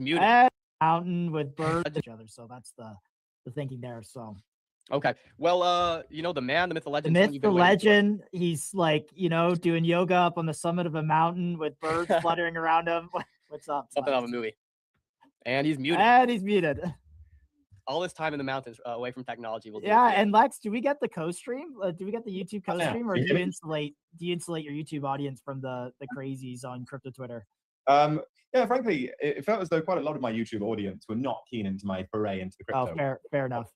Muted. And mountain with birds each other. So that's the thinking there. So okay. Well, the man, the myth, the legend. the myth, the legend. He's like, doing yoga up on the summit of a mountain with birds fluttering around him. What's up? Something out of a movie. And he's muted. And he's muted. All this time in the mountains, away from technology. Will do and Lex, do we get the co-stream? Do we get the YouTube co-stream, or do you insulate your YouTube audience from the crazies on crypto Twitter? Yeah, frankly, it felt as though quite a lot of my YouTube audience were not keen into my foray into the crypto. Oh, fair enough.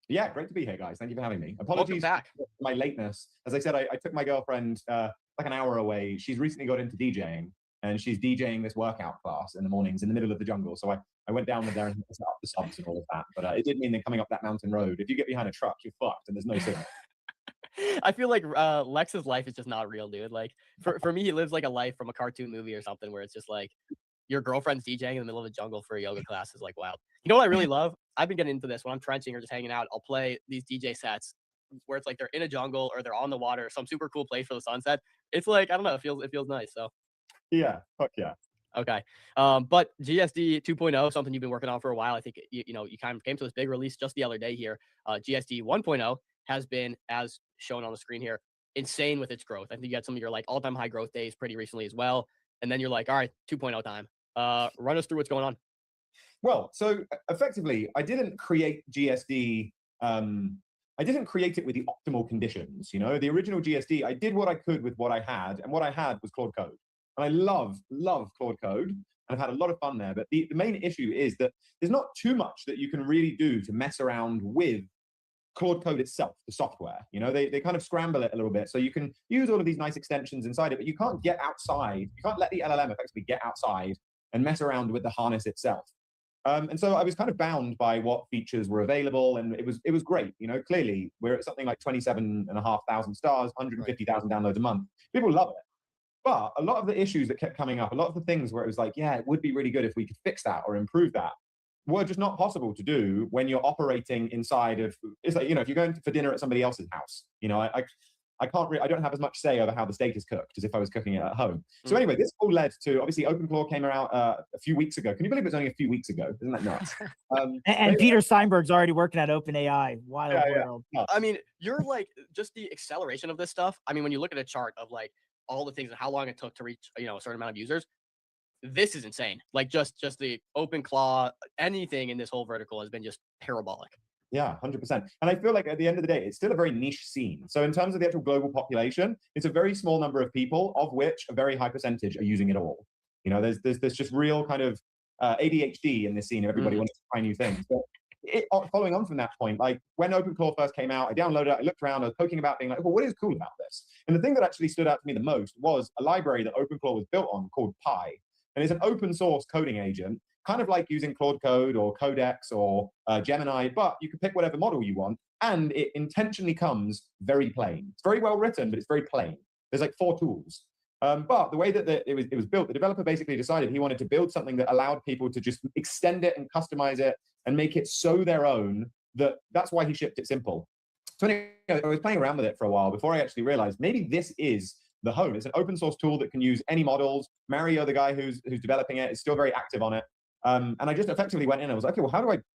Yeah, great to be here, guys. Thank you for having me. Apologies for my lateness. As I said, I took my girlfriend like an hour away. She's recently got into DJing, and she's DJing this workout class in the mornings in the middle of the jungle. So I went down there and set up the subs and all of that. But it did mean that coming up that mountain road, if you get behind a truck, you're fucked, and there's no signal. I feel like Lex's life is just not real, dude. Like for me, he lives like a life from a cartoon movie or something where it's just like your girlfriend's DJing in the middle of the jungle for a yoga class is like, wow. You know what I really love? I've been getting into this when I'm trenching or just hanging out. I'll play these DJ sets where it's like they're in a jungle or they're on the water, some super cool place for the sunset. It's like, I don't know, it feels nice. So yeah, fuck yeah. Okay. But GSD 2.0, something you've been working on for a while. I think you kind of came to this big release just the other day here. GSD 1.0 has been, as shown on the screen here, insane with its growth. I think you had some of your like all-time high growth days pretty recently as well. And then you're like, all right, 2.0 time. Run us through what's going on. Well, so effectively, I didn't create GSD. I didn't create it with the optimal conditions. The original GSD, I did what I could with what I had, and what I had was Claude Code. And I love Claude Code, and I've had a lot of fun there. But the main issue is that there's not too much that you can really do to mess around with Claude Code itself, the software. They kind of scramble it a little bit. So you can use all of these nice extensions inside it, but you can't get outside. You can't let the LLM effectively get outside and mess around with the harness itself. And so I was kind of bound by what features were available, and it was great. Clearly we're at something like 27,500 stars, 150,000 downloads a month. People love it. But a lot of the issues that kept coming up, a lot of the things where it was like, yeah, it would be really good if we could fix that or improve that, were just not possible to do when you're operating inside of, it's like, if you're going for dinner at somebody else's house, I can't really, I don't have as much say over how the steak is cooked as if I was cooking it at home. So anyway, this all led to, obviously, OpenClaw came out a few weeks ago. Can you believe it was only a few weeks ago? Isn't that nuts? And Peter Steinberg's already working at OpenAI. Wild world. Yeah. I mean, you're like, just the acceleration of this stuff. I mean, when you look at a chart of like all the things and how long it took to reach, a certain amount of users, this is insane. Like just the OpenClaw, anything in this whole vertical has been just parabolic. Yeah, 100%. And I feel like at the end of the day, it's still a very niche scene. So in terms of the actual global population, it's a very small number of people, of which a very high percentage are using it all. There's just real kind of ADHD in this scene of everybody wanting to try new things. But following on from that point, like when OpenClaw first came out, I downloaded it, I looked around, I was poking about being like, well, what is cool about this? And the thing that actually stood out to me the most was a library that OpenClaw was built on called Pi. And it's an open source coding agent, kind of like using Claude Code or Codex or Gemini, but you can pick whatever model you want. And it intentionally comes very plain. It's very well written, but it's very plain. There's like 4 tools. But the way that it was built, the developer basically decided he wanted to build something that allowed people to just extend it and customize it and make it so their own. That's why he shipped it simple. So anyway, I was playing around with it for a while before I actually realized maybe this is the home. It's an open source tool that can use any models. Mario, the guy who's developing it, is still very active on it. And I just effectively went in and I was like, okay, well,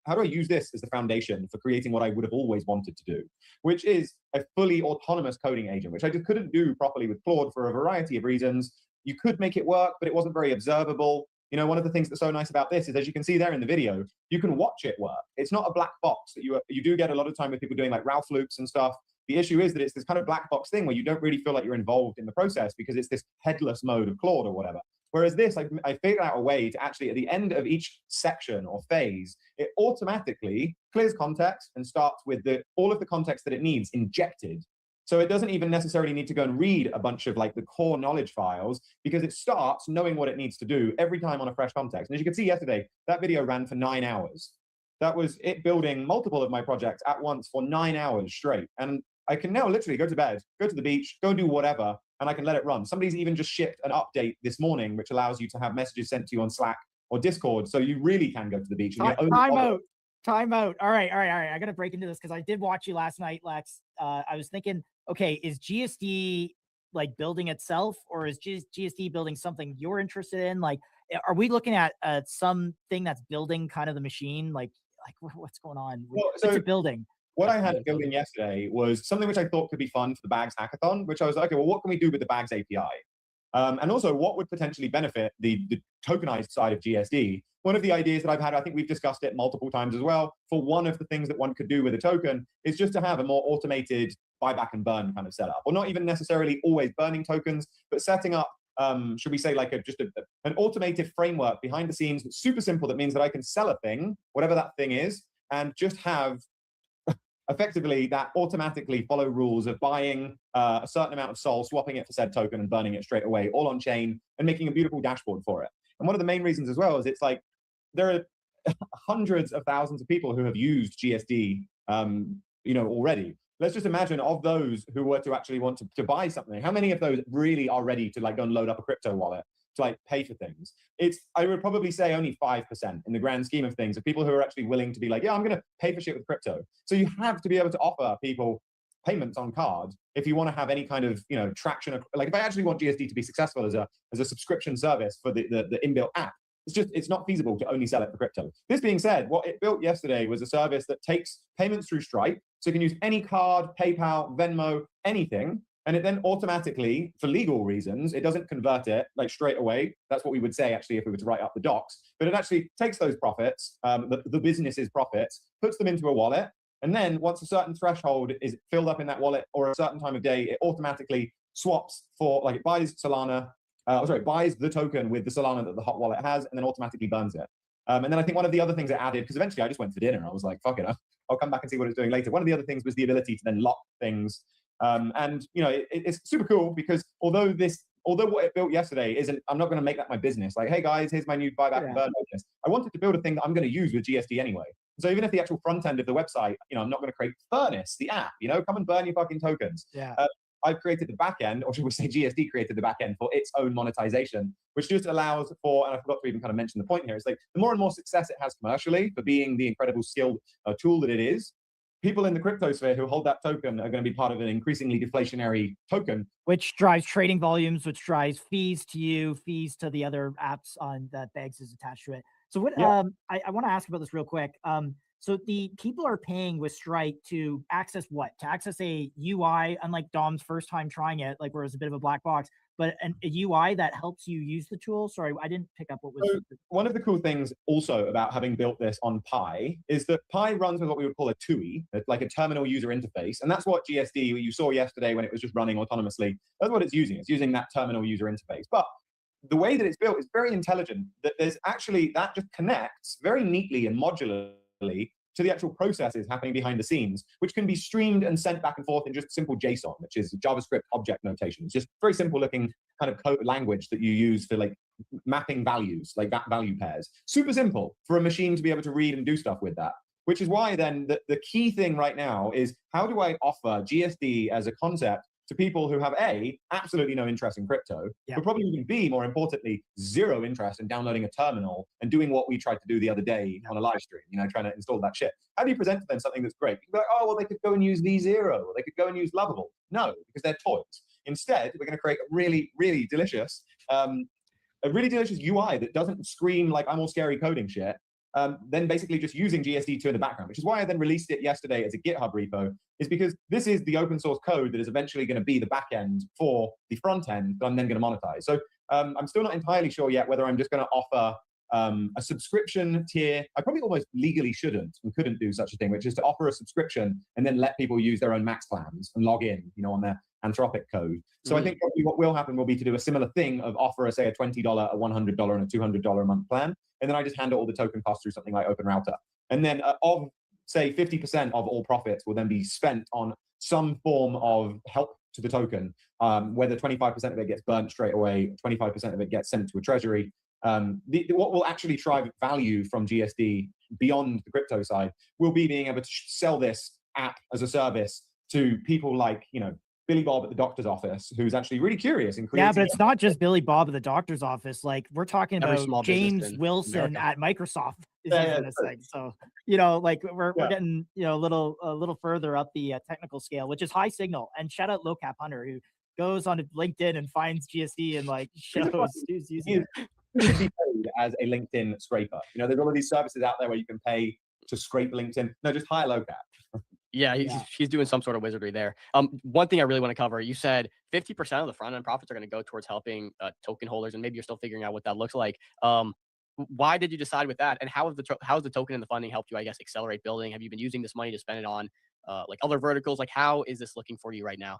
how do I use this as the foundation for creating what I would have always wanted to do, which is a fully autonomous coding agent, which I just couldn't do properly with Claude for a variety of reasons. You could make it work, but it wasn't very observable. One of the things that's so nice about this is, as you can see there in the video, you can watch it work. It's not a black box that you do get a lot of time with people doing like Ralph loops and stuff. The issue is that it's this kind of black box thing where you don't really feel like you're involved in the process because it's this headless mode of Claude or whatever. Whereas this, I figured out a way to actually, at the end of each section or phase, it automatically clears context and starts with all of the context that it needs injected. So it doesn't even necessarily need to go and read a bunch of like the core knowledge files, because it starts knowing what it needs to do every time on a fresh context. And as you can see yesterday, that video ran for 9 hours. That was it building multiple of my projects at once for 9 hours straight. And I can now literally go to bed, go to the beach, go and do whatever, and I can let it run. Somebody's even just shipped an update this morning, which allows you to have messages sent to you on Slack or Discord. So you really can go to the beach. And Time out. All right. I got to break into this because I did watch you last night, Lex. I was thinking, okay, is GSD like building itself, or is GSD building something you're interested in? Like, are we looking at something that's building kind of the machine? Like what's going on? Well, What's so it building? what I had building yesterday was something which I thought could be fun for the Bags hackathon, which I was like, okay, well, what can we do with the Bags API? And also, what would potentially benefit the tokenized side of GSD? One of the ideas that I've had, I think we've discussed it multiple times as well, for one of the things that one could do with a token is just to have a more automated buyback and burn kind of setup, or not even necessarily always burning tokens, but setting up, should we say, like an automated framework behind the scenes that's super simple. That means that I can sell a thing, whatever that thing is, and just have effectively that automatically follow rules of buying a certain amount of Sol, swapping it for said token and burning it straight away, all on chain, and making a beautiful dashboard for it. And one of the main reasons as well is it's like there are hundreds of thousands of people who have used GSD, already. Let's just imagine of those who were to actually want to buy something, how many of those really are ready to like go and load up a crypto wallet to like pay for things? I would probably say only 5% in the grand scheme of things of people who are actually willing to be like, yeah, I'm going to pay for shit with crypto. So you have to be able to offer people payments on card if you want to have any kind of traction. Like if I actually want GSD to be successful as a subscription service for the inbuilt app, it's not feasible to only sell it for crypto. This being said, what it built yesterday was a service that takes payments through Stripe, so you can use any card, PayPal, Venmo, anything. And it then automatically, for legal reasons, it doesn't convert it like straight away. That's what we would say actually if we were to write up the docs. But it actually takes those profits, the business's profits, puts them into a wallet. And then once a certain threshold is filled up in that wallet or a certain time of day, it automatically swaps for, like it buys Solana, buys the token with the Solana that the hot wallet has and then automatically burns it. And then I think one of the other things it added, because eventually I just went for dinner. I was like, fuck it, I'll come back and see what it's doing later. One of the other things was the ability to then lock things. It's super cool because although what it built yesterday isn't, I'm not going to make that my business. Like, hey guys, here's my new buyback and burn business. I wanted to build a thing that I'm going to use with GSD anyway. So even if the actual front end of the website, I'm not going to create Furnace, the app, come and burn your fucking tokens. Yeah. I've created the back end, or should we say GSD created the back end for its own monetization, which just allows for, and I forgot to even kind of mention the point here, it's like the more and more success it has commercially for being the incredible skilled tool that it is, people in the crypto sphere who hold that token are going to be part of an increasingly deflationary token. Which drives trading volumes, which drives fees to you, fees to the other apps on that Bags is attached to it. So what I want to ask about this real quick. So the people are paying with Stripe to access what? To access a UI, unlike Dom's first time trying it, like where it was a bit of a black box, but a UI that helps you use the tool. Sorry, I didn't pick up what was. So one of the cool things also about having built this on Pi is that Pi runs with what we would call a TUI, like a terminal user interface. And that's what GSD, you saw yesterday when it was just running autonomously, that's what it's using. It's using that terminal user interface. But the way that it's built is very intelligent, that there's actually, that just connects very neatly and modularly to the actual processes happening behind the scenes, which can be streamed and sent back and forth in just simple JSON, which is JavaScript object notation. It's just very simple looking kind of code language that you use for like mapping values, like that value pairs. Super simple for a machine to be able to read and do stuff with that. Which is why then the key thing right now is how do I offer GSD as a concept to people who have A, absolutely no interest in crypto, but probably even B, more importantly, zero interest in downloading a terminal and doing what we tried to do the other day on a live stream, trying to install that shit. How do you present to them something that's great? You can be like, oh, well, they could go and use V0, or they could go and use Lovable. No, because they're toys. Instead, we're going to create a really, really delicious, UI that doesn't scream like I'm all scary coding shit. Then basically just using GSD2 in the background, which is why I then released it yesterday as a GitHub repo, is because this is the open source code that is eventually going to be the back end for the front end that I'm then going to monetize. So I'm still not entirely sure yet whether I'm just going to offer a subscription tier. I probably almost legally shouldn't and couldn't do such a thing, which is to offer a subscription and then let people use their own max plans and log in, on their Anthropic code. So I think probably what will happen will be to do a similar thing of offer, say, a $20, a $100, and a $200 a month plan. And then I just handle all the token costs through something like Open Router. And then of, say, 50% of all profits will then be spent on some form of help to the token, whether 25% of it gets burnt straight away, 25% of it gets sent to a treasury. What will actually drive value from GSD beyond the crypto side will be being able to sell this app as a service to people like, Billy Bob at the doctor's office, who's actually really curious and creating. Yeah, but it's not just Billy Bob at the doctor's office. Like we're talking about James Wilson at Microsoft is using this thing. So like we're getting a little further up the technical scale, which is high signal. And shout out Low Cap Hunter, who goes on to LinkedIn and finds GSD and like shows who's using it. should be paid as a LinkedIn scraper. You know, there's all of these services out there where you can pay to scrape LinkedIn. No, just hire low cap. Yeah, he's doing some sort of wizardry there. One thing I really want to cover, you said 50% of the front end profits are going to go towards helping token holders, and maybe you're still figuring out what that looks like. Why did you decide with that, and how has the token and the funding helped you, I guess, accelerate building? Have you been using this money to spend it on like other verticals? Like, how is this looking for you right now?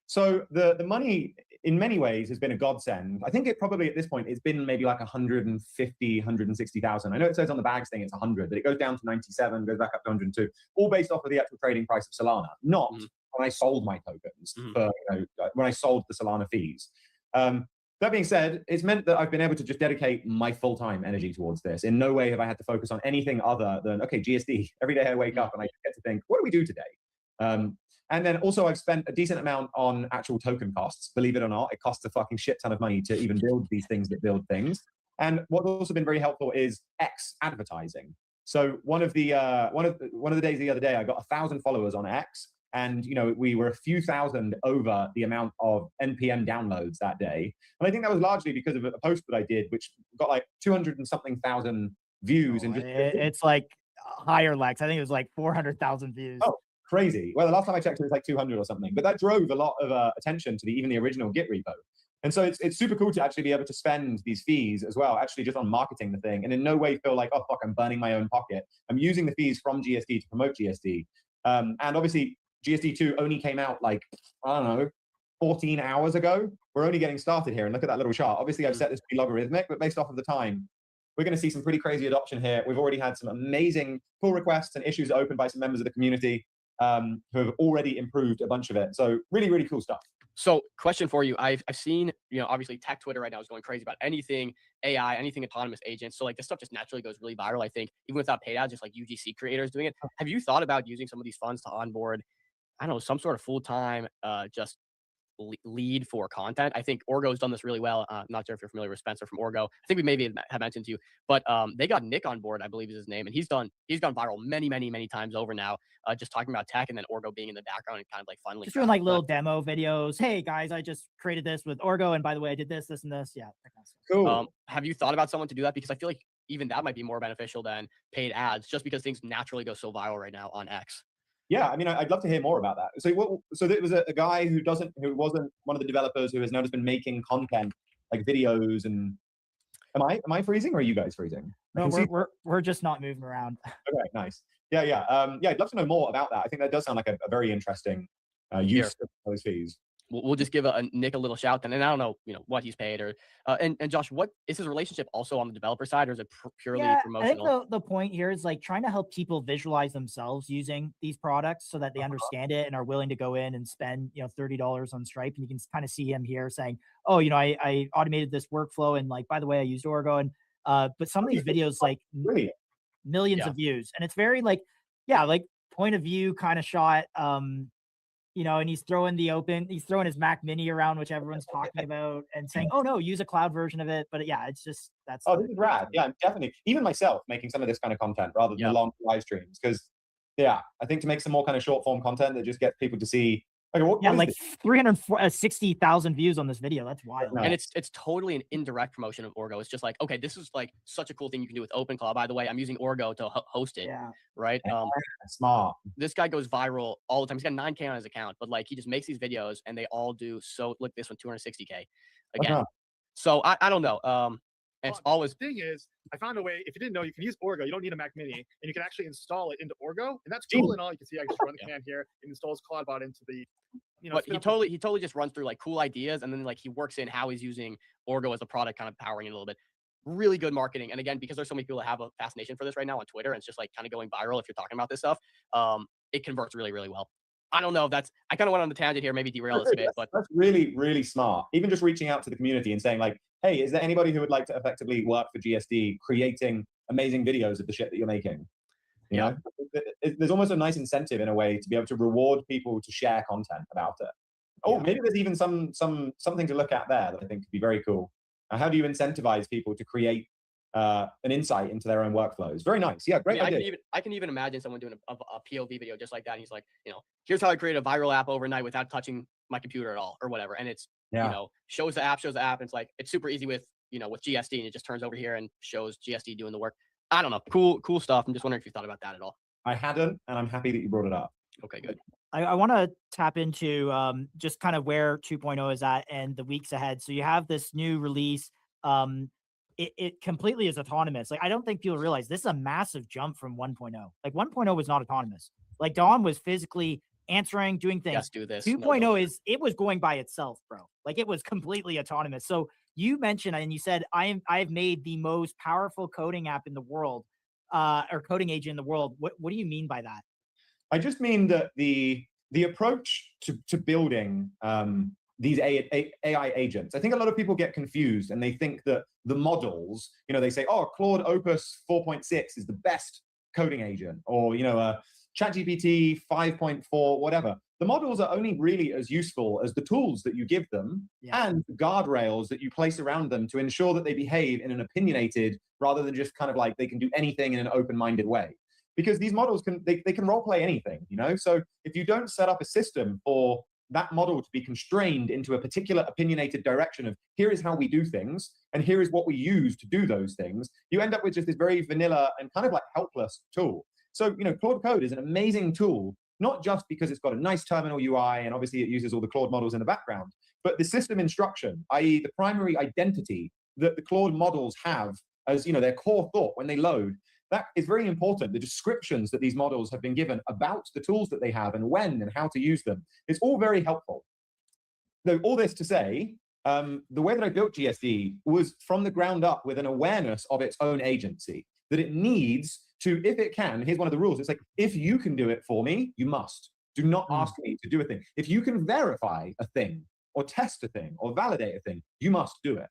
So the money in many ways has been a godsend. I think it probably at this point it's been maybe like 150, 160,000. I know it says on the bags thing it's 100, but it goes down to 97, goes back up to 102, all based off of the actual trading price of Solana, not when I sold my tokens for, when I sold the Solana fees. That being said, it's meant that I've been able to just dedicate my full-time energy towards this. In no way have I had to focus on anything other than, okay, GSD. Every day I wake up and I get to think, what do we do today? And then also I've spent a decent amount on actual token costs. Believe it or not, it costs a fucking shit ton of money to even build these things that build things. And what's also been very helpful is X advertising. So one of the days the other day, I got 1,000 followers on X, and we were a few thousand over the amount of NPM downloads that day. And I think that was largely because of a post that I did, which got like 200 and something thousand views. And it's like higher, Lex. I think it was like 400,000 views. Oh, crazy. Well, the last time I checked, it was like 200 or something. But that drove a lot of attention to even the original Git repo. And so it's super cool to actually be able to spend these fees as well, actually just on marketing the thing, and in no way feel like, oh, fuck, I'm burning my own pocket. I'm using the fees from GSD to promote GSD. And obviously, GSD2 only came out like, I don't know, 14 hours ago. We're only getting started here. And look at that little chart. Obviously, I've set this to be logarithmic, but based off of the time, we're going to see some pretty crazy adoption here. We've already had some amazing pull requests and issues opened by some members of the community who have already improved a bunch of it. So really, really cool stuff. So question for you. I've seen, obviously tech Twitter right now is going crazy about anything AI, anything autonomous agents. So like this stuff just naturally goes really viral, I think, even without paid ads, just like UGC creators doing it. Have you thought about using some of these funds to onboard, I don't know, some sort of full-time just lead for content? I think Orgo's done this really well. I'm not sure if you're familiar with Spencer from Orgo. I think we maybe have mentioned to you, but they got Nick on board, I believe is his name, and he's gone viral many times over now, just talking about tech, and then Orgo being in the background and kind of like funneling. Just doing like little demo videos. Hey guys, I just created this with Orgo, and by the way, I did this, and this. Yeah, that kind of stuff. Cool. Have you thought about someone to do that? Because I feel like even that might be more beneficial than paid ads, just because things naturally go so viral right now on X. Yeah, I mean, I'd love to hear more about that. So there was a guy who wasn't one of the developers who has now just been making content like videos. And am I freezing or are you guys freezing? No, we're just not moving around. Okay, nice. Yeah. I'd love to know more about that. I think that does sound like a very interesting use of those fees. We'll just give Nick a little shout then, and I don't know, what he's paid or and Josh, what is his relationship also on the developer side, or is it purely promotional? I think the point here is like trying to help people visualize themselves using these products so that they understand it and are willing to go in and spend $30 on Stripe. And you can kind of see him here saying, oh, I automated this workflow, and like, by the way, I used Orgo. And but some of these videos like millions of views, and it's very like point of view kind of shot. And he's throwing his Mac Mini around, which everyone's talking about, and saying, "Oh no, use a cloud version of it." But yeah, it's just that's. Oh, this is rad. Yeah, I'm definitely even myself making some of this kind of content rather than the long live streams, because I think to make some more kind of short form content that just gets people to see. Okay, like 360,000 views on this video. That's wild. And it's totally an indirect promotion of Orgo. It's just like, okay, this is like such a cool thing you can do with OpenClaw. By the way, I'm using Orgo to host it. Yeah. Right. Smart. This guy goes viral all the time. He's got 9K on his account, but like he just makes these videos and they all do so. Look, this one 260K again. So I don't know. It's always thing is, I found a way. If you didn't know, you can use Orgo. You don't need a Mac Mini, and you can actually install it into Orgo, and that's cool and all. You can see I just run the command here and installs CloudBot into the. But he totally just runs through like cool ideas, and then like he works in how he's using Orgo as a product, kind of powering it a little bit. Really good marketing, and again, because there's so many people that have a fascination for this right now on Twitter, and it's just like kind of going viral if you're talking about this stuff. It converts really well. I don't know if I kind of went on the tangent here, maybe derail this a bit, but that's really, really smart. Even just reaching out to the community and saying like, hey, is there anybody who would like to effectively work for GSD, creating amazing videos of the shit that you're making? You know, there's almost a nice incentive in a way to be able to reward people to share content about it. Oh, maybe there's even something to look at there that I think could be very cool. How do you incentivize people to create an insight into their own workflows? Very nice. Yeah, great idea. I can even imagine someone doing a POV video just like that. And he's like, here's how I create a viral app overnight without touching my computer at all or whatever. And it's, shows the app. And it's like, it's super easy with, with GSD, and it just turns over here and shows GSD doing the work. I don't know. Cool stuff. I'm just wondering if you thought about that at all. I hadn't, and I'm happy that you brought it up. Okay, good. I want to tap into just kind of where 2.0 is at and the weeks ahead. So you have this new release. It completely is autonomous. Like, I don't think people realize this is a massive jump from 1.0. Like 1.0 was not autonomous. Like Dom was physically answering, doing things. Yes, do this. 2.0 is it was going by itself, bro. Like it was completely autonomous. So you mentioned and you said I've made the most powerful coding app in the world, or coding agent in the world. What do you mean by that? I just mean that the approach to building these AI agents, I think a lot of people get confused and they think that the models, they say, oh, Claude Opus 4.6 is the best coding agent, or ChatGPT 5.4, whatever. The models are only really as useful as the tools that you give them and the guardrails that you place around them to ensure that they behave in an opinionated rather than just kind of like they can do anything in an open-minded way. Because these models can role play anything, So if you don't set up a system for that model to be constrained into a particular opinionated direction of here is how we do things and here is what we use to do those things, you end up with just this very vanilla and kind of like helpless tool. So, Claude Code is an amazing tool, not just because it's got a nice terminal UI and obviously it uses all the Claude models in the background, but the system instruction, i.e. the primary identity that the Claude models have as, their core thought when they load, that is very important. The descriptions that these models have been given about the tools that they have and when and how to use them, it's all very helpful. Though all this to say, the way that I built GSD was from the ground up with an awareness of its own agency, that it needs to, if it can, here's one of the rules. It's like, if you can do it for me, you must. Do not ask me to do a thing. If you can verify a thing or test a thing or validate a thing, you must do it.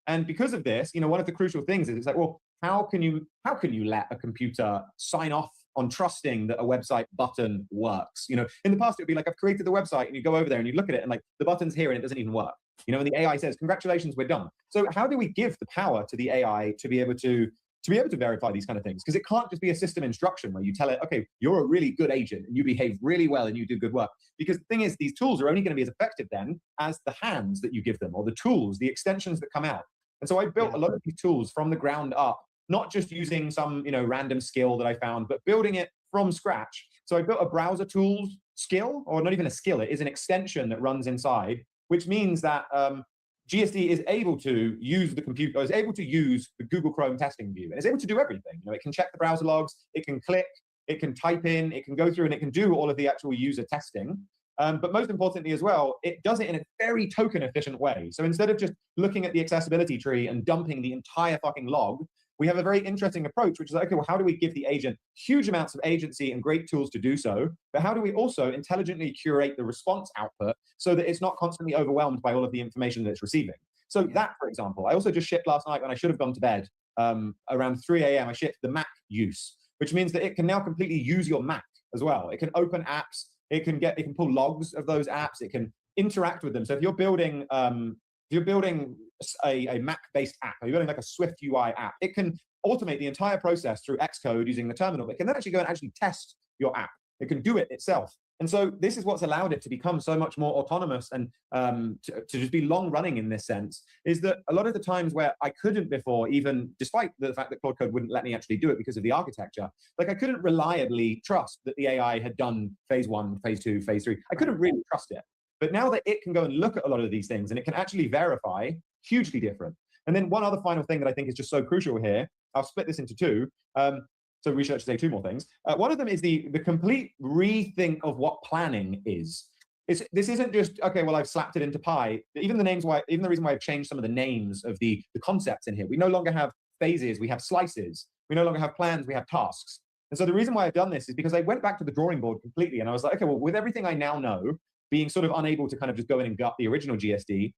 And because of this, one of the crucial things is it's like, well, how can you let a computer sign off on trusting that a website button works? In the past, it would be like, I've created the website, and you go over there and you look at it and like the button's here and it doesn't even work. And the AI says, congratulations, we're done. So how do we give the power to the AI to be able to verify these kind of things? Because it can't just be a system instruction where you tell it, okay, you're a really good agent and you behave really well and you do good work. Because the thing is, these tools are only going to be as effective then as the hands that you give them, or the tools, the extensions that come out. And so I built a lot of these tools from the ground up, not just using some random skill that I found, but building it from scratch. So I built a browser tools skill, or not even a skill, it is an extension that runs inside, which means that GSD is able to use the computer, is able to use the Google Chrome testing view, and is able to do everything. It can check the browser logs, it can click, it can type in, it can go through, and it can do all of the actual user testing. But most importantly as well, it does it in a very token efficient way. So instead of just looking at the accessibility tree and dumping the entire fucking log, we have a very interesting approach, which is like, okay, well, how do we give the agent huge amounts of agency and great tools to do so? But how do we also intelligently curate the response output so that it's not constantly overwhelmed by all of the information that it's receiving? So that, for example, I also just shipped last night when I should have gone to bed, around 3 a.m., I shipped the Mac use, which means that it can now completely use your Mac as well. It can open apps, it can pull logs of those apps, it can interact with them. So if you're building a Mac-based app, or you're building like a Swift UI app, it can automate the entire process through Xcode using the terminal. It can then actually go and actually test your app. It can do it itself. And so this is what's allowed it to become so much more autonomous and to just be long running in this sense, is that a lot of the times where I couldn't before, even despite the fact that Claude Code wouldn't let me actually do it because of the architecture, like I couldn't reliably trust that the AI had done phase 1, phase 2, phase 3. I couldn't really trust it. But now that it can go and look at a lot of these things and it can actually verify, hugely different. And then one other final thing that I think is just so crucial here, I'll split this into two. So we should actually say two more things. One of them is the complete rethink of what planning is. This isn't just, okay, well, I've slapped it into Pi. Even the reason why I've changed some of the names of the concepts in here. We no longer have phases, we have slices. We no longer have plans, we have tasks. And so the reason why I've done this is because I went back to the drawing board completely and I was like, okay, well, with everything I now know, being sort of unable to kind of just go in and gut the original GSD,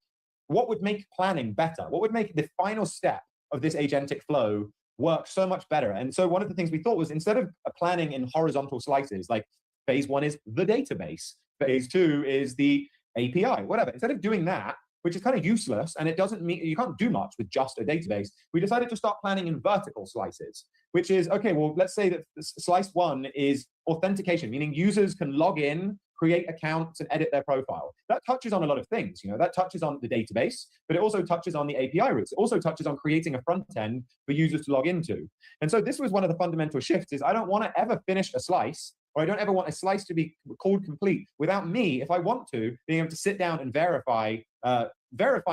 what would make planning better? What would make the final step of this agentic flow work so much better? And so one of the things we thought was, instead of planning in horizontal slices, like phase 1 is the database, phase 2 is the API, whatever. Instead of doing that, which is kind of useless, and it doesn't mean you can't do much with just a database, we decided to start planning in vertical slices, which is, okay, well, let's say that slice 1 is authentication, meaning users can log in create accounts and edit their profile. That touches on a lot of things. That touches on the database, but it also touches on the API routes. It also touches on creating a front end for users to log into. And so this was one of the fundamental shifts is I don't want to ever finish a slice, or I don't ever want a slice to be called complete without me, if I want to, being able to sit down and verify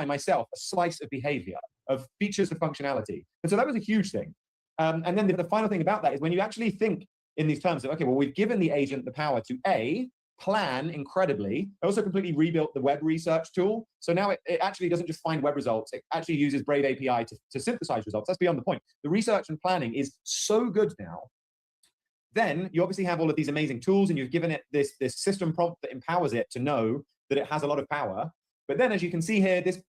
myself a slice of behavior, of features of functionality. And so that was a huge thing. And then the final thing about that is when you actually think in these terms of, okay, well, we've given the agent the power to A, plan incredibly. I also completely rebuilt the web research tool. So now it actually doesn't just find web results. It actually uses Brave API to synthesize results. That's beyond the point. The research and planning is so good now. Then you obviously have all of these amazing tools and you've given it this system prompt that empowers it to know that it has a lot of power. But then as you can see here, this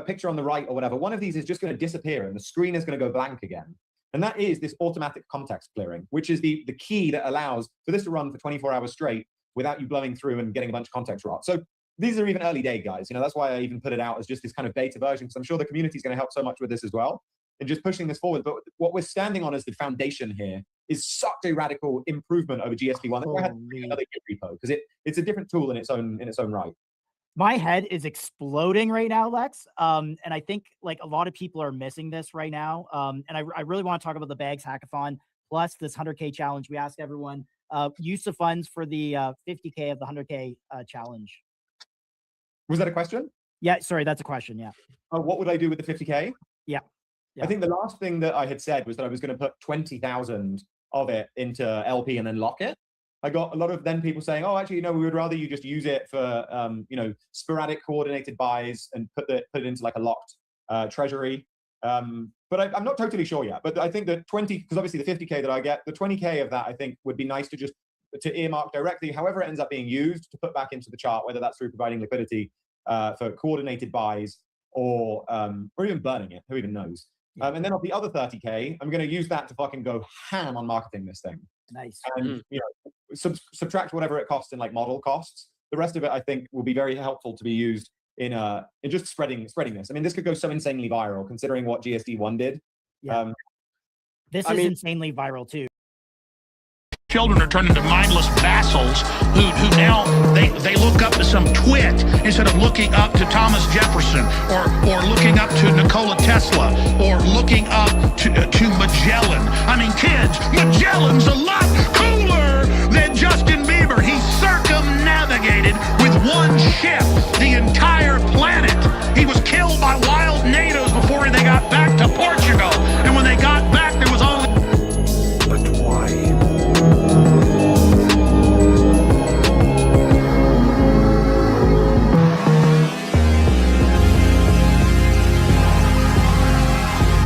picture on the right or whatever, one of these is just going to disappear and the screen is going to go blank again. And that is this automatic context clearing, which is the key that allows for this to run for 24 hours straight without you blowing through and getting a bunch of context rot. So these are even early day guys. That's why I even put it out as just this kind of beta version, because I'm sure the community is going to help so much with this as well and just pushing this forward. But what we're standing on as the foundation here is such a radical improvement over GSD1. That's why I had to make another Git repo, because it's a different tool in its own right. My head is exploding right now, Lex. And I think like a lot of people are missing this right now. And I really want to talk about the Bags Hackathon plus this 100K challenge. We asked everyone use of funds for the 50K of the 100K challenge. Was that a question? Yeah, sorry, that's a question. Yeah. What would I do with the 50K? Yeah. I think the last thing that I had said was that I was going to put 20,000 of it into LP and then lock it. I got a lot of then people saying, oh, actually, we would rather you just use it for, sporadic coordinated buys and put it into like a locked treasury. But I'm not totally sure yet. But I think that because obviously the 50K that I get, the 20K of that, I think would be nice to earmark directly, however it ends up being used, to put back into the chart, whether that's through providing liquidity for coordinated buys or even burning it, who even knows. And then of the other 30K, I'm going to use that to fucking go ham on marketing this thing. Nice. And subtract whatever it costs in like model costs. The rest of it, I think, will be very helpful to be used in just spreading this. I mean, this could go so insanely viral considering what GSD1 did. Yeah. This is insanely viral too. Children are turned into mindless vassals who now they look up to some twit instead of looking up to Thomas Jefferson or looking up to Nikola Tesla or looking up to Magellan. I mean, kids, Magellan's a lot cooler than Justin Bieber. He circumnavigated with one ship the entire planet. He was killed by wild natives before they got back to Portugal. And when they got back, there was only... But why?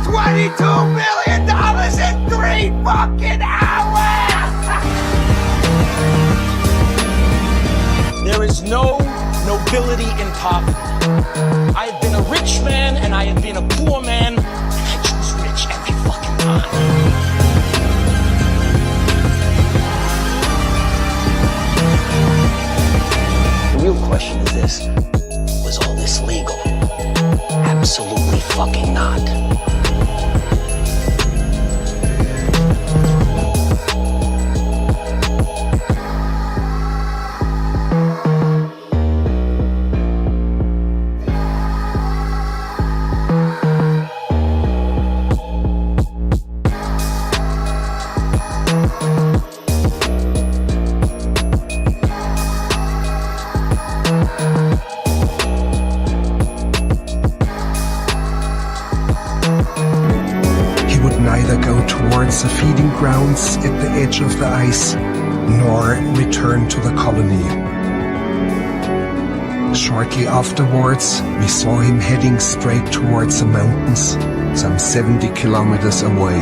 $22 million in 3 fucking hours! There is no nobility in poverty. I have been a rich man and I have been a poor man, and I choose rich every fucking time. The real question is this: was all this legal? Absolutely fucking not. The feeding grounds at the edge of the ice, nor return to the colony. Shortly afterwards, we saw him heading straight towards the mountains, some 70 kilometers away.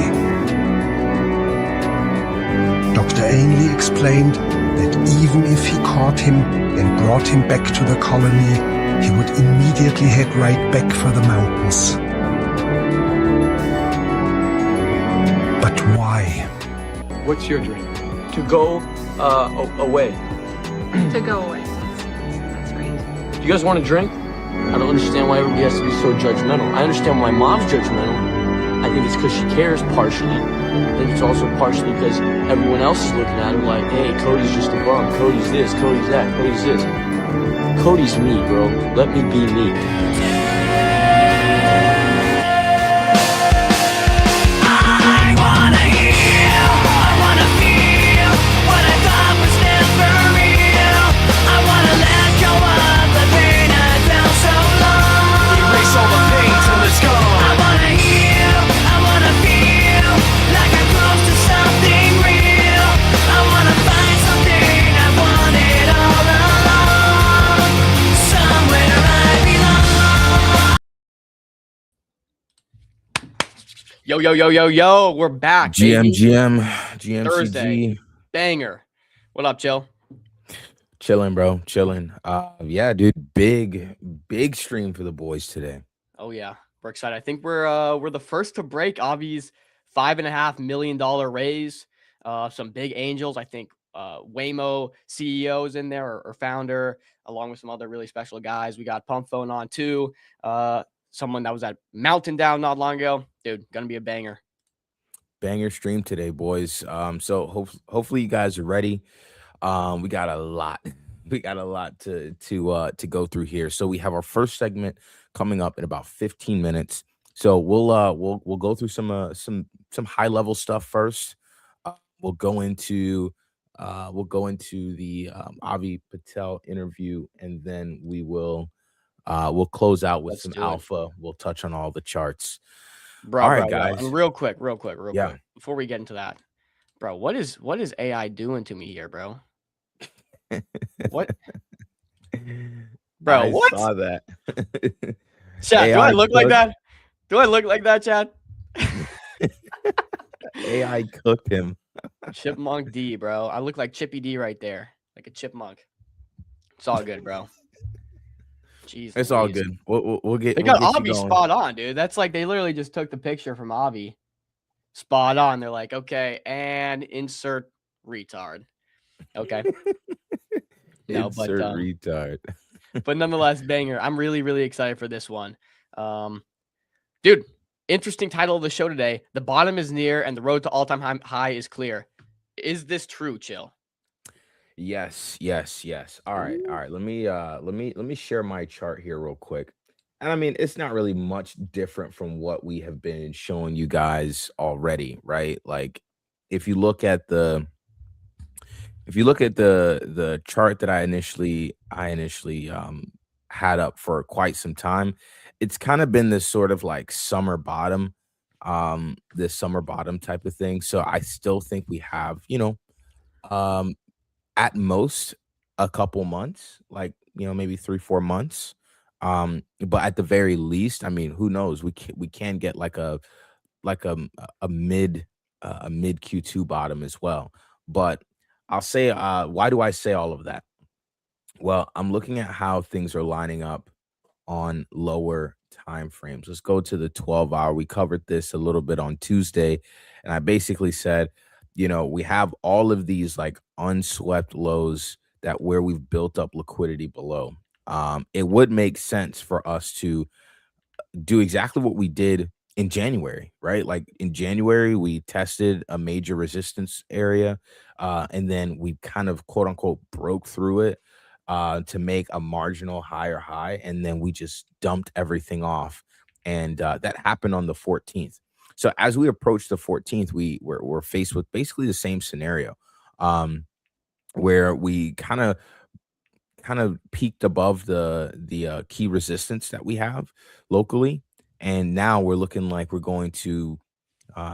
Dr. Ainley explained that even if he caught him and brought him back to the colony, he would immediately head right back for the mountains. What's your dream? To go away. To go away. That's right. Do you guys want to drink? I don't understand why everybody has to be so judgmental. I understand why mom's judgmental. I think it's because she cares partially. I think it's also partially because everyone else is looking at her like, hey, Cody's just a bum. Cody's this, Cody's that, Cody's this. Cody's me, bro. Let me be me. I wanna heal, I wanna feel what I thought was never real. I wanna let go of the pain I felt so long. Erase all the pain till it's gone. I wanna heal, I wanna feel like I'm close to something real. I wanna find something I wanted all along. Somewhere I belong. Yo, yo, yo, yo, yo. We're back. baby. GMCG. Thursday. Banger. What up, Joe? Chilling, bro. Chilling. Yeah, dude. Big stream for the boys today. Oh yeah, we're excited. I think we're the first to break Avi's $5.5 million raise. Some big angels. I think Waymo CEO is in there, or founder, along with some other really special guys. We got Pump Phone on too. Someone that was at Mountain Down not long ago. Dude, gonna be a banger. Banger stream today, boys. So hopefully you guys are ready. We got a lot. We got a lot to go through here. So we have our first segment coming up in about 15 minutes. So we'll go through some high level stuff first. We'll go into the Avi Patel interview, and then we'll close out with some alpha. We'll touch on all the charts. Bro, all right, guys. And real quick, quick, before we get into that, bro, what is AI doing to me here, bro? What? Bro, I saw that. Chad, do I look like that? Do I look like that, Chad? AI cooked him. Chipmunk D, bro. I look like Chippy D right there, like a chipmunk. It's all good, bro. Jeez, it's all good. We'll get. They got Avi spot on, dude. That's like they literally just took the picture from Avi. Spot on. They're like, okay, and insert retard. Okay. No, but retard. But nonetheless, banger. I'm really, really excited for this one. Dude, interesting title of the show today. The bottom is near and the road to all-time high is clear. Is this true, Chill? Yes. All right. Let me share my chart here real quick. And I mean, it's not really much different from what we have been showing you guys already, right? Like if you look at the chart that I initially had up for quite some time, it's kind of been this sort of like summer bottom type of thing. So I still think we have, at most a couple months, like, maybe 3-4 months. But at the very least, I mean, who knows? We can get like a mid Q2 bottom as well. But I'll say, why do I say all of that? Well, I'm looking at how things are lining up on lower time frames. Let's go to the 12-hour. We covered this a little bit on Tuesday, and I basically said, we have all of these like unswept lows that where we've built up liquidity below. It would make sense for us to do exactly what we did in January, right? Like in January, we tested a major resistance area, and then we kind of quote unquote broke through it to make a marginal higher high, and then we just dumped everything off, and that happened on the 14th. So as we approach the 14th, we're faced with basically the same scenario, where we kind of peaked above the key resistance that we have locally, and now we're looking like we're going to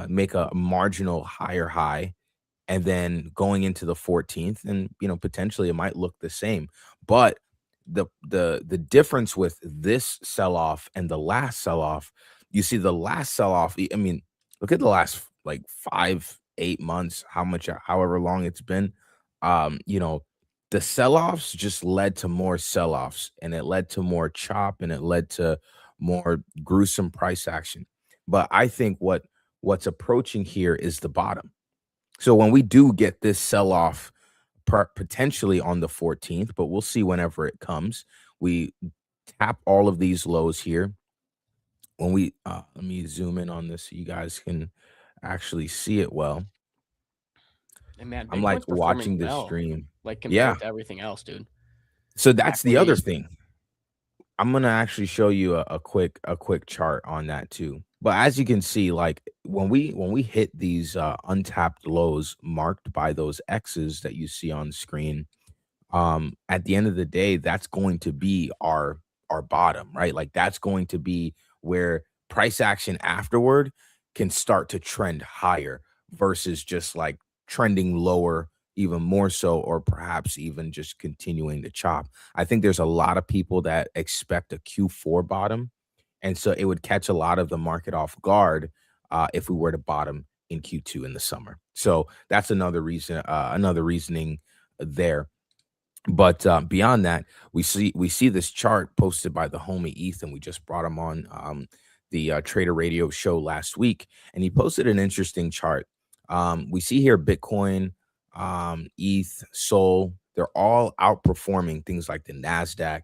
make a marginal higher high, and then going into the 14th, and potentially it might look the same. But the difference with this sell-off and the last sell-off, you see the last sell-off, I mean, look at the last like 5-8 months, however long it's been. The sell-offs just led to more sell-offs, and it led to more chop, and it led to more gruesome price action. But I think what's approaching here is the bottom. So when we do get this sell-off potentially on the 14th, but we'll see whenever it comes, we tap all of these lows here. when we let me zoom in on this so you guys can actually see it well. And man, I'm like Bitcoin's watching performing this well, stream. like Yeah. compared to everything else, dude. So that's the other Equities. thing. I'm gonna actually show you a quick chart on that too. But as you can see, like when we hit these untapped lows marked by those X's that you see on screen, at the end of the day, that's going to be our bottom, right? Like that's going to be where price action afterward can start to trend higher versus just like trending lower even more so, or perhaps even just continuing to chop. I think there's a lot of people that expect a Q4 bottom, and so it would catch a lot of the market off guard if we were to bottom in Q2 in the summer. So that's another reason, another reasoning there. But beyond that, we see this chart posted by the homie Ethan. We just brought him on the Trader Radio show last week, and he posted an interesting chart. We see here Bitcoin, ETH, Sol. They're all outperforming things like the Nasdaq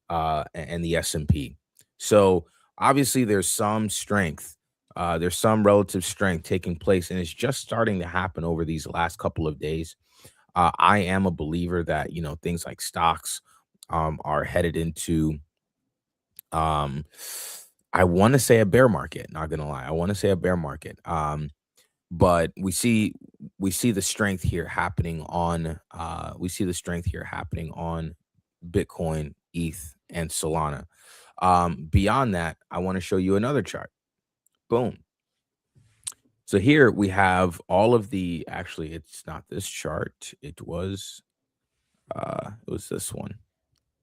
and the S&P. So obviously, there's some strength. There's some relative strength taking place, and it's just starting to happen over these last couple of days. I am a believer that things like stocks are headed into I want to say a bear market. Not gonna lie, I want to say a bear market. But we see the strength here happening on Bitcoin, ETH, and Solana. Beyond that, I want to show you another chart. Boom. So here we have all of the, actually, it's not this chart. It was this one,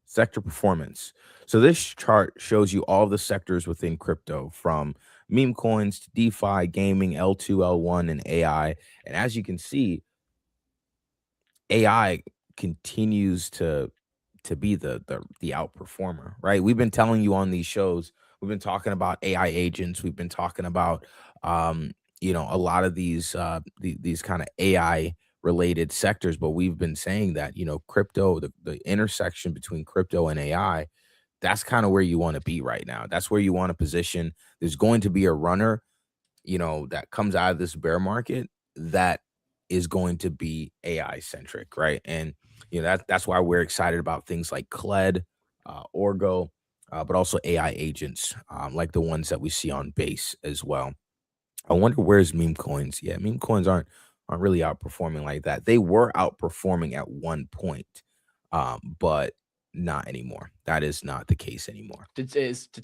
sector performance. So this chart shows you all the sectors within crypto, from meme coins to DeFi, gaming, L2, L1, and AI. And as you can see, AI continues to be the outperformer, right? We've been telling you on these shows, we've been talking about AI agents, we've been talking about a lot of these these kind of AI related sectors, but we've been saying that crypto, the intersection between crypto and AI, that's kind of where you want to be right now. That's where you want to position. There's going to be a runner that comes out of this bear market that is going to be AI centric, right? And that's why we're excited about things like CLED, Orgo, but also AI agents, like the ones that we see on Base as well. I wonder where's meme coins. Yeah, meme coins aren't really outperforming like that. They were outperforming at one point, but not anymore. That is not the case anymore. Did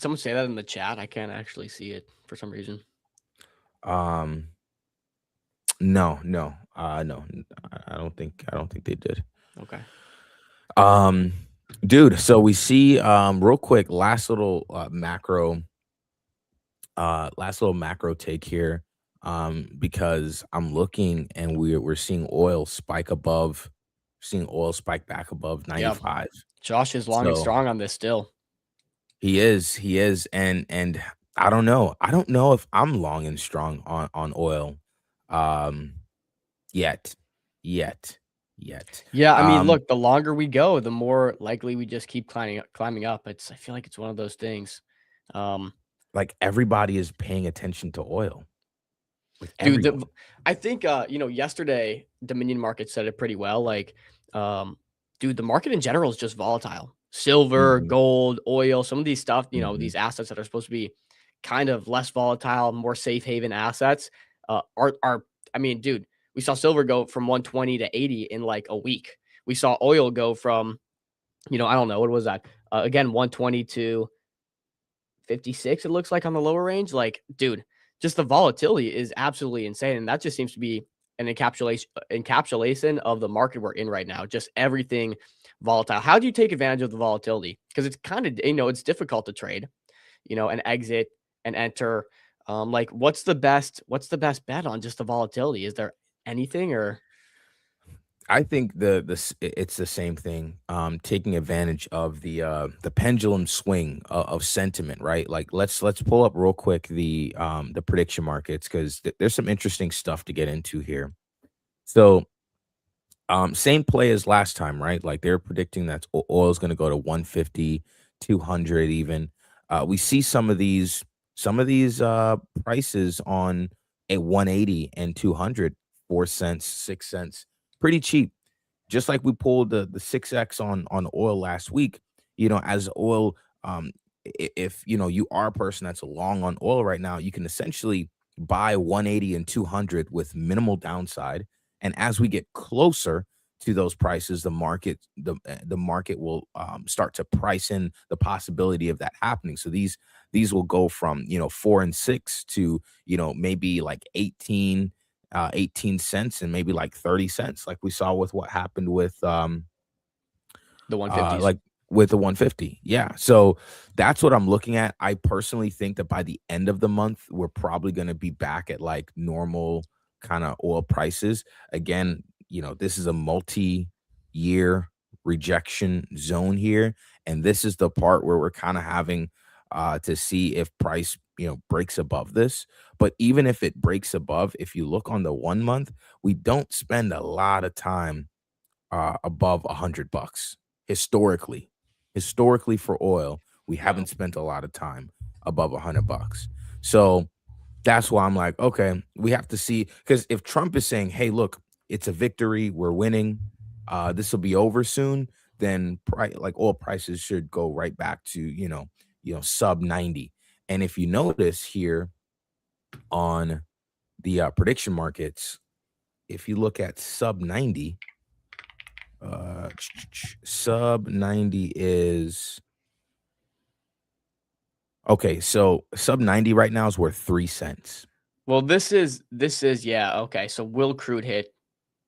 someone say that in the chat? I can't actually see it for some reason. No, no, I don't think they did. Okay. Dude, so we see real quick, last little macro take here, because I'm looking and we're seeing oil spike back above 95. Josh is long and So strong on this still. he is, and I don't know if I'm long and strong on oil yet. Yeah, I mean, look, the longer we go, the more likely we just keep climbing up. I feel like it's one of those things. Like everybody is paying attention to oil. Like Dude, everyone. I think yesterday Dominion Market said it pretty well. Like, dude, the market in general is just volatile. Silver, Mhm. gold, oil, some of these stuff, Mhm. these assets that are supposed to be kind of less volatile, more safe haven assets, are I mean, dude, we saw silver go from 120 to 80 in like a week. We saw oil go from, I don't know, what was that? Again, 120 to 56, it looks like, on the lower range. Like, dude, just the volatility is absolutely insane. And that just seems to be an encapsulation of the market we're in right now. Just everything volatile. How do you take advantage of the volatility? Because it's kind of, it's difficult to trade, and exit and enter. Like, what's the best bet on just the volatility? Is there anything? Or I think it's the same thing. Taking advantage of the pendulum swing of sentiment, right? Like let's pull up real quick the prediction markets, because there's some interesting stuff to get into here. So same play as last time, right? Like they're predicting that oil is going to go to 150, 200 even. We see some of these Some of these prices on a 180 and 200, 4 cents, 6 cents, pretty cheap. Just like we pulled the 6x on oil last week, as oil, if you are a person that's long on oil right now, you can essentially buy 180 and 200 with minimal downside. And as we get closer to those prices, the market will start to price in the possibility of that happening. So these will go from 4 and 6 to maybe like 18 cents and maybe like 30 cents, like we saw with what happened with The 150s. like with the 150. Yeah. So that's what I'm looking at. I personally think that by the end of the month, we're probably going to be back at like normal kind of oil prices. Again, this is a multi-year rejection zone here. And this is the part where we're kind of having to see if price, breaks above this. But even if it breaks above, if you look on the 1 month, we don't spend a lot of time above $100 historically for oil. We haven't spent a lot of time above $100. So that's why I'm like, okay, we have to see, because if Trump is saying, hey, look, it's a victory, we're winning, this will be over soon, then like oil prices should go right back to sub 90. And if you notice here on the prediction markets, if you look at sub 90, sub 90 is okay. So sub 90 right now is worth 3 cents. Well, this is yeah, okay. So will crude hit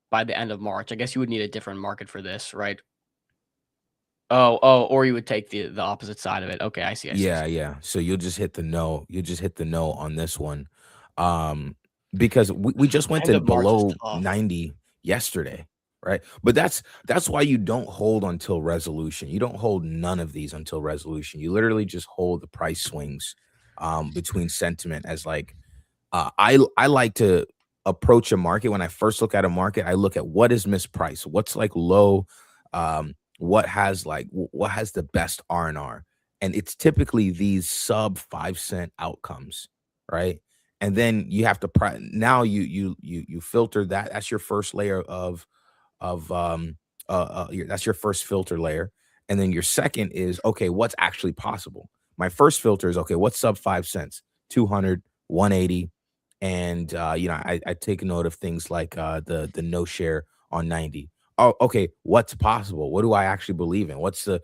by the end of March? I guess you would need a different market for this, right? Oh, or you would take the opposite side of it. Okay, I see. Yeah. So you'll just hit the no. You'll just hit the no on this one. Because we just went End to of March is below tough. 90 yesterday, right? But that's why you don't hold until resolution. You don't hold none of these until resolution. You literally just hold the price swings between sentiment as like I like to approach a market. When I first look at a market, I look at what is mispriced, what's like low, what has the best R&R, and it's typically these sub 5 cent outcomes, right? And then you have to now you filter that. That's your first layer of that's your first filter layer. And then your second is, okay, what's actually possible? My first filter is, okay, what's sub 5 cents? 200, 180. And I take note of things like the no share on 90. Oh, okay, what's possible? What do I actually believe in? What's the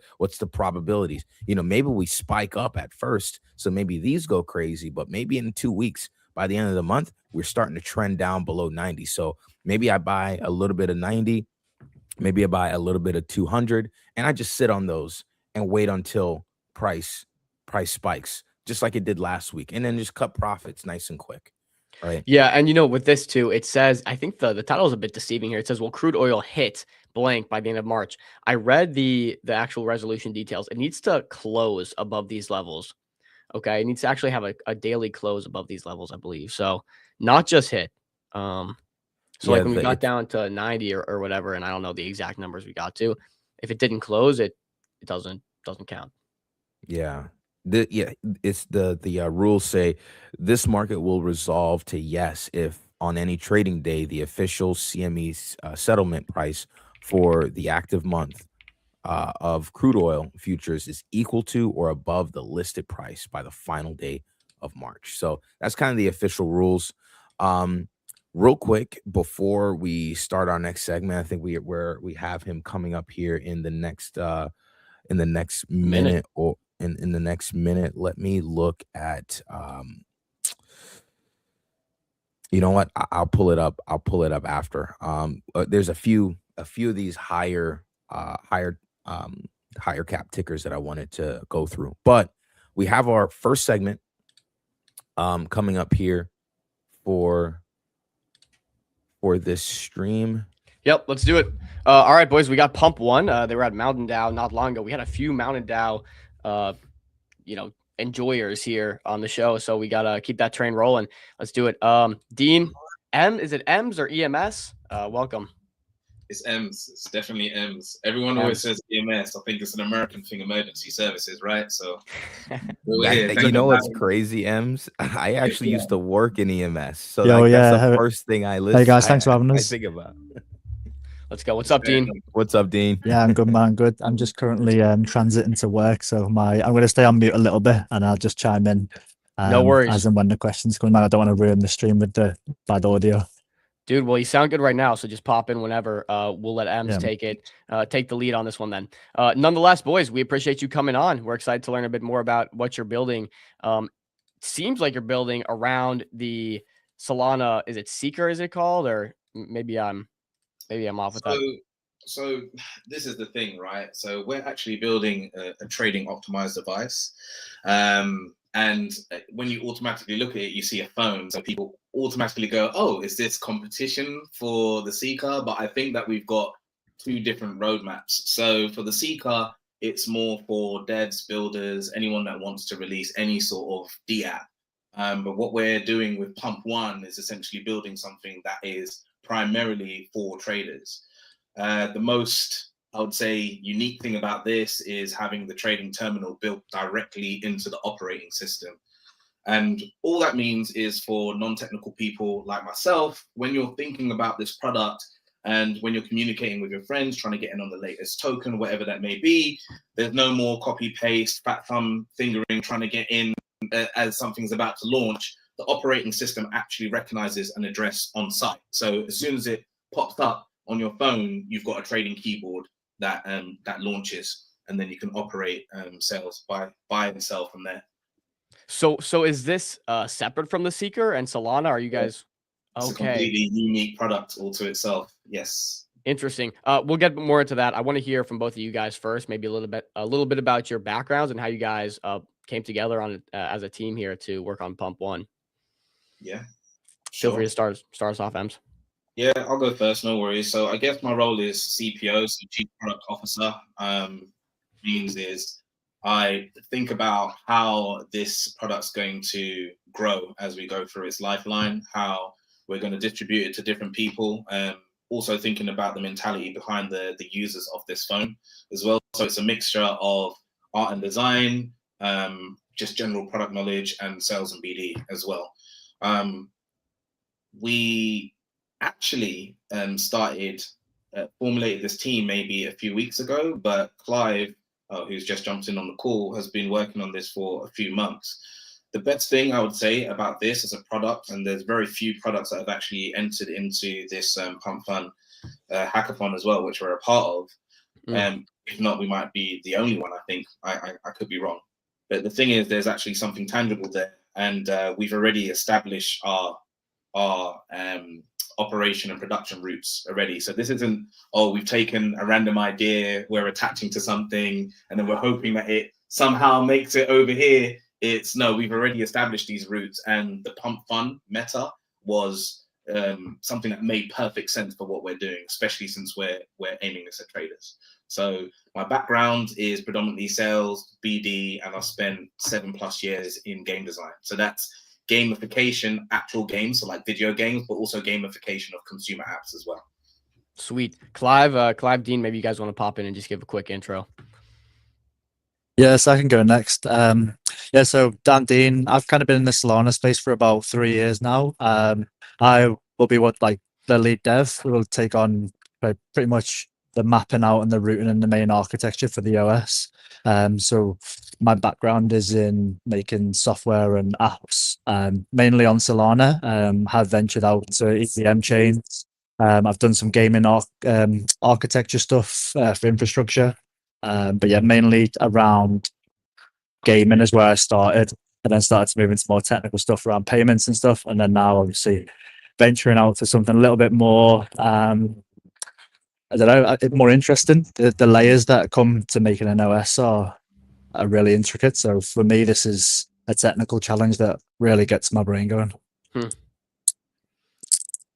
probabilities? Maybe we spike up at first, so maybe these go crazy, but maybe in 2 weeks, by the end of the month, we're starting to trend down below 90. So maybe I buy a little bit of 90, maybe I buy a little bit of 200, and I just sit on those and wait until price spikes, just like it did last week, and then just cut profits nice and quick. Right. Yeah, and with this too, it says, I think the title is a bit deceiving here. It says, "Will crude oil hit blank by the end of March?" I read the actual resolution details. It needs to close above these levels. Okay, it needs to actually have a daily close above these levels, I believe. So not just hit. So Yeah, like when we got down to 90 or whatever, and I don't know the exact numbers we got to, if it didn't close, it doesn't count. yeah. It's the rules say this market will resolve to yes if on any trading day the official CME settlement price for the active month of crude oil futures is equal to or above the listed price by the final day of March. So that's kind of the official rules. Real quick before we start our next segment, I think we have him coming up here in the next minute or in the next minute. Let me look at you know what? I'll pull it up. I'll pull it up after. There's a few of these higher cap tickers that I wanted to go through. But we have our first segment coming up here for this stream. Yep, let's do it. All right, boys, we got Pump One. They were at Mountain Dow not long ago. We had a few Mountain Dow, enjoyers here on the show, so we gotta keep that train rolling. Let's do it. Dean, is it M's or EMS? Welcome. It's EMS. It's definitely EMS. Everyone always says EMS. I think it's an American thing, emergency services, right? So we're here. You know what's crazy, Ems? I actually used to work in EMS, so Yo, like, that's yeah. the first thing I listen. Hey guys, thanks for having I us. think about. Let's go. What's up, Dean? What's up, Dean? Yeah, I'm good, man. Good. I'm just currently transiting to work, so I'm going to stay on mute a little bit, and I'll just chime in. No worries. As and when the questions come, man. I don't want to ruin the stream with the bad audio. Dude, well, you sound good right now, so just pop in whenever. We'll let Ems take the lead on this one then. Nonetheless, boys, we appreciate you coming on. We're excited to learn a bit more about what you're building. Seems like you're building around the Solana. Is it Seeker? Is it called? Or maybe I'm off with that. So this is the thing, right? So we're actually building a trading optimized device. And when you automatically look at it, you see a phone. So people automatically go, oh, is this competition for the Seeker? But I think that we've got two different roadmaps. So for the Seeker, it's more for devs, builders, anyone that wants to release any sort of D app. But what we're doing with Pump One is essentially building something that is primarily for traders. The most, I would say, unique thing about this is having the trading terminal built directly into the operating system. And all that means is for non-technical people like myself, when you're thinking about this product and when you're communicating with your friends, trying to get in on the latest token, whatever that may be, there's no more copy paste, fat thumb fingering, trying to get in as something's about to launch. The operating system actually recognizes an address on site. So as soon as it pops up on your phone, you've got a trading keyboard that launches, and then you can operate sales, buy and sell from there. So is this separate from the Seeker and Solana? Are you guys It's a completely unique product all to itself. Yes. Interesting. We'll get more into that. I want to hear from both of you guys first, maybe a little bit about your backgrounds and how you guys came together on as a team here to work on Pump One. Yeah. Feel free to start us off, Ems. Yeah, I'll go first. No worries. So I guess my role is CPO, so Chief Product Officer. Means is I think about how this product's going to grow as we go through its lifeline, how we're going to distribute it to different people, also thinking about the mentality behind the users of this phone as well. So it's a mixture of art and design, just general product knowledge, and sales and BD as well. We actually formulated this team maybe a few weeks ago, but Clive, who's just jumped in on the call, has been working on this for a few months. The best thing I would say about this as a product, and there's very few products that have actually entered into this Pump Fun hackathon as well, which we're a part of. If not, we might be the only one, I think. I could be wrong. But the thing is, there's actually something tangible there. And we've already established our operation and production routes already. So this isn't, we've taken a random idea, we're attaching to something, and then we're hoping that it somehow makes it over here. It's no, we've already established these routes, and the Pump Fun meta was something that made perfect sense for what we're doing, especially since we're aiming this at traders. So my background is predominantly sales, BD, and I've spent 7+ years in game design. So that's gamification, actual games, so like video games, but also gamification of consumer apps as well. Sweet. Clive, Dean, maybe you guys want to pop in and just give a quick intro. Yes, I can go next. So Dan Dean, I've kind of been in the Solana space for about 3 years now. I will be the lead dev. We will take on pretty much the mapping out and the routing and the main architecture for the OS. So my background is in making software and apps, mainly on Solana. Have ventured out to EVM chains. I've done some gaming architecture stuff for infrastructure. But yeah, mainly around gaming is where I started, and then started to move into more technical stuff around payments and stuff. And then now obviously venturing out to something a little bit more, I don't know, more interesting. The layers that come to making an OS are really intricate. So for me, this is a technical challenge that really gets my brain going. And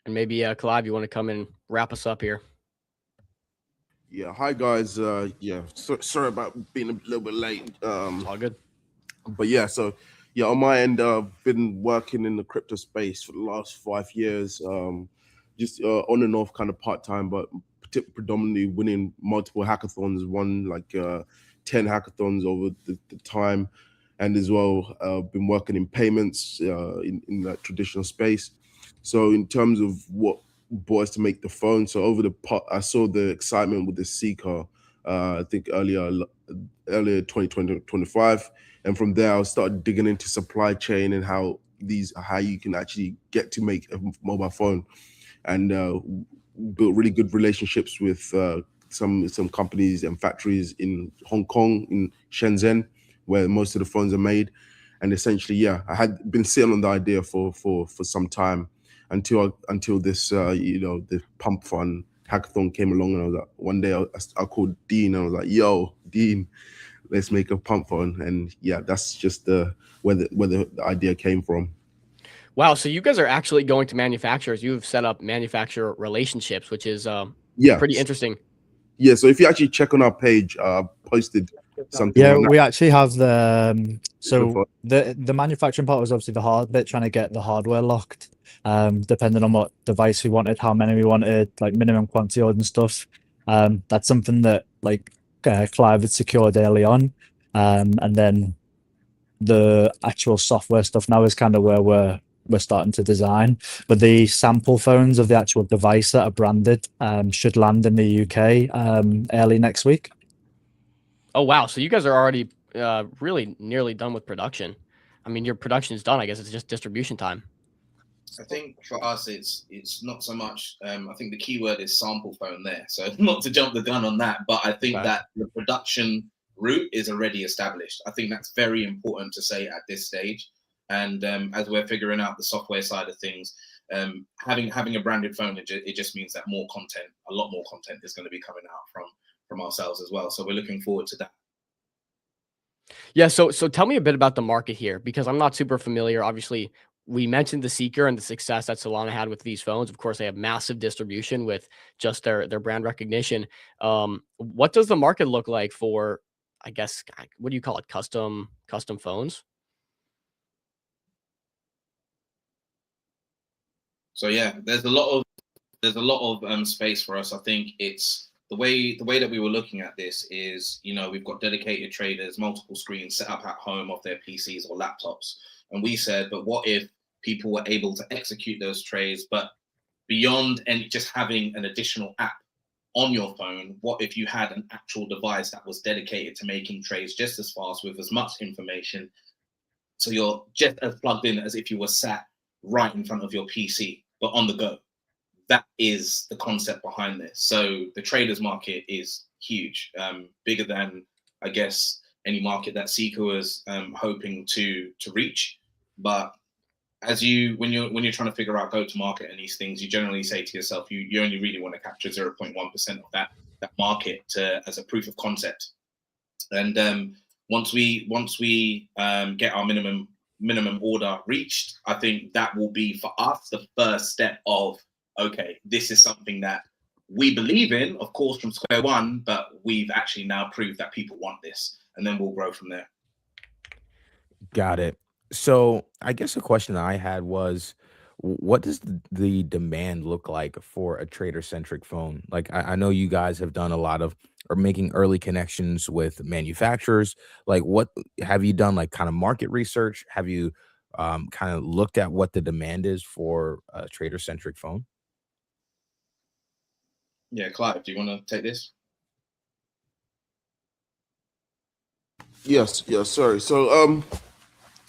maybe Clive, you want to come and wrap us up here? Yeah, hi guys. Sorry about being a little bit late. All good. But yeah, so yeah, on my end, I've been working in the crypto space for the last 5 years, just on and off, kind of part time, but predominantly winning multiple hackathons, won like 10 hackathons over the time, and as well been working in payments in that traditional space. So in terms of what brought us to make the phone, so over the pot, I saw the excitement with the Seeker, I think earlier 2025, and from there I started digging into supply chain and how you can actually get to make a mobile phone, and built really good relationships with some companies and factories in Hong Kong, in Shenzhen, where most of the phones are made. And essentially, yeah, I had been sitting on the idea for some time until this the Pump Fund hackathon came along, and I was like, one day I called Dean and I was like, yo, Dean, let's make a Pump Fund. And yeah, that's just where the idea came from. Wow, so you guys are actually going to manufacturers. You've set up manufacturer relationships, which is yeah, pretty interesting. Yeah, so if you actually check on our page, posted something. Yeah, we actually have the the manufacturing part was obviously the hard bit, trying to get the hardware locked, depending on what device we wanted, how many we wanted, like minimum quantity order and stuff. That's something that like Clive had secured early on, and then the actual software stuff now is kind of where we're starting to design. But the sample phones of the actual device that are branded should land in the UK early next week. Oh wow, so you guys are already really nearly done with production. I mean, your production is done. I guess it's just distribution time. I think for us, it's not so much. I think the key word is sample phone there. So not to jump the gun on that, but I think that the production route is already established. I think that's very important to say at this stage. And as we're figuring out the software side of things, having a branded phone, it just means that a lot more content is going to be coming out from ourselves as well. So we're looking forward to that. Yeah, so tell me a bit about the market here, because I'm not super familiar. Obviously, we mentioned the Seeker and the success that Solana had with these phones. Of course, they have massive distribution with just their brand recognition. What does the market look like for, I guess, what do you call it, custom phones? So yeah, there's a lot of space for us. I think it's the way that we were looking at this is, we've got dedicated traders, multiple screens set up at home off their PCs or laptops. And we said, but what if people were able to execute those trades, but beyond just having an additional app on your phone, what if you had an actual device that was dedicated to making trades just as fast with as much information? So you're just as plugged in as if you were sat right in front of your PC, but on the go. That is the concept behind this. So the traders market is huge, bigger than, I guess, any market that Seeker was hoping to reach. But when you're trying to figure out go to market and these things, you generally say to yourself, you only really want to capture 0.1% of that market as a proof of concept. And once we get our minimum order reached, I think that will be for us the first step of, okay, this is something that we believe in, of course, from square one, but we've actually now proved that people want this, and then we'll grow from there. Got it. So I guess a question I had was, what does the demand look like for a trader-centric phone? Like, I know you guys have done a lot of, or making early connections with manufacturers. Like, what have you done, like kind of market research? Have you kind of looked at what the demand is for a trader-centric phone? Yeah, Clive, do you want to take this? Yes, sorry. So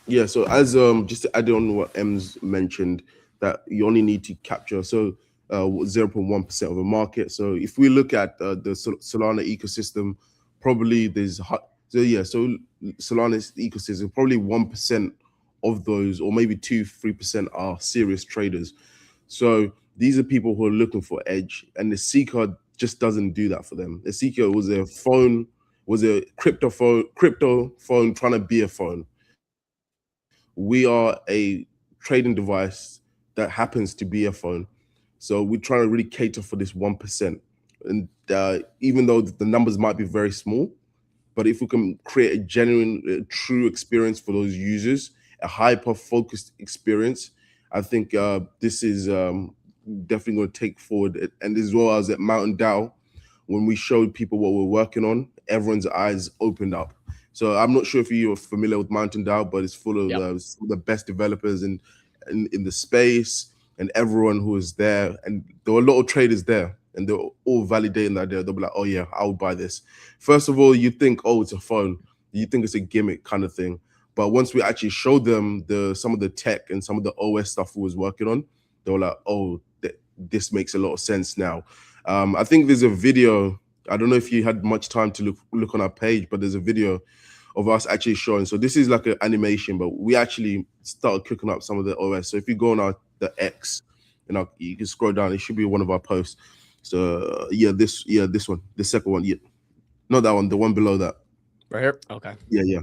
yeah, so as just to add on what Ems mentioned, that you only need to capture 0.1% of the market. So if we look at the Solana ecosystem, probably Solana's ecosystem, probably 1% of those, or maybe 2-3% are serious traders. So these are people who are looking for edge, and the Seeker just doesn't do that for them. The Seeker was a crypto phone trying to be a phone. We are a trading device that happens to be a phone. So we're trying to really cater for this 1%. And even though the numbers might be very small, but if we can create a genuine, true experience for those users, a hyper-focused experience, I think this is definitely going to take forward. And as well as at Mountain Dow, when we showed people what we're working on, everyone's eyes opened up. So I'm not sure if you're familiar with Mountain Dow, but it's full of some of the best developers in the space, and everyone who was there. And there were a lot of traders there, and they were all validating that idea. They'll be like, oh yeah, I'll buy this. First of all, you think, oh, it's a phone. You think it's a gimmick kind of thing. But once we actually showed them some of the tech and some of the OS stuff we was working on, they were like, oh, this makes a lot of sense now. I think there's a video. I don't know if you had much time to look on our page, but there's a video of us actually showing. So this is like an animation, but we actually started cooking up some of the OS. So if you go on the X, you can scroll down. It should be one of our posts. So this one, the second one, not that one, the one below that. Right here. Okay. Yeah.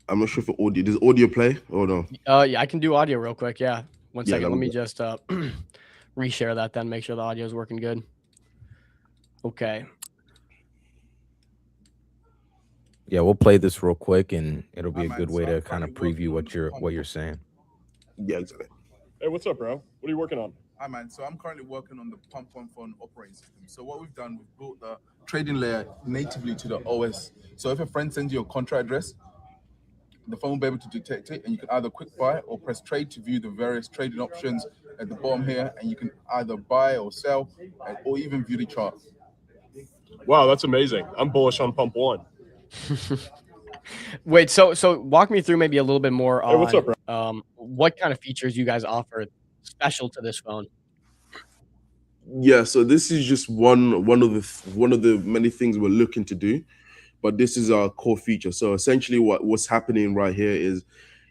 I'm not sure if audio. Does audio play or no? Yeah, I can do audio real quick. Yeah. One second. Let me just reshare that then. Make sure the audio is working good. Okay. Yeah, we'll play this real quick, and it'll be a good way to kind of preview what you're saying. Yeah, exactly. Hey, what's up, bro? What are you working on? Hi, man. So I'm currently working on the Pump One Phone operating system. So what we've done, we've built the trading layer natively to the OS. So if a friend sends you a contract address, the phone will be able to detect it, and you can either quick buy or press trade to view the various trading options at the bottom here, and you can either buy or sell, or even view the chart. Wow, that's amazing. I'm bullish on Pump One. Wait, so walk me through maybe a little bit more on what's up, bro? What kind of features you guys offer special to this phone. Yeah, so this is just one of the many things we're looking to do, but this is our core feature. So essentially what's happening right here is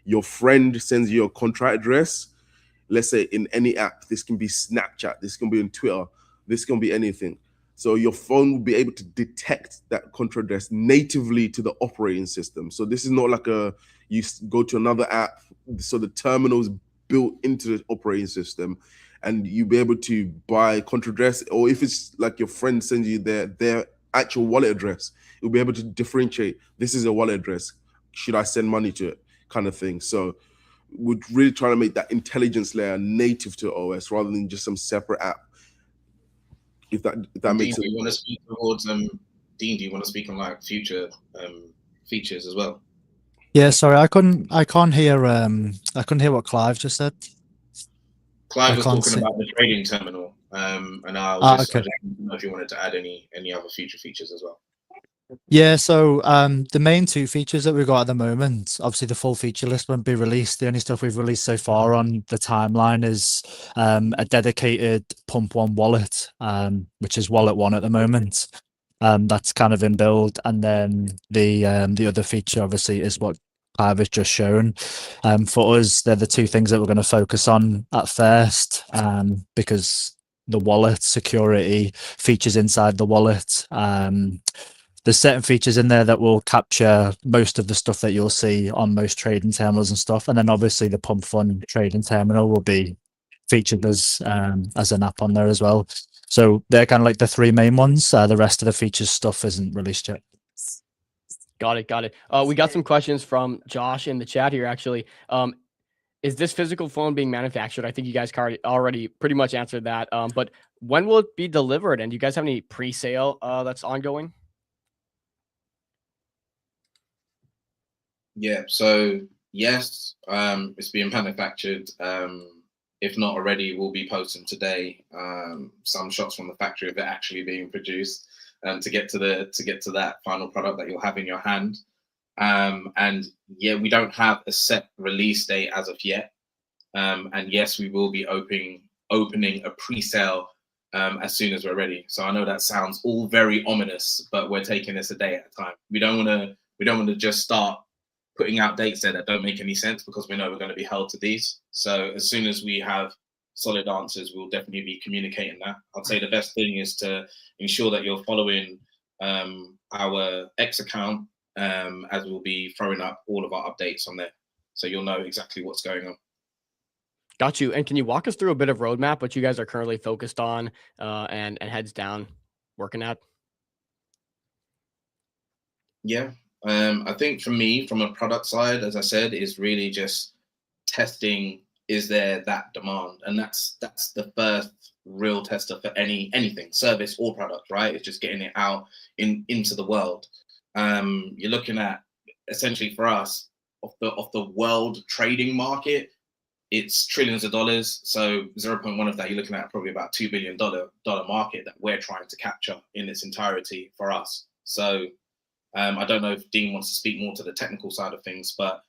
your friend sends you a contract address. Let's say in any app, this can be Snapchat, this can be on Twitter, this can be anything. So your phone will be able to detect that contract address natively to the operating system. So this is not like you go to another app. So the terminal is built into the operating system, and you'll be able to buy contract address, or if it's like your friend sends you their actual wallet address, you'll be able to differentiate. This is a wallet address. Should I send money to it? Kind of thing. So we're really trying to make that intelligence layer native to OS rather than just some separate app. If that makes sense. Do you want to speak towards Dean? Do you want to speak on like future features as well? Yeah, sorry, I can't hear what Clive just said. Clive was talking about the trading terminal, and I just didn't know if you wanted to add any other future features as well. Yeah, so the main two features that we've got at the moment, obviously the full feature list won't be released. The only stuff we've released so far on the timeline is a dedicated Pump One wallet, which is Wallet One at the moment. That's kind of in build, and then the other feature obviously is what Clive has just shown. For us, they're the two things that we're going to focus on at first, because the wallet security features inside the wallet. There's certain features in there that will capture most of the stuff that you'll see on most trading terminals and stuff. And then obviously the Pump Fund trading terminal will be featured as an app on there as well. So they're kind of like the three main ones. The rest of the features stuff isn't released yet. Got it. We got some questions from Josh in the chat here, actually. Is this physical phone being manufactured? I think you guys already pretty much answered that. But when will it be delivered? And do you guys have any pre-sale that's ongoing? Yeah, so yes, it's being manufactured. If not already, we'll be posting today some shots from the factory of it actually being produced, to get to that final product that you'll have in your hand. And yeah, we don't have a set release date as of yet. And yes, we will be opening a pre-sale as soon as we're ready. So I know that sounds all very ominous, but we're taking this a day at a time. We don't want to just start putting out dates there that don't make any sense, because we know we're going to be held to these. So as soon as we have solid answers, we'll definitely be communicating that. I'd say the best thing is to ensure that you're following our X account, as we'll be throwing up all of our updates on there, so you'll know exactly what's going on. Got you. And can you walk us through a bit of roadmap, what you guys are currently focused on and heads down working at? Yeah. I think for me, from a product side, as I said, is really just testing is there that demand? And that's the first real tester for anything, service or product, right? It's just getting it out into the world. You're looking at essentially for us of the world trading market, it's trillions of dollars. So 0.1 of that, you're looking at probably about $2 billion market that we're trying to capture in its entirety for us. So I don't know if Dean wants to speak more to the technical side of things, but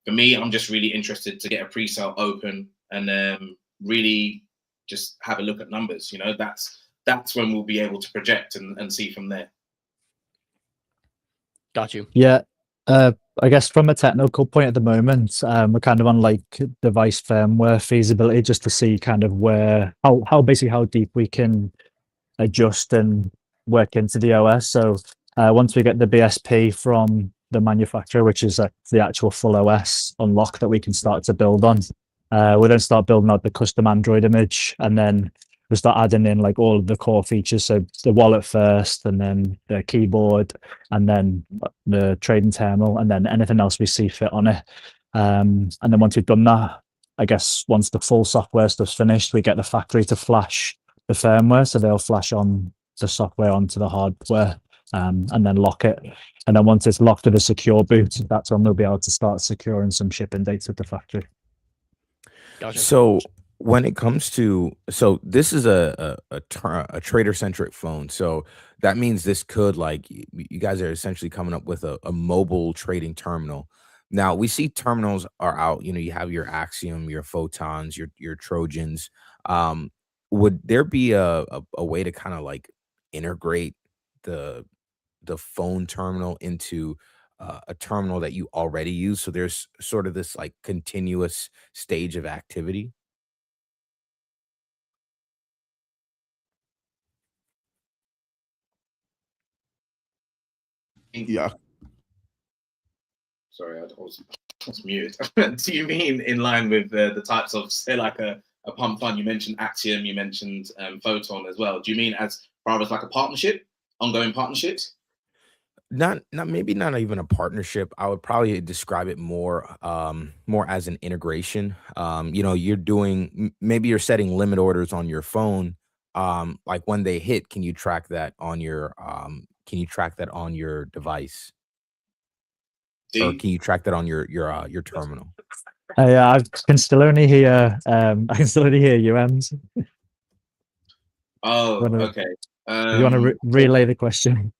for me, I'm just really interested to get a pre-sale open and really just have a look at numbers. You know, that's when we'll be able to project and see from there. Got you. Yeah. I guess from a technical point at the moment, we're kind of on like device firmware feasibility just to see kind of how basically how deep we can adjust and work into the OS. So once we get the BSP from the manufacturer, which is the actual full OS unlock that we can start to build on, we then start building out the custom Android image, and then we start adding in like all of the core features. So the wallet first, and then the keyboard, and then the trading terminal, and then anything else we see fit on it. And then once we've done that, I guess once the full software stuff's finished, we get the factory to flash the firmware. So they'll flash on the software onto the hardware and then lock it. And then once it's locked with a secure boot, that's when we'll be able to start securing some shipping dates with the factory. Gotcha. So when it comes to, so this is a trader centric phone. So that means this could, like, you guys are essentially coming up with a mobile trading terminal. Now we see terminals are out, you know, you have your Axiom, your Photons, your Trojans. Would there be a way to kind of like integrate the phone terminal into a terminal that you already use, so there's sort of this like continuous stage of activity? Yeah. Sorry, I was muted. Do you mean in line with the types of, say, like a pump fund? You mentioned Axiom, you mentioned Photon as well. Do you mean as far as like a partnership, ongoing partnerships? Not maybe not even a partnership. I would probably describe it more more as an integration. You know, you're doing maybe you're setting limit orders on your phone. Like when they hit, can you track that on your device? Or can you track that on your terminal? Yeah, I can still only hear UMs. Oh, okay. You want to relay the question?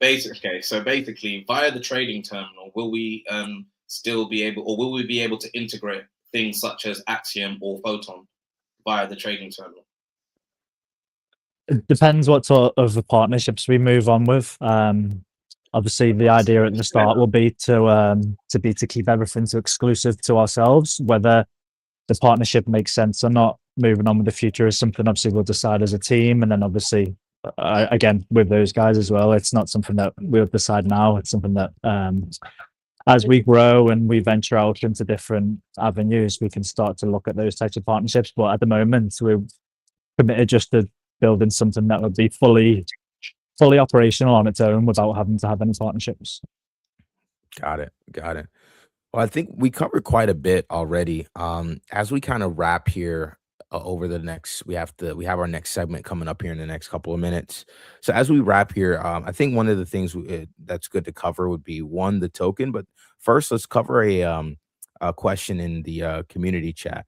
So basically, via the trading terminal, will we still be able, or will we be able to integrate things such as Axiom or Photon via the trading terminal? It depends what sort of partnerships we move on with. Obviously, the idea at the start will be to keep everything so exclusive to ourselves. Whether the partnership makes sense or not, moving on with the future is something obviously we'll decide as a team, and then obviously again with those guys as well. It's not something that we'll decide now. It's something that as we grow and we venture out into different avenues, we can start to look at those types of partnerships. But at the moment, we're committed just to building something that would be fully operational on its own without having to have any partnerships. Got it. Well, I think we covered quite a bit already. As we kind of wrap here over the next, we have our next segment coming up here in the next couple of minutes. So as we wrap here, I think one of the things that's good to cover would be one, the token. But first, let's cover a question in the community chat.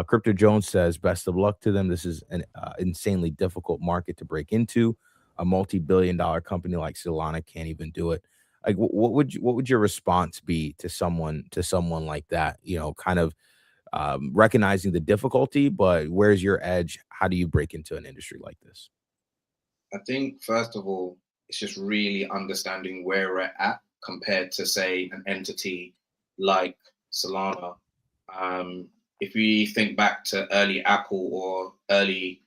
Crypto Jones says, "Best of luck to them. This is an insanely difficult market to break into. A multi-billion-dollar company like Solana can't even do it." Like, what would your response be to someone like that? You know, kind of recognizing the difficulty, but where's your edge? How do you break into an industry like this? I think first of all, it's just really understanding where we're at compared to, say, an entity like Solana. If we think back to early Apple or early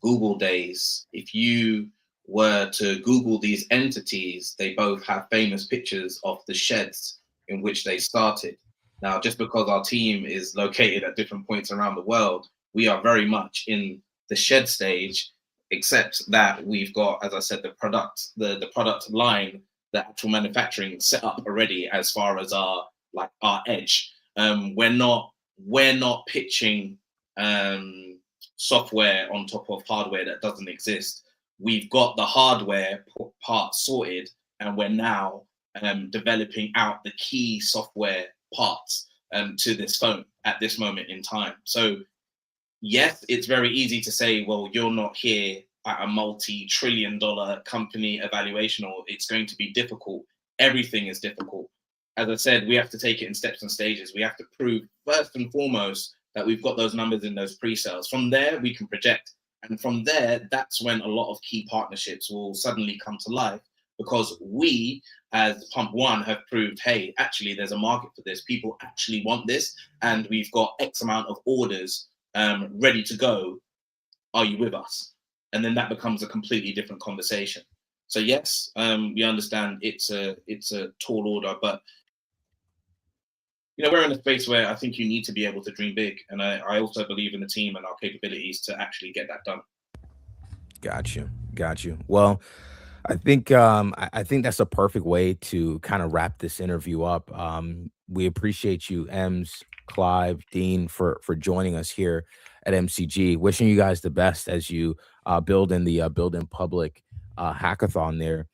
Google days, if you were to Google these entities, they both have famous pictures of the sheds in which they started. Now, just because our team is located at different points around the world, we are very much in the shed stage, except that we've got, as I said, the product line, the actual manufacturing set up already as far as our edge. We're not we're not pitching software on top of hardware that doesn't exist. We've got the hardware part sorted, and we're now developing out the key software parts to this phone at this moment in time. So yes, it's very easy to say, well, you're not here at a multi-trillion-dollar company evaluation, or it's going to be difficult. Everything is difficult. As I said, we have to take it in steps and stages. We have to prove first and foremost that we've got those numbers in those pre-sales. From there, we can project. And from there, that's when a lot of key partnerships will suddenly come to life, because we, as Pump One, have proved, hey, actually, there's a market for this. People actually want this, and we've got X amount of orders ready to go. Are you with us? And then that becomes a completely different conversation. So yes, we understand it's a tall order, but we're in a space where I think you need to be able to dream big, and I also believe in the team and our capabilities to actually get that done. Got you. Well, I think that's a perfect way to kind of wrap this interview up. We appreciate you, Ems, Clive, Dean, for joining us here at MCG. Wishing you guys the best as you build in the Build in Public hackathon there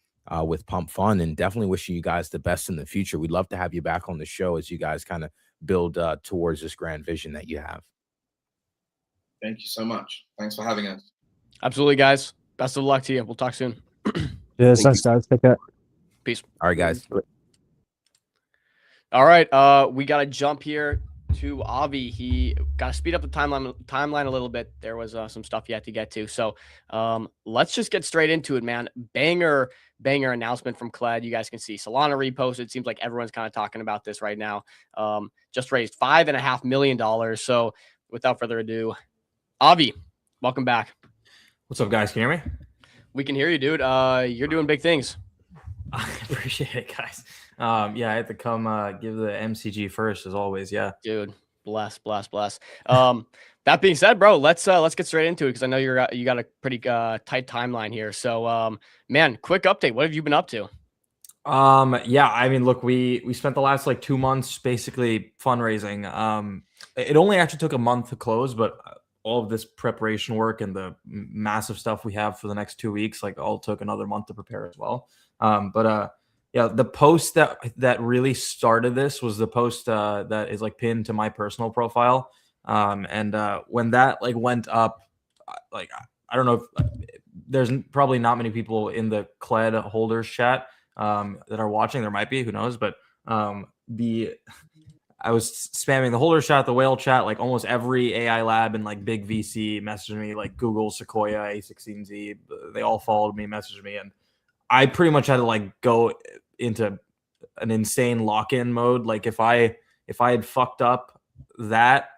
with Pump Fun, and definitely wishing you guys the best in the future. We'd love to have you back on the show as you guys kind of build towards this grand vision that you have. Thank you so much. Thanks for having us. Absolutely, guys. Best of luck to you. We'll talk soon. Cheers, thanks, guys. Take care. Peace. All right, guys. All right, we got to jump here to Avi. He got to speed up the timeline a little bit. There was some stuff he had to get to. So let's just get straight into it, man. Banger announcement from Kled. You guys can see Solana reposted. Seems like everyone's kind of talking about this right now. Just raised $5.5 million. So without further ado, Avi, welcome back. What's up, guys? Can you hear me? We can hear you, dude. You're doing big things. I appreciate it, guys. Yeah, I had to come give the MCG first, as always. Yeah, dude. Bless. That being said, bro, let's get straight into it, because I know you got a pretty tight timeline here. So, man, quick update. What have you been up to? Yeah, I mean, look, we spent the last like 2 months basically fundraising. It only actually took a month to close, but all of this preparation work and the massive stuff we have for the next 2 weeks, like, all took another month to prepare as well. Yeah, the post that really started this was the post that is like pinned to my personal profile. When that like went up, like, I don't know if there's probably not many people in the Kled holders chat that are watching. There might be, who knows? But I was spamming the holder chat, the whale chat, like almost every AI lab and like big VC messaged me, like Google, Sequoia, A16Z. They all followed me, messaged me, and I pretty much had to like go into an insane lock-in mode. Like if I had fucked up that,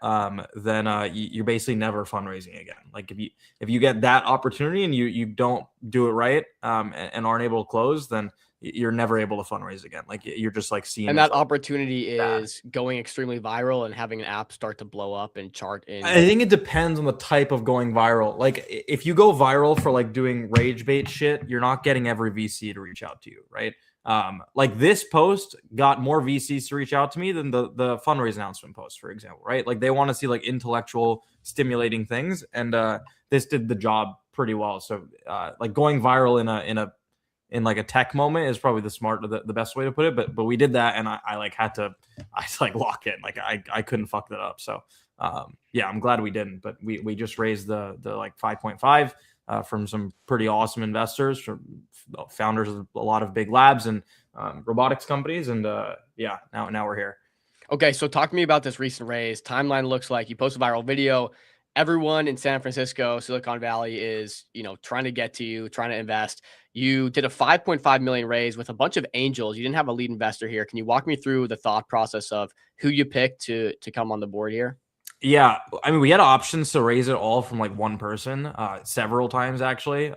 then you're basically never fundraising again. Like if you get that opportunity and you don't do it right, and aren't able to close, then you're never able to fundraise again. Like you're just like seeing. And that opportunity is going extremely viral and having an app start to blow up and chart in. I think it depends on the type of going viral. Like if you go viral for like doing rage bait shit, you're not getting every VC to reach out to you, right? Like this post got more VCs to reach out to me than the fundraise announcement post, for example, right? Like they want to see like intellectual stimulating things, and this did the job pretty well. So like going viral in like a tech moment is probably the best way to put it. But we did that, and I had to lock in. Like I couldn't fuck that up. So yeah, I'm glad we didn't. But we just raised the like 5.5 from some pretty awesome investors, from founders of a lot of big labs and robotics companies, and yeah, now we're here. Okay, so talk to me about this recent raise. Timeline looks like you post a viral video. Everyone in San Francisco, Silicon Valley is, trying to get to you, trying to invest. You did a 5.5 million raise with a bunch of angels. You didn't have a lead investor here. Can you walk me through the thought process of who you picked to come on the board here? Yeah, I mean, we had options to raise it all from like one person, several times actually.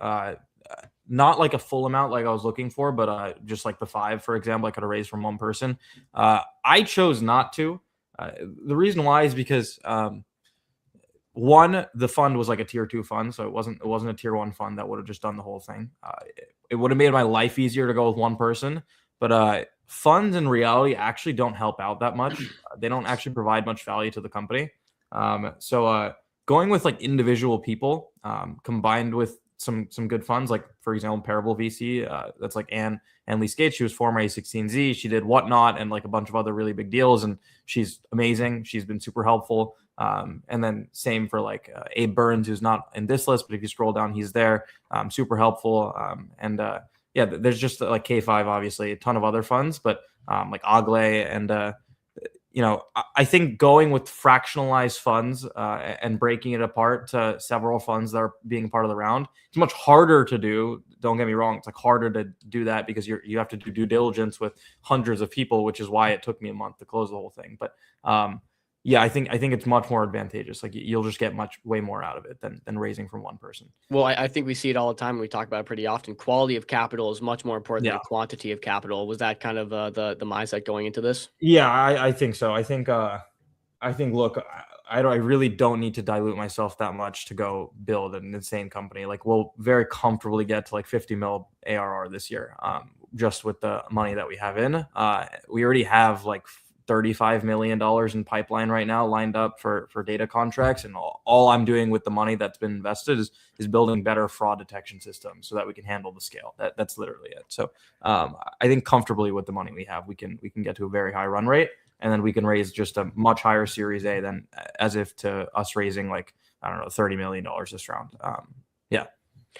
Not like a full amount like I was looking for, but just like the 5, for example, I could have raised from one person. I chose not to. The reason why is because one, the fund was like a tier 2 fund, so it wasn't a tier 1 fund that would have just done the whole thing. It would have made my life easier to go with one person, but funds in reality actually don't help out that much. They don't actually provide much value to the company. So going with like individual people combined with some good funds, like for example, Parable VC, that's like Anne Lee Skates. She was former A16Z. She did Whatnot and like a bunch of other really big deals, and she's amazing. She's been super helpful. And then same for like Abe Burns, who's not in this list, but if you scroll down, he's there. Super helpful. Yeah, there's just like K5, obviously, a ton of other funds, but like Ogle and I think going with fractionalized funds and breaking it apart to several funds that are being part of the round, it's much harder to do. Don't get me wrong; it's like harder to do that because you have to do due diligence with hundreds of people, which is why it took me a month to close the whole thing. But yeah, I think it's much more advantageous. Like you'll just get way more out of it than raising from one person. Well, I think we see it all the time. We talk about it pretty often. Quality of capital is much more important than quantity of capital. Was that kind of the mindset going into this? Yeah, I think so. I think look, I really don't need to dilute myself that much to go build an insane company. Like we'll very comfortably get to like 50 mil ARR this year, just with the money that we have in. We already have like $35 million in pipeline right now lined up for data contracts, and all I'm doing with the money that's been invested is building better fraud detection systems so that we can handle the scale. That's literally it. So I think comfortably with the money we have, we can get to a very high run rate, and then we can raise just a much higher Series A than as if to us raising like, I don't know, $30 million this round. Yeah.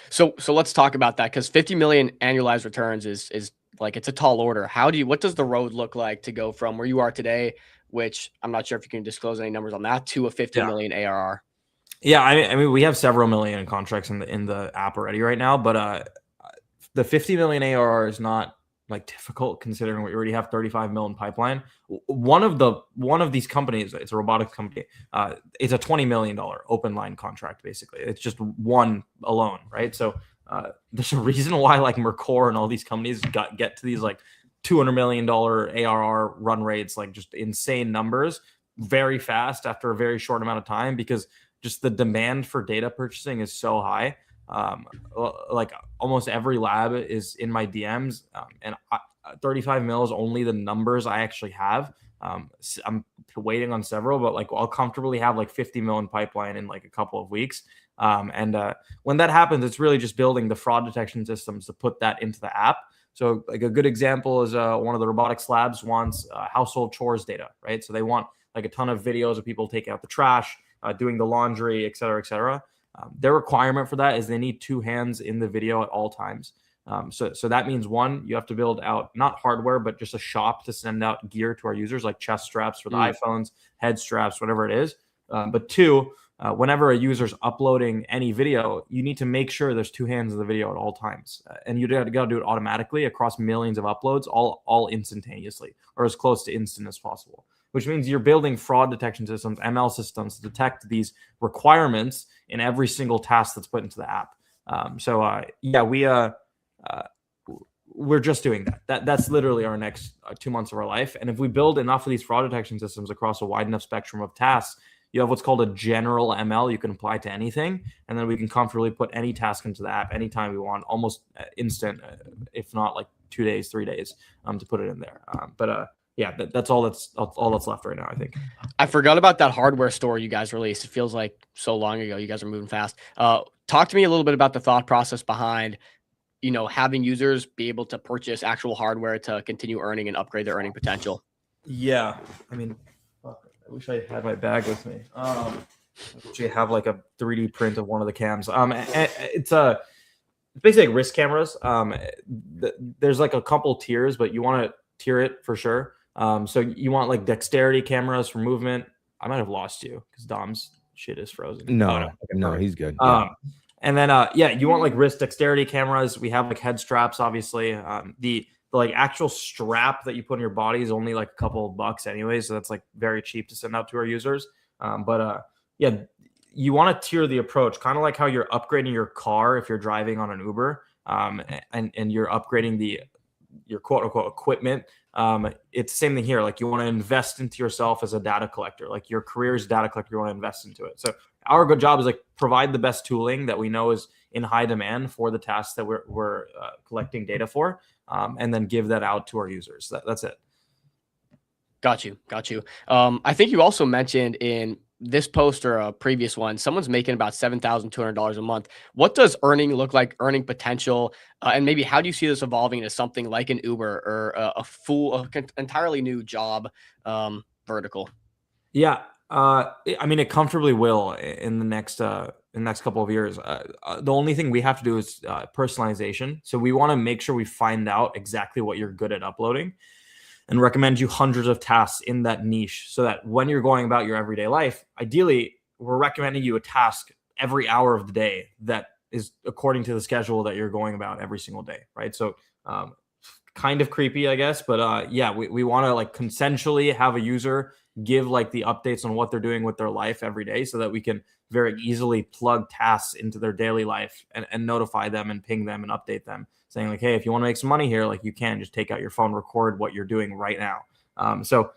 So let's talk about that, because 50 million annualized returns is like, it's a tall order. What does the road look like to go from where you are today, which I'm not sure if you can disclose any numbers on that, to a 50 million ARR? Yeah, I mean, we have several million contracts in the app already right now, but the 50 million ARR is not like difficult considering we already have 35 million pipeline. One of these companies, it's a robotics company, it's a $20 million open line contract. Basically, it's just one alone, right? So there's a reason why like Mercor and all these companies get to these like $200 million ARR run rates, like just insane numbers very fast after a very short amount of time, because just the demand for data purchasing is so high. Like almost every lab is in my DMs, and 35 mil is only the numbers I actually have. I'm waiting on several, but like I'll comfortably have like 50 mil in pipeline in like a couple of weeks. When that happens, it's really just building the fraud detection systems to put that into the app. So like a good example is one of the robotics labs wants household chores data, right? So they want like a ton of videos of people taking out the trash, doing the laundry, et cetera, et cetera. Their requirement for that is they need two hands in the video at all times. So that means one, you have to build out not hardware, but just a shop to send out gear to our users, like chest straps for the iPhones, head straps, whatever it is. But two, whenever a user's uploading any video, you need to make sure there's two hands in the video at all times. And you got to do it automatically across millions of uploads, all instantaneously, or as close to instant as possible, which means you're building fraud detection systems, ML systems, to detect these requirements in every single task that's put into the app. We're just doing that. That's literally our next 2 months of our life. And if we build enough of these fraud detection systems across a wide enough spectrum of tasks, you have what's called a general ML you can apply to anything, and then we can comfortably put any task into the app anytime we want, almost instant, if not like 2 days, 3 days, to put it in there. Yeah, that's all that's left right now, I think. I forgot about that hardware store you guys released. It feels like so long ago. You guys are moving fast. Talk to me a little bit about the thought process behind, having users be able to purchase actual hardware to continue earning and upgrade their earning potential. Yeah, I mean, I wish I had my bag with me. Actually have like a 3D print of one of the cams. It's basically like wrist cameras. There's like a couple tiers, but you want to tier it for sure. So you want like dexterity cameras for movement. I might have lost you because Dom's shit is frozen. No, he's good. And then you want like wrist dexterity cameras. We have like head straps, obviously. The like actual strap that you put on your body is only like a couple of bucks anyway, so that's like very cheap to send out to our users. You want to tier the approach, kind of like how you're upgrading your car if you're driving on an Uber, and you're upgrading your quote unquote equipment. It's the same thing here. Like you want to invest into yourself as a data collector, like your career as a data collector, you want to invest into it. So our good job is like provide the best tooling that we know is in high demand for the tasks that we're collecting data for, and then give that out to our users. That's it. Got you. I think you also mentioned in this post or a previous one, someone's making about $7,200 a month. What does earning look like, earning potential? And maybe how do you see this evolving into something like an Uber or entirely new job vertical? Yeah. I mean, it comfortably will in the next couple of years. The only thing we have to do is personalization. So we want to make sure we find out exactly what you're good at uploading and recommend you hundreds of tasks in that niche so that when you're going about your everyday life, ideally, we're recommending you a task every hour of the day that is according to the schedule that you're going about every single day, right? So kind of creepy, I guess, but yeah, we want to like consensually have a user give like the updates on what they're doing with their life every day so that we can very easily plug tasks into their daily life and notify them and ping them and update them saying like, hey, if you want to make some money here, like you can just take out your phone, record what you're doing right now. So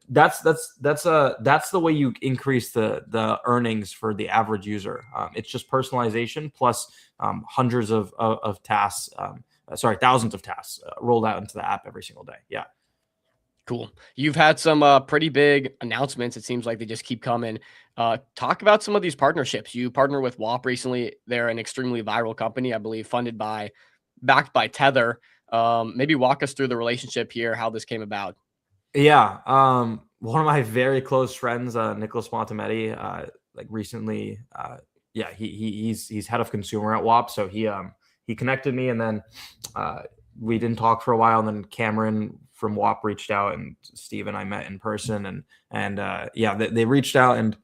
that's the way you increase the earnings for the average user. It's just personalization plus hundreds of tasks, thousands of tasks rolled out into the app every single day. Yeah. Cool. You've had some pretty big announcements. It seems like they just keep coming. Talk about some of these partnerships. You partner with WAP recently. They're an extremely viral company, I believe, backed by Tether. Maybe walk us through the relationship here, how this came about. Yeah. One of my very close friends, Nicholas Montemetti, like recently, he's head of consumer at WAP. So he connected me, and then we didn't talk for a while. And then Cameron from WAP reached out, and Steve and I met in person, and they reached out and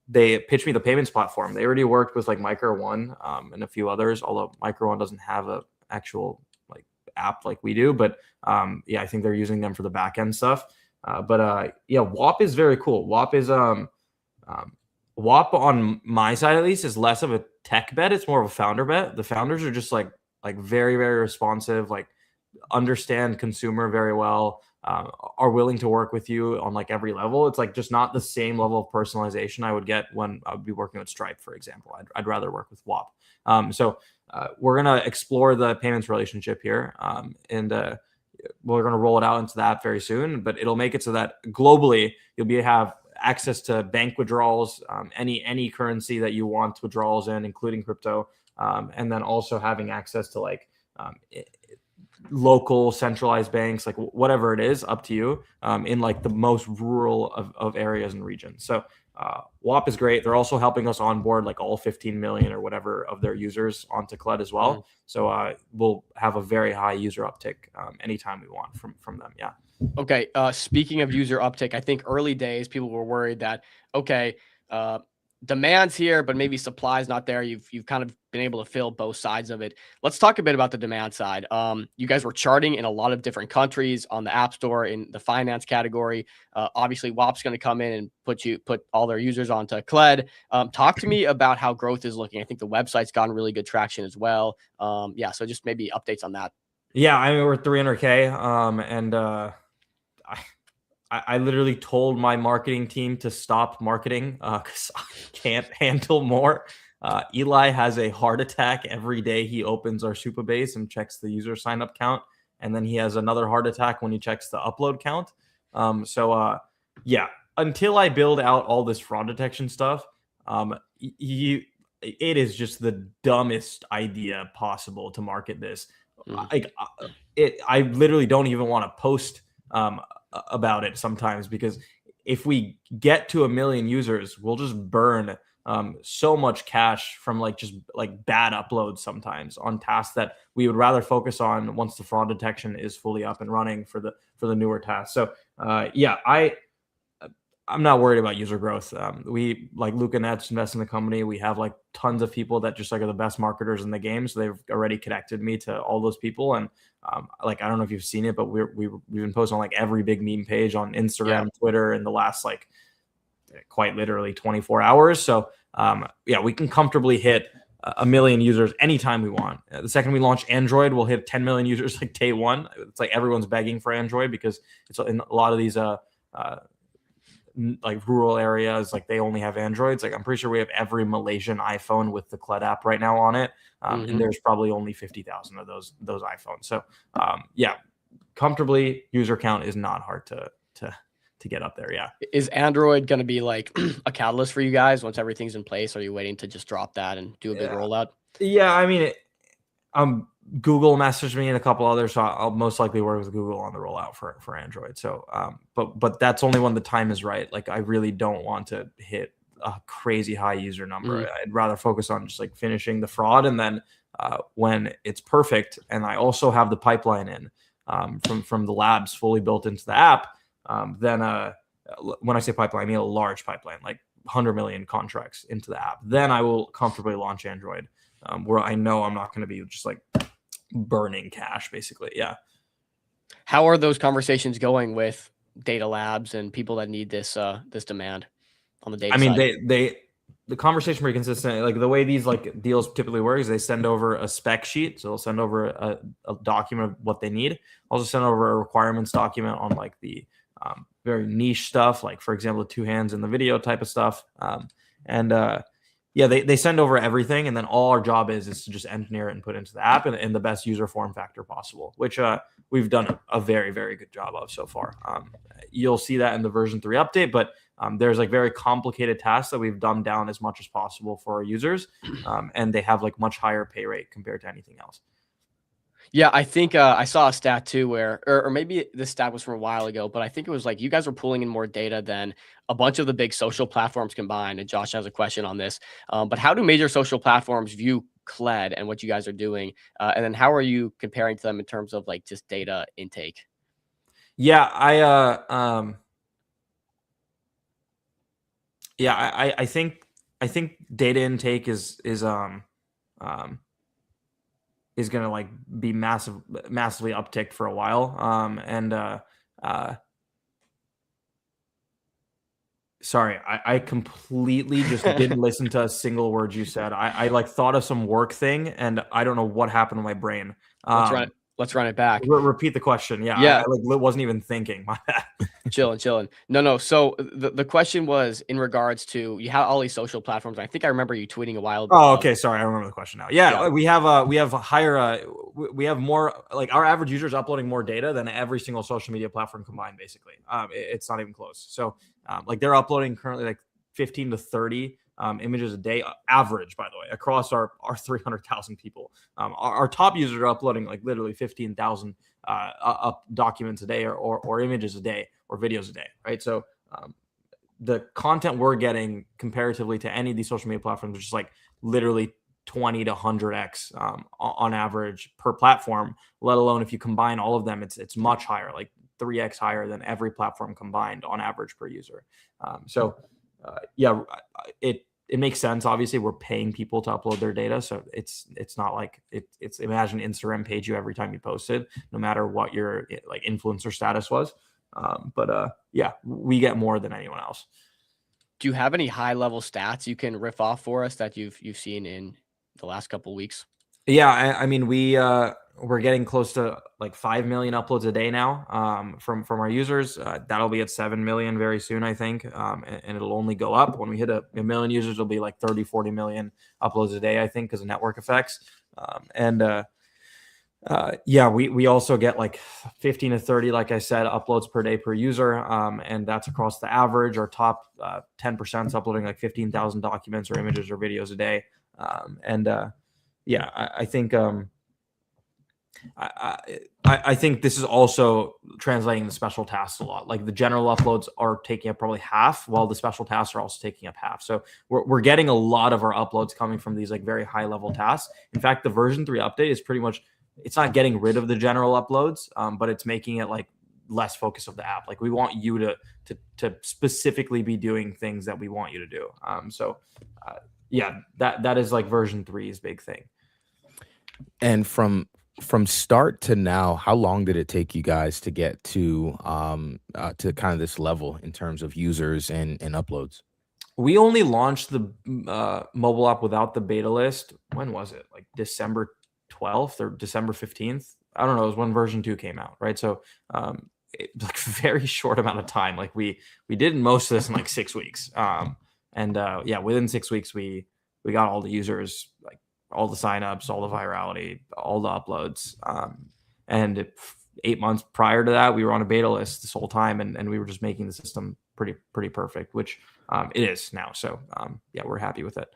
they pitched me the payments platform. They already worked with like Micro One and a few others, although Micro One doesn't have a actual like app like we do. But I think they're using them for the back end stuff. WAP is very cool. WAP is WAP on my side at least is less of a tech bet. It's more of a founder bet. The founders are just like very, very responsive, like understand consumer very well, are willing to work with you on like every level. It's like just not the same level of personalization I would get when I would be working with Stripe, for example. I'd rather work with WAP. So we're going to explore the payments relationship here. And we're going to roll it out into the app very soon, but it'll make it so that globally you'll have access to bank withdrawals, any currency that you want withdrawals in, including crypto, and then also having access to like local centralized banks, like whatever it is, up to you, in like the most rural of areas and regions. So WAP is great. They're also helping us onboard like all 15 million or whatever of their users onto CLED as well. So we'll have a very high user uptick anytime we want from them. Yeah. Okay. Speaking of user uptick, I think early days people were worried that, okay, demand's here, but maybe supply's not there. You've kind of been able to fill both sides of it. Let's talk a bit about the demand side. You guys were charting in a lot of different countries on the App Store in the finance category. Obviously, WAP's going to come in and put all their users onto CLED. Talk to me about how growth is looking. I think the website's gotten really good traction as well. So just maybe updates on that. Yeah, I mean, we're 300K, and I literally told my marketing team to stop marketing because I can't handle more. Eli has a heart attack every day he opens our Supabase and checks the user sign up count. And then he has another heart attack when he checks the upload count. Until I build out all this fraud detection stuff, it is just the dumbest idea possible to market this. I literally don't even want to post about it sometimes, because if we get to 1 million users, we'll just burn so much cash from just bad uploads sometimes on tasks that we would rather focus on once the fraud detection is fully up and running for the newer tasks. So I'm not worried about user growth. We Luke and Nets invest in the company. We have tons of people that just are the best marketers in the game. So they've already connected me to all those people. And I don't know if you've seen it, but we've been posting on every big meme page on Instagram, Twitter in the last quite literally 24 hours. So we can comfortably hit 1 million users anytime we want. The second we launch Android, we'll hit 10 million users day one. It's everyone's begging for Android because it's in a lot of these like rural areas, like they only have Androids. Like I'm pretty sure we have every Malaysian iPhone with the CLED app right now on it, and there's probably only 50,000 of those iPhones. So yeah, comfortably user count is not hard to get up there. Yeah. Is Android going to be like a catalyst for you guys once everything's in place? Are you waiting to just drop that and do a big rollout? Yeah, I mean, Google messaged me and a couple others, so I'll most likely work with Google on the rollout for Android. So, but that's only when the time is right. Like, I really don't want to hit a crazy high user number. I'd rather focus on just like finishing the fraud, and then when it's perfect, and I also have the pipeline in from the labs fully built into the app. Then when I say pipeline, I mean a large pipeline, like 100 million contracts into the app. Then I will comfortably launch Android, where I know I'm not going to be just like burning cash, basically. Yeah. How are those conversations going with data labs and people that need this this demand on the data I mean, side? the conversation pretty consistent. Like the way these like deals typically work is they send over a spec sheet. So they'll send over a document of what they need. Also send over a requirements document on like the very niche stuff, like for example, 2 hands in the video type of stuff. Yeah, they send over everything, and then all our job is to just engineer it and put it into the app in the best user form factor possible, which we've done a very, very good job of so far. You'll see that in the version 3 update, but there's like very complicated tasks that we've dumbed down as much as possible for our users, and they have like much higher pay rate compared to anything else. Yeah, I think I saw a stat too where, or maybe this stat was from a while ago, but I think it was like you guys were pulling in more data than a bunch of the big social platforms combined. And Josh has a question on this. But how do major social platforms view CLED and what you guys are doing? And then how are you comparing to them in terms of like just data intake? Yeah, I think data intake is going to like be massively upticked for a while. Sorry, I completely just didn't listen to a single word you said. I like thought of some work thing, and I don't know what happened to my brain. Let's run it back. Repeat the question. Yeah. I like wasn't even thinking. My bad. Chilling. No. So the question was in regards to you have all these social platforms. I think I remember you tweeting a while ago. Oh, okay. Sorry, I remember the question now. Yeah. we have more, like our average user is uploading more data than every single social media platform combined. Basically, it's not even close. So like they're uploading currently like 15 to 30 images a day, average, by the way, across our 300,000 people. Our top users are uploading like literally 15,000 up documents a day or images a day or videos a day, right? So the content we're getting comparatively to any of these social media platforms is just like literally 20 to 100x on average per platform, let alone if you combine all of them, it's much higher, like 3x higher than every platform combined on average per user. Yeah, it makes sense. Obviously, we're paying people to upload their data, so it's not like it's imagine Instagram paid you every time you posted, no matter what your like influencer status was. Yeah, we get more than anyone else. Do you have any high level stats you can riff off for us that you've seen in the last couple of weeks? Yeah, I mean we're getting close to like 5 million uploads a day now from our users. That'll be at 7 million very soon, I think, and it'll only go up. When we hit a million users, it'll be like 30-40 million uploads a day, I think, because of network effects. Yeah, we also get like 15 to 30, like I said, uploads per day per user, and that's across the average. Our top 10% is uploading like 15,000 documents or images or videos a day, yeah, I think I think this is also translating the special tasks a lot. Like the general uploads are taking up probably half, while the special tasks are also taking up half. So we're getting a lot of our uploads coming from these like very high level tasks. In fact, the version 3 update is pretty much, it's not getting rid of the general uploads, but it's making it like less focus of the app. Like we want you to specifically be doing things that we want you to do. Yeah, that is like version 3's big thing. And from start to now, how long did it take you guys to get to kind of this level in terms of users and uploads? We only launched the mobile app without the beta list. When was it? Like December 12th or December 15th? I don't know. It was when version 2 came out, right? So like very short amount of time. Like we did most of this in like 6 weeks. Yeah, within 6 weeks we got all the users, like all the signups, all the virality, all the uploads. And 8 months prior to that, we were on a beta list this whole time, and we were just making the system pretty perfect, which it is now. So yeah, we're happy with it.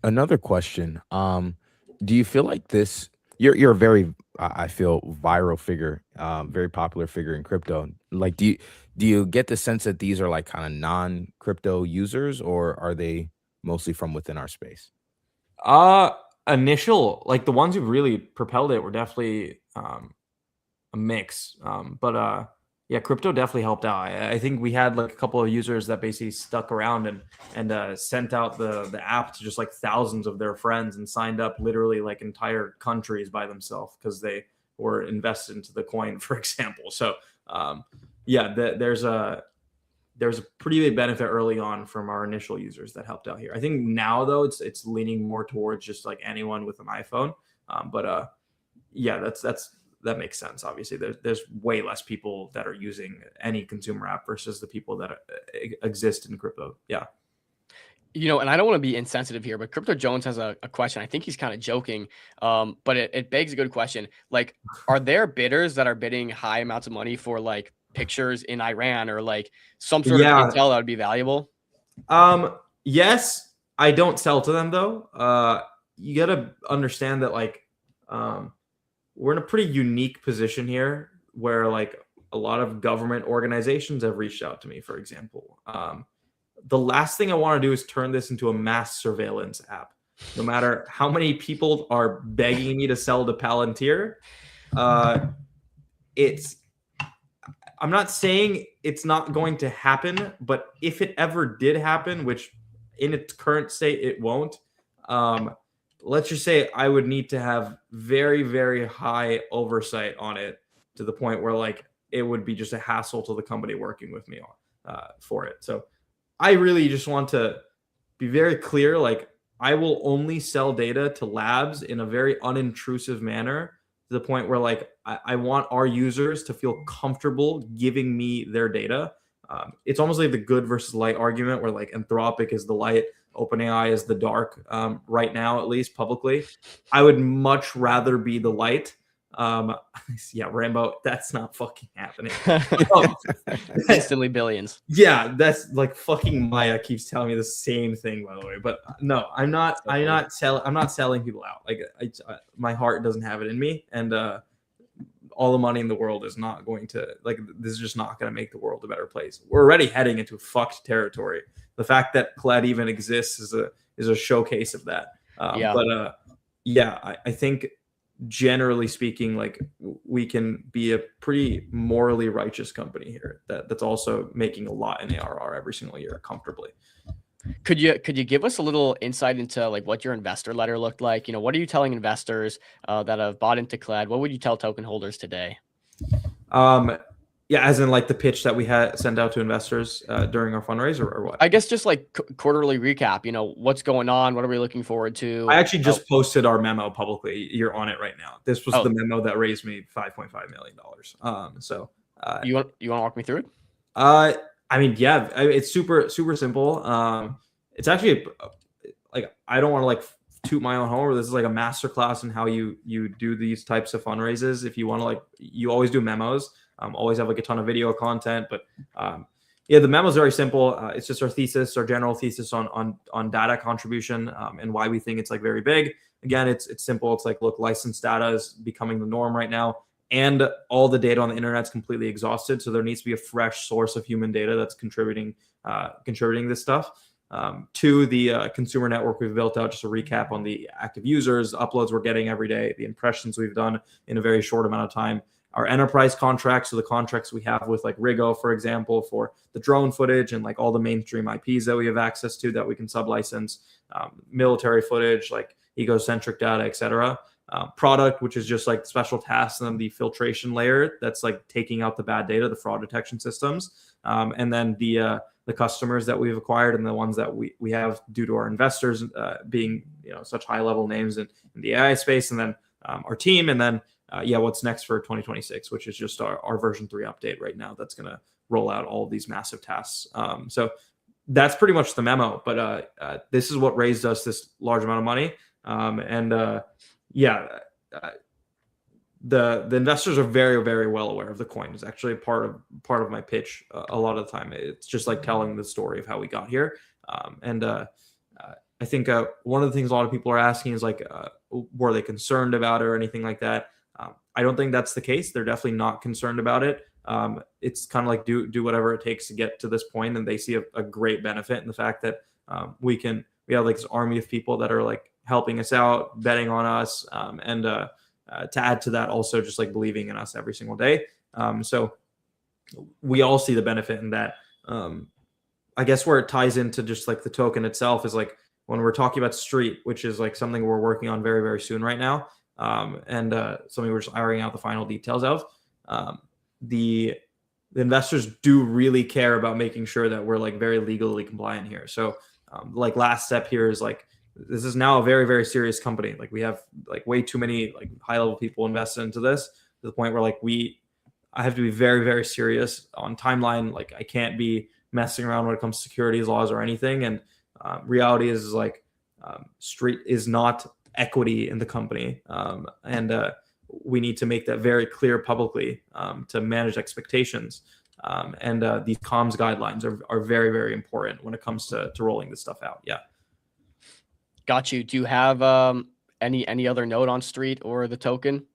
Another question. Do you feel like this? You're a very, I feel, viral figure, very popular figure in crypto. Like, do you get the sense that these are like kind of non-crypto users, or are they mostly from within our space? Initial, like the ones who really propelled it were definitely a mix. But yeah, crypto definitely helped out. I think we had like a couple of users that basically stuck around and sent out the app to just like thousands of their friends and signed up literally like entire countries by themselves because they were invested into the coin, for example. So yeah, there's a pretty big benefit early on from our initial users that helped out here. I think now though it's leaning more towards just like anyone with an iPhone. But yeah, that makes sense. Obviously, there's way less people that are using any consumer app versus the people that exist in crypto. Yeah. You know, and I don't want to be insensitive here, but Crypto Jones has a question. I think he's kind of joking, but it begs a good question. Like, are there bidders that are bidding high amounts of money for like pictures in Iran or like some sort of intel that would be valuable? Yes, I don't sell to them though. You got to understand that like we're in a pretty unique position here where like a lot of government organizations have reached out to me, for example. The last thing I want to do is turn this into a mass surveillance app. No matter how many people are begging me to sell to Palantir, I'm not saying it's not going to happen, but if it ever did happen, which in its current state it won't, let's just say I would need to have very, very high oversight on it to the point where like it would be just a hassle to the company working with me on for it. So I really just want to be very clear. Like I will only sell data to labs in a very unintrusive manner to the point where like I want our users to feel comfortable giving me their data. It's almost like the good versus light argument where like Anthropic is the light, OpenAI is the dark right now, at least publicly. I would much rather be the light. Yeah, Rambo, that's not fucking happening. Instantly billions. Yeah, that's like fucking Maya keeps telling me the same thing, by the way. But no, I'm not selling people out. Like my heart doesn't have it in me, and all the money in the world is not going to like. This is just not going to make the world a better place. We're already heading into fucked territory. The fact that Kled even exists is a showcase of that. Yeah. But yeah, I think generally speaking, like we can be a pretty morally righteous company here that's also making a lot in ARR every single year comfortably. Could you give us a little insight into like what your investor letter looked like? You know, what are you telling investors that have bought into Kled? What would you tell token holders today? Yeah, as in like the pitch that we had sent out to investors during our fundraiser or what? I guess just like quarterly recap, you know, what's going on? What are we looking forward to? I actually just posted our memo publicly. You're on it right now. This was the memo that raised me $5.5 million. So you want to walk me through it? I mean, yeah, it's super simple. It's actually like I don't want to like toot my own horn. This is like a masterclass in how you do these types of fundraisers. If you want to like, you always do memos. Always have like a ton of video content, but yeah, the memo is very simple. It's just our thesis, our general thesis on data contribution and why we think it's like very big. Again, it's simple. It's like, look, licensed data is becoming the norm right now, and all the data on the internet is completely exhausted. So there needs to be a fresh source of human data that's contributing this stuff. To the consumer network we've built out, just a recap on the active users, uploads we're getting every day, the impressions we've done in a very short amount of time. Our enterprise contracts, so the contracts we have with like Rigo, for example, for the drone footage and like all the mainstream IPs that we have access to that we can sublicense, military footage, like egocentric data, etc. Product, which is just like special tasks and then the filtration layer that's like taking out the bad data, the fraud detection systems, and then the customers that we've acquired and the ones that we have due to our investors being such high level names in the AI space, and then our team, and then yeah, what's next for 2026, which is just our version 3 update right now. That's going to roll out all of these massive tasks. So that's pretty much the memo. But this is what raised us this large amount of money. The investors are very, very well aware of the coin. It's actually a part of my pitch a lot of the time. It's just like telling the story of how we got here. I think one of the things a lot of people are asking is like, were they concerned about it or anything like that? I don't think that's the case. They're definitely not concerned about it. It's kind of like do whatever it takes to get to this point, and they see a great benefit in the fact that we have like this army of people that are like helping us out, betting on us, and to add to that, also just like believing in us every single day. So we all see the benefit in that. I guess where it ties into just like the token itself is like when we're talking about Street, which is like something we're working on very, very soon right now. And something we're just ironing out the final details of. The investors do really care about making sure that we're like very legally compliant here. So like last step here is like, this is now a very, very serious company. Like we have like way too many like high level people invested into this to the point where like I have to be very, very serious on timeline. Like I can't be messing around when it comes to securities laws or anything. And reality is like Street is not equity in the company. And we need to make that very clear publicly to manage expectations. And these comms guidelines are very, very important when it comes to rolling this stuff out. Yeah. Got you. Do you have any other note on Street or the token?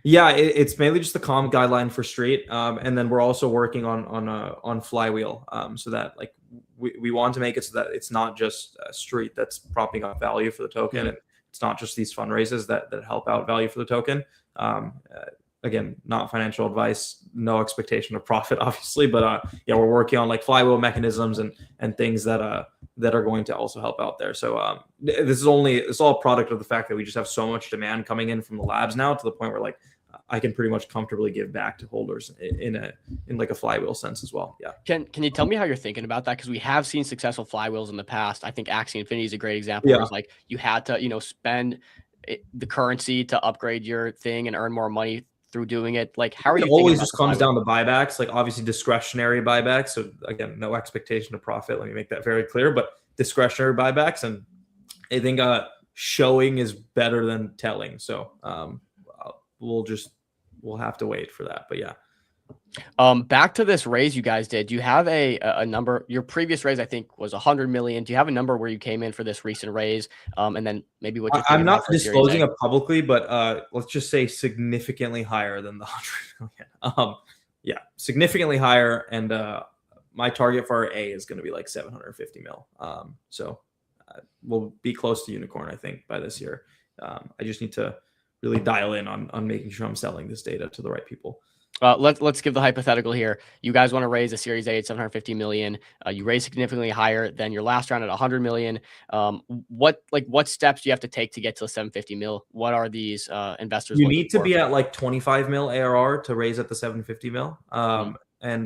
Yeah, it's mainly just the comm guideline for Street, and then we're also working on Flywheel, so that like we want to make it so that it's not just Street that's propping up value for the token. Mm-hmm. It's not just these fundraisers that help out value for the token. Again, not financial advice, no expectation of profit, obviously, but yeah, we're working on like Flywheel mechanisms and things that are going to also help out there. So it's all a product of the fact that we just have so much demand coming in from the labs now to the point where like I can pretty much comfortably give back to holders in like a Flywheel sense as well. Yeah. Can you tell me how you're thinking about that? Because we have seen successful flywheels in the past. I think Axie Infinity is a great example. Yeah. Where it's like you had to spend the currency to upgrade your thing and earn more money through doing it. Like how are you? It always just comes down to buybacks, like obviously discretionary buybacks. So again, no expectation of profit. Let me make that very clear. But discretionary buybacks, and I think showing is better than telling. So we'll have to wait for that. But yeah. Back to this raise you guys did. Do you have a number? Your previous raise, I think, was 100 million. Do you have a number where you came in for this recent raise? And then maybe what you're I'm not for disclosing it publicly, but let's just say significantly higher than the 100 million. Yeah, significantly higher. And my target for our A is going to be like 750 mil. So we'll be close to unicorn, I think, by this year. I just need to really dial in on making sure I'm selling this data to the right people. Let's give the hypothetical here. You guys want to raise a Series A at 750 million. You raise significantly higher than your last round at 100 million. What steps do you have to take to get to the 750 mil? What are these investors? You need to be at like 25 mil ARR to raise at the 750 mil. And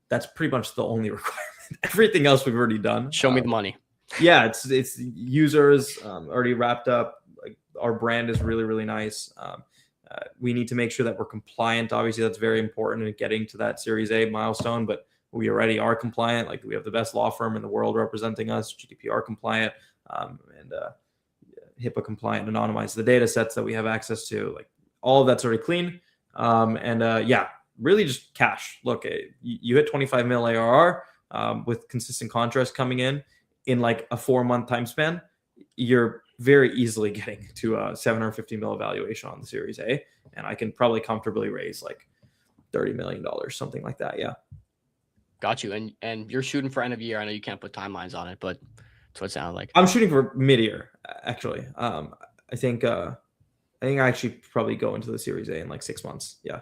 that's pretty much the only requirement. Everything else we've already done. Show me the money. Yeah, it's users already wrapped up. Like our brand is really, really nice. We need to make sure that we're compliant. Obviously, that's very important in getting to that Series A milestone, but we already are compliant. Like we have the best law firm in the world representing us, GDPR compliant, and HIPAA compliant, anonymize the data sets that we have access to. Like all of that's already clean. Yeah, really just cash. Look, you hit 25 mil ARR with consistent contrast coming in like a 4-month time span, you're very easily getting to a 750 mil valuation on the Series A, and I can probably comfortably raise like $30 million, something like that. Yeah. Got you. And you're shooting for end of year. I know you can't put timelines on it, but that's what it sounded like. I'm shooting for mid-year, actually. I think I actually probably go into the Series A in like 6 months. Yeah.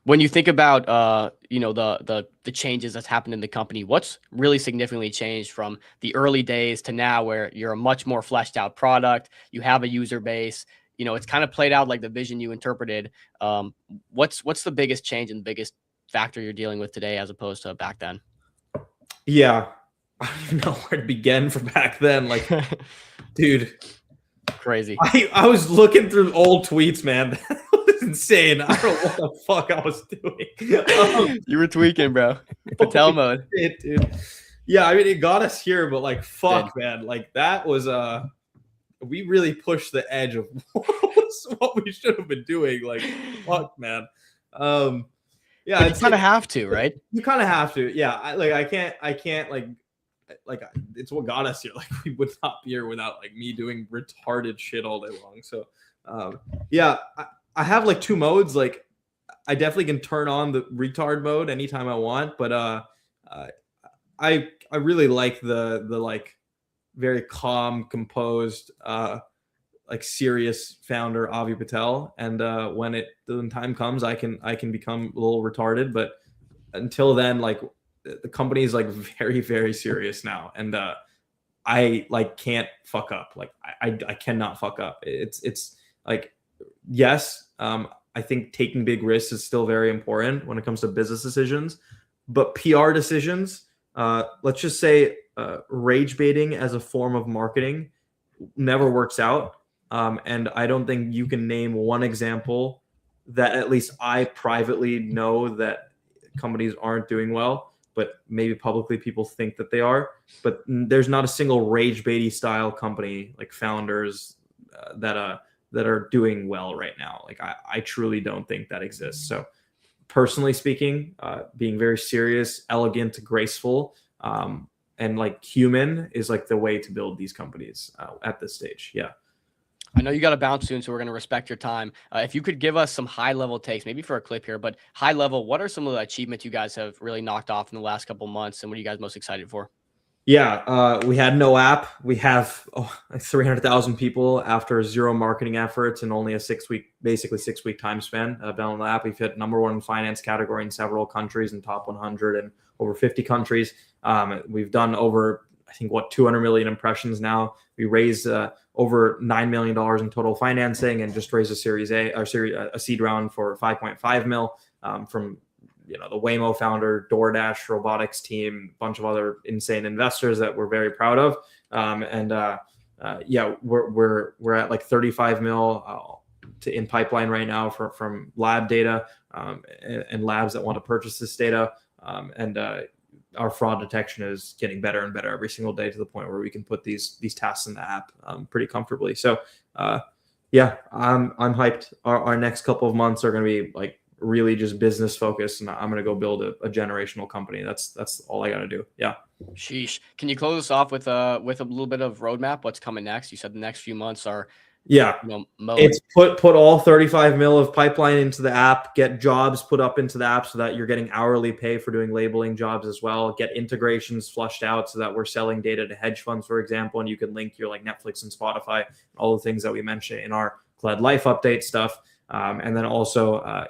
When you think about the changes that's happened in the company, what's really significantly changed from the early days to now, where you're a much more fleshed out product, you have a user base, it's kind of played out like the vision you interpreted. What's the biggest change and the biggest factor you're dealing with today as opposed to back then? Yeah, I don't even know where to begin from back then. Like, dude, crazy. I was looking through old tweets, man. That was insane. I don't know what the fuck I was doing. You were tweaking, bro. Patel mode. Shit, dude. Yeah, I mean, it got us here, but like, fuck, man. Like, that was we really pushed the edge of what we should have been doing. Like, fuck, man. Yeah, But you kind of have to, right? You kind of have to. Yeah, I can't like it's what got us here. Like, we would not be here without like me doing retarded shit all day long. So yeah, I have like two modes. Like, I definitely can turn on the retard mode anytime I want, but I really like the like very calm, composed, like serious founder Avi Patel. And when time comes, I can become a little retarded, but until then, like, the company is like very, very serious now, and I like can't fuck up. Like, I cannot fuck up. It's like, yes, I think taking big risks is still very important when it comes to business decisions, but PR decisions, let's just say rage baiting as a form of marketing never works out. And I don't think you can name one example that at least I privately know that companies aren't doing well, but maybe publicly people think that they are. But there's not a single rage baity style company, like founders that are doing well right now. Like, I truly don't think that exists. So personally speaking, being very serious, elegant, graceful, and like human is like the way to build these companies at this stage. Yeah. I know you got to bounce soon, so we're going to respect your time. If you could give us some high-level takes, maybe for a clip here, but high-level, what are some of the achievements you guys have really knocked off in the last couple of months, and what are you guys most excited for? Yeah, we had no app. We have like 300,000 people after zero marketing efforts and only a 6 week time span on the app. We've hit #1 in finance category in several countries and top 100 in over 50 countries. We've done over, I think, 200 million impressions now. We raised over $9 million in total financing and just raised a seed round for 5.5 mil from the Waymo founder, DoorDash robotics team, a bunch of other insane investors that we're very proud of. Yeah, we're at like 35 mil in pipeline right now from lab data and labs that want to purchase this data. Our fraud detection is getting better and better every single day to the point where we can put these tasks in the app pretty comfortably. So yeah, I'm hyped. Our next couple of months are going to be like really just business focused, and I'm going to go build a generational company. That's all I got to do. Yeah. Sheesh. Can you close us off with a little bit of roadmap? What's coming next? You said the next few months are it's put all 35 mil of pipeline into the app, get jobs put up into the app so that you're getting hourly pay for doing labeling jobs as well, get integrations flushed out so that we're selling data to hedge funds, for example, and you can link your like Netflix and Spotify, all the things that we mentioned in our Cled Life update stuff. And then also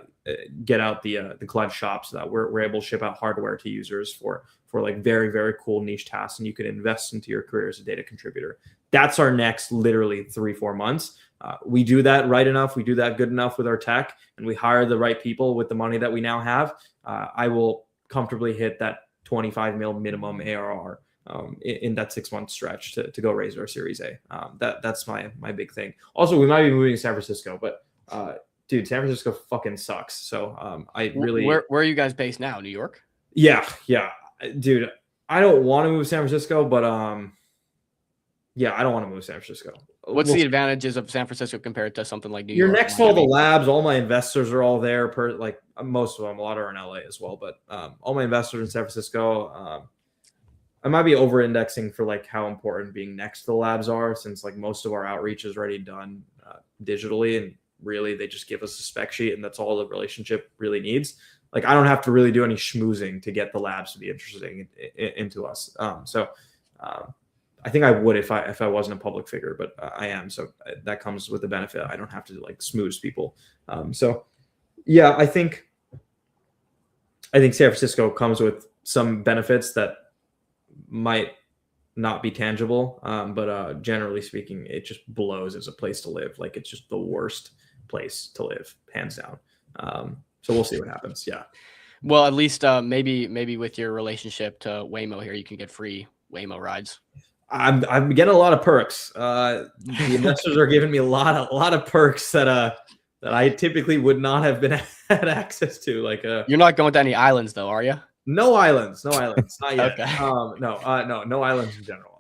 get out the Cled shop so that we're able to ship out hardware to users for like very, very cool niche tasks, and you can invest into your career as a data contributor. That's our next literally 3-4 months. We do that right enough. We do that good enough with our tech, and we hire the right people with the money that we now have. I will comfortably hit that 25 mil minimum ARR in that 6-month stretch to go raise our Series A. That's my big thing. Also, we might be moving to San Francisco, but dude, San Francisco fucking sucks. So I really. Where are you guys based now? New York? Yeah, dude. I don't want to move to San Francisco, but yeah, I don't want to move to San Francisco. What's the advantages of San Francisco compared to something like New You're York? You're next to all the labs. All my investors are all there. Most of them, a lot are in LA as well. But all my investors in San Francisco. I might be over-indexing for like how important being next to the labs are, since like most of our outreach is already done digitally, and really they just give us a spec sheet, and that's all the relationship really needs. Like, I don't have to really do any schmoozing to get the labs to be interested into us. I think I would if I wasn't a public figure, but I am. So that comes with the benefit. I don't have to like smooze people. So yeah, I think San Francisco comes with some benefits that might not be tangible. But generally speaking, it just blows as a place to live. Like, it's just the worst place to live, hands down. So we'll see what happens. Yeah. Well, at least maybe with your relationship to Waymo here, you can get free Waymo rides. I'm getting a lot of perks. The investors are giving me a lot of perks that I typically would not have been had access to. Like You're not going to any islands though, are you? No islands, not yet. Okay. No islands in general.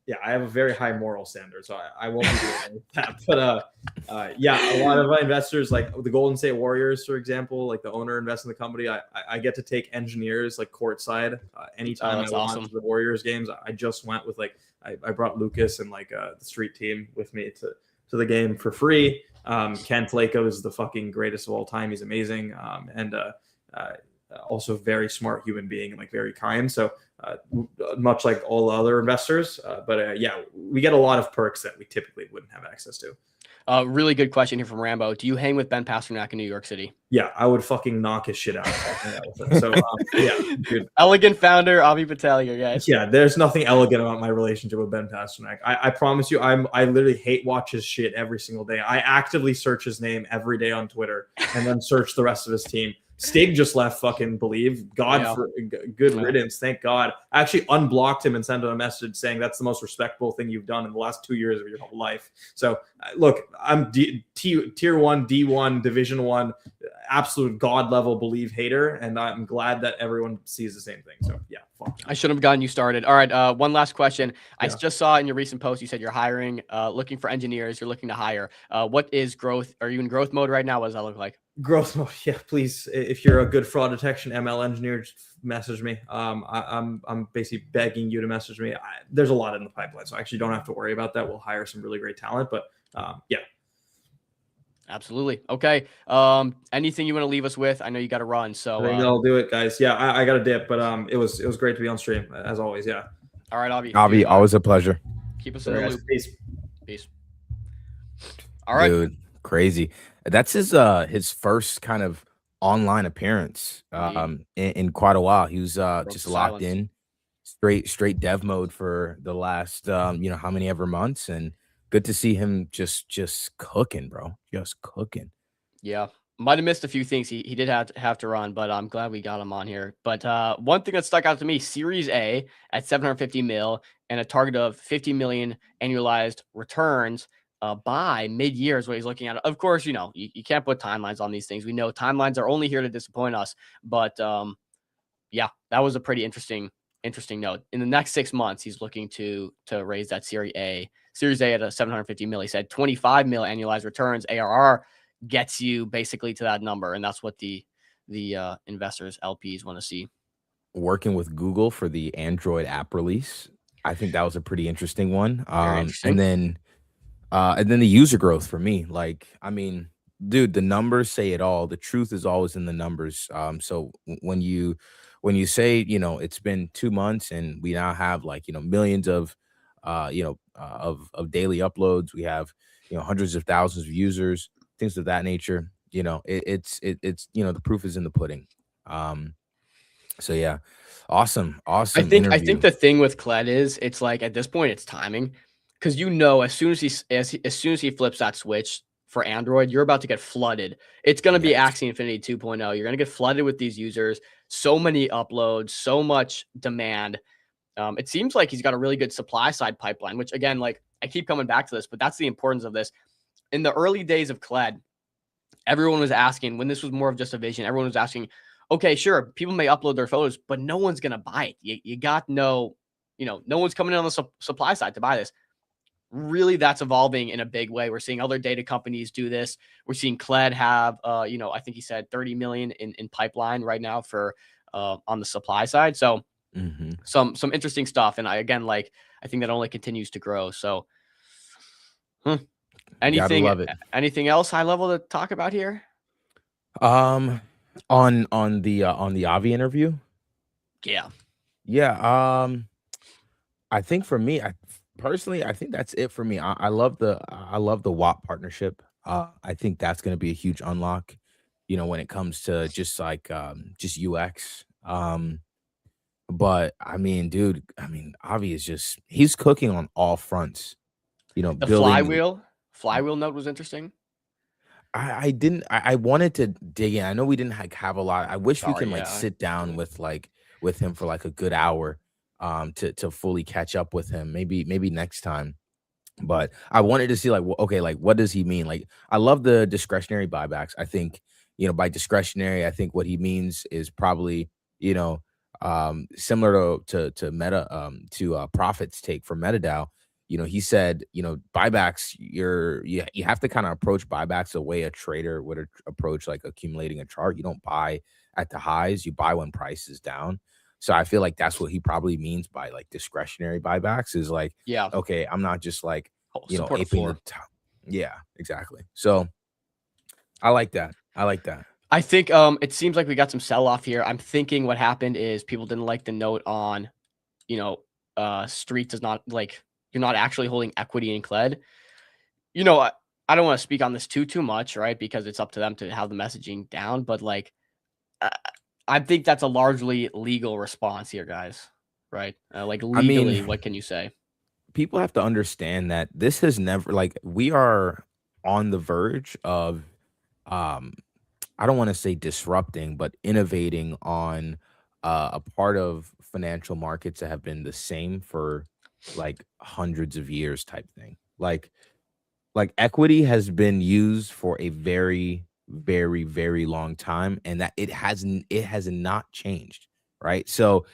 Yeah, I have a very high moral standard, so I won't be doing that. But yeah, a lot of my investors, like the Golden State Warriors, for example, like the owner invests in the company. I get to take engineers like courtside anytime I want to the Warriors games. I just went with I brought Lucas and the street team with me to the game for free. Ken Flako is the fucking greatest of all time. He's amazing. And also very smart human being and very kind. So much like all other investors. But yeah, we get a lot of perks that we typically wouldn't have access to. Really good question here from Rambo. Do you hang with Ben Pasternak in New York City? Yeah, I would fucking knock his shit out. So yeah, dude. Elegant founder, Avi Patel here, guys. Yeah, there's nothing elegant about my relationship with Ben Pasternak. I promise you, I literally hate watch his shit every single day. I actively search his name every day on Twitter and then search the rest of his team. Stig just left fucking Believe. For good riddance. Thank God. I actually unblocked him and sent him a message saying that's the most respectable thing you've done in the last 2 years of your whole life. So look, I'm tier 1, D1, Division 1, absolute God level Believe hater. And I'm glad that everyone sees the same thing. So yeah, fuck. I should have gotten you started. All right. One last question. I just saw in your recent post, you said you're hiring, looking for engineers. You're looking to hire. What is growth? Are you in growth mode right now? What does that look like? Growth mode, yeah. Please, if you're a good fraud detection ML engineer, just message me. I'm basically begging you to message me. There's a lot in the pipeline, so I actually don't have to worry about that. We'll hire some really great talent, but yeah. Absolutely. Okay. Anything you want to leave us with? I know you got to run, so I think I'll do it, guys. Yeah, I got a dip, but it was great to be on stream as always. Yeah. All right, Avi. Avi, always a pleasure. Keep us in the loop. Peace. All right, dude. Crazy. That's his first kind of online appearance in quite a while. He was just locked in, straight dev mode for the last how many ever months, and good to see him just cooking, bro. Just cooking. Yeah. Might have missed a few things. He did have to run, but I'm glad we got him on here. But one thing that stuck out to me, Series A at 750 mil and a target of 50 million annualized returns by mid-year is what he's looking at. Of course, you can't put timelines on these things. We know timelines are only here to disappoint us. But yeah, that was a pretty interesting note. In the next 6 months, he's looking to raise that Series A at a 750 mil. He said 25 mil annualized returns. ARR gets you basically to that number, and that's what the investors, LPs, want to see. Working with Google for the Android app release, I think that was a pretty interesting one. Interesting. And then the user growth for me, dude, the numbers say it all. The truth is always in the numbers. So when you say, it's been 2 months and we now have millions of daily uploads, we have, hundreds of thousands of users, things of that nature, it's the proof is in the pudding. So yeah, awesome. I think the thing with Kled is it's at this point it's timing. Because as soon as he flips that switch for Android, you're about to get flooded. It's going to be Axie Infinity 2.0. You're going to get flooded with these users. So many uploads, so much demand. It seems like he's got a really good supply side pipeline, which again, I keep coming back to this, but that's the importance of this. In the early days of Kled, everyone was asking, when this was more of just a vision, everyone was asking, okay, sure, people may upload their photos, but no one's going to buy it. You got no one's coming in on the supply side to buy this. Really, that's evolving in a big way. We're seeing other data companies do this. We're seeing Kled have, I think he said 30 million in pipeline right now for on the supply side. So some interesting stuff. And I think that only continues to grow. So anything else high level to talk about here? On the Avi interview. Yeah. I think for me, personally, I think that's it for me. I love the WAP partnership. I think that's going to be a huge unlock, when it comes to just UX. But dude, Avi is he's cooking on all fronts. The flywheel note was interesting. I wanted to dig in. I know we didn't have a lot. I wish we can sit down with him for a good hour to fully catch up with him. Maybe next time. But I wanted to see like, okay, like what does he mean? Like, I love the discretionary buybacks. I think, by discretionary, I think what he means is probably, similar to Meta, to Profit's take for MetaDAO. He said, buybacks, you have to kind of approach buybacks the way a trader would approach like accumulating a chart. You don't buy at the highs, you buy when price is down. So I feel like that's what he probably means by like discretionary buybacks is like, Yeah. okay, I'm not just like, support a aping floor. the top. Yeah, exactly. So I like that. I think it seems like we got some sell off here. I'm thinking what happened is people didn't like the note on, Street does not like you're not actually holding equity in Cled. I don't want to speak on this too much, right? Because it's up to them to have the messaging down. But like, I think that's a largely legal response here, guys. Right? Like legally, what can you say? People have to understand that this has never like we are on the verge of I don't want to say disrupting, but innovating on a part of financial markets that have been the same for like hundreds of years type thing. Like equity has been used for a very, very, very long time, and that it has not changed, right? So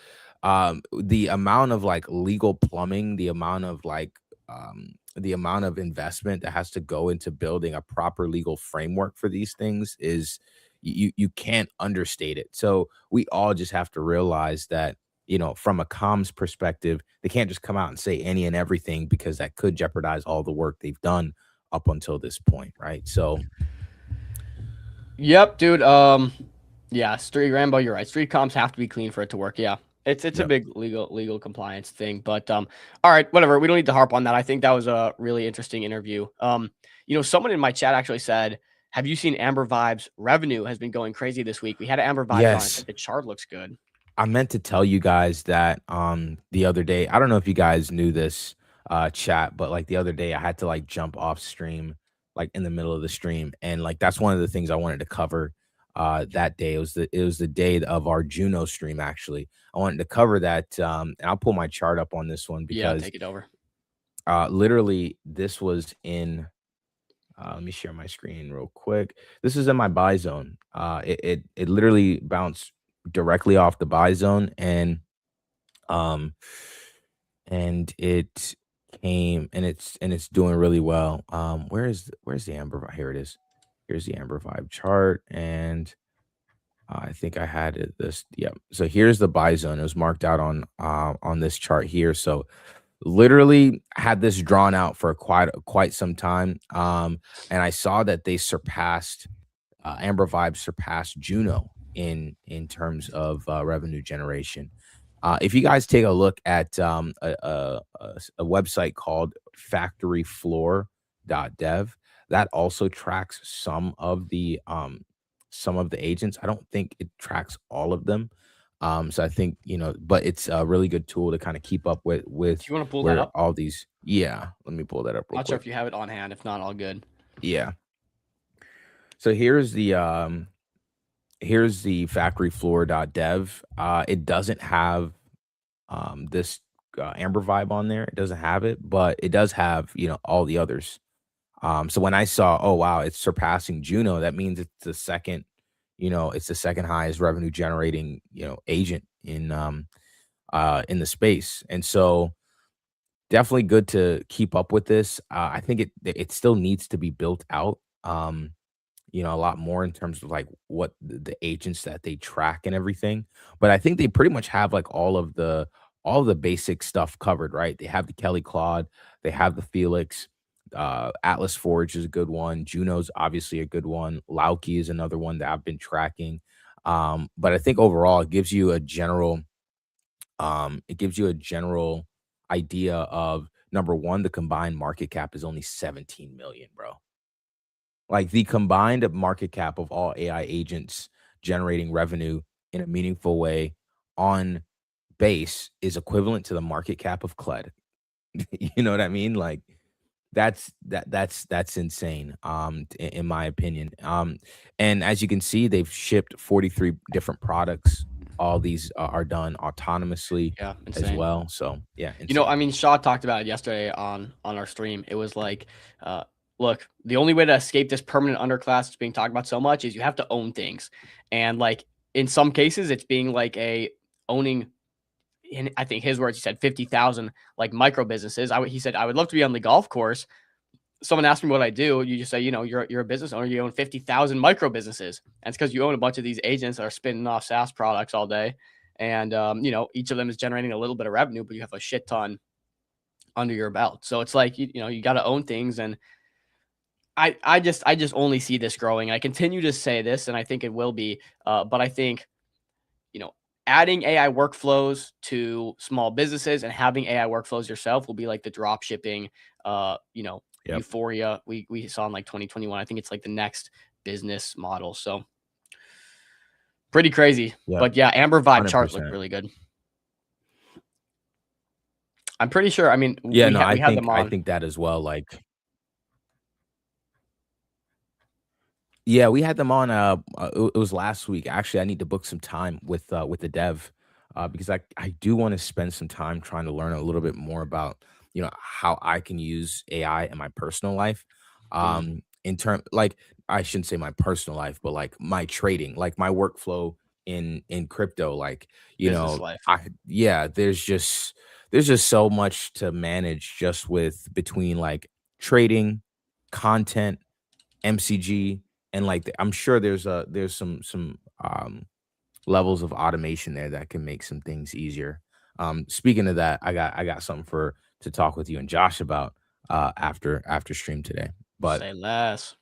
the amount of like legal plumbing, the amount of investment that has to go into building a proper legal framework for these things is you can't understate it. So we all just have to realize that, from a comms perspective, they can't just come out and say any and everything because that could jeopardize all the work they've done up until this point, right? So yep, dude. Yeah, Street Rambo, you're right. Street comms have to be clean for it to work. Yeah. It's a big legal compliance thing. But all right, whatever. We don't need to harp on that. I think that was a really interesting interview. Someone in my chat actually said, have you seen Amber Vibes revenue has been going crazy this week? We had Amber Vibes on. Yes. The chart looks good. I meant to tell you guys that the other day. I don't know if you guys knew this chat, but like the other day I had to like jump off stream like in the middle of the stream, and like that's one of the things I wanted to cover that day. It was the day of our Juno stream. Actually, I wanted to cover that, and I'll pull my chart up on this one because take it over. Literally this was in let me share my screen real quick. This is in my buy zone. It literally bounced directly off the buy zone, and it came and it's doing really well. Where's the Amber Vibe? Here it is. Here's the Amber Vibe chart, and I think I had it this. Yep. So here's the buy zone. It was marked out on this chart here. So literally had this drawn out for quite some time. And I saw that they surpassed Amber Vibe surpassed Juno in terms of revenue generation. If you guys take a look at a website called factoryfloor.dev, that also tracks some of the agents. I don't think it tracks all of them. So I think, but it's a really good tool to kind of keep up with Do you want to pull that up? all these. Yeah, let me pull that up real Not sure quick. if you have it on hand. If not, all good. Yeah. So here's the factoryfloor.dev. It doesn't have this Amber Vibe on there. It doesn't have it, but it does have, all the others. So when I saw, oh wow, it's surpassing Juno, that means it's the second highest revenue generating, agent in the space. And so definitely good to keep up with this. I think it still needs to be built out. A lot more in terms of like what the agents that they track and everything. But I think they pretty much have like all of the basic stuff covered, right? They have the Kelly Claude, they have the Felix, Atlas Forge is a good one. Juno's obviously a good one. Lauki is another one that I've been tracking. But I think overall it gives you a general idea of, number one, the combined market cap is only 17 million, bro. Like the combined market cap of all AI agents generating revenue in a meaningful way on base is equivalent to the market cap of Cled. You know what I mean? Like that's insane, in my opinion. And as you can see, they've shipped 43 different products all these are done autonomously Yeah, as insane. well. So yeah, You know, I insane. mean, Shaw talked about it yesterday on our stream. It was like, look, the only way to escape this permanent underclass that's being talked about so much is you have to own things, and like in some cases, it's being like a owning. In I think his words, he said 50,000 like micro businesses. He said I would love to be on the golf course. Someone asked me what I do. You just say, you know, you're a business owner. You own 50,000 micro businesses. And it's because you own a bunch of these agents that are spinning off SaaS products all day. And, you know, each of them is generating a little bit of revenue, but you have a shit ton under your belt. So it's like, you know, you got to own things. And I just only see this growing. I continue to say this, and I think it will be, but I think, you know, adding AI workflows to small businesses and having AI workflows yourself will be like the drop shipping, you know, Yep. euphoria we saw in like 2021. I think it's like the next business model. So pretty crazy. Yep. But yeah, Amber Vibe chart looked 100%. really good. I'm pretty sure. I mean, Yeah, no, we had them I on. think that as well. Like, yeah, we had them on. It was last week. Actually, I need to book some time with the dev, because I do want to spend some time trying to learn a little bit more about, you know, how I can use AI in my personal life. In term, like, I shouldn't say my personal life, but like my trading, like my workflow in crypto. Like, you Business know, life. yeah, there's just so much to manage just with between like trading, content, MCG, and like I'm sure there's some levels of automation there that can make some things easier. Speaking of that, I got something for to talk with you and Josh about after stream today. Say less.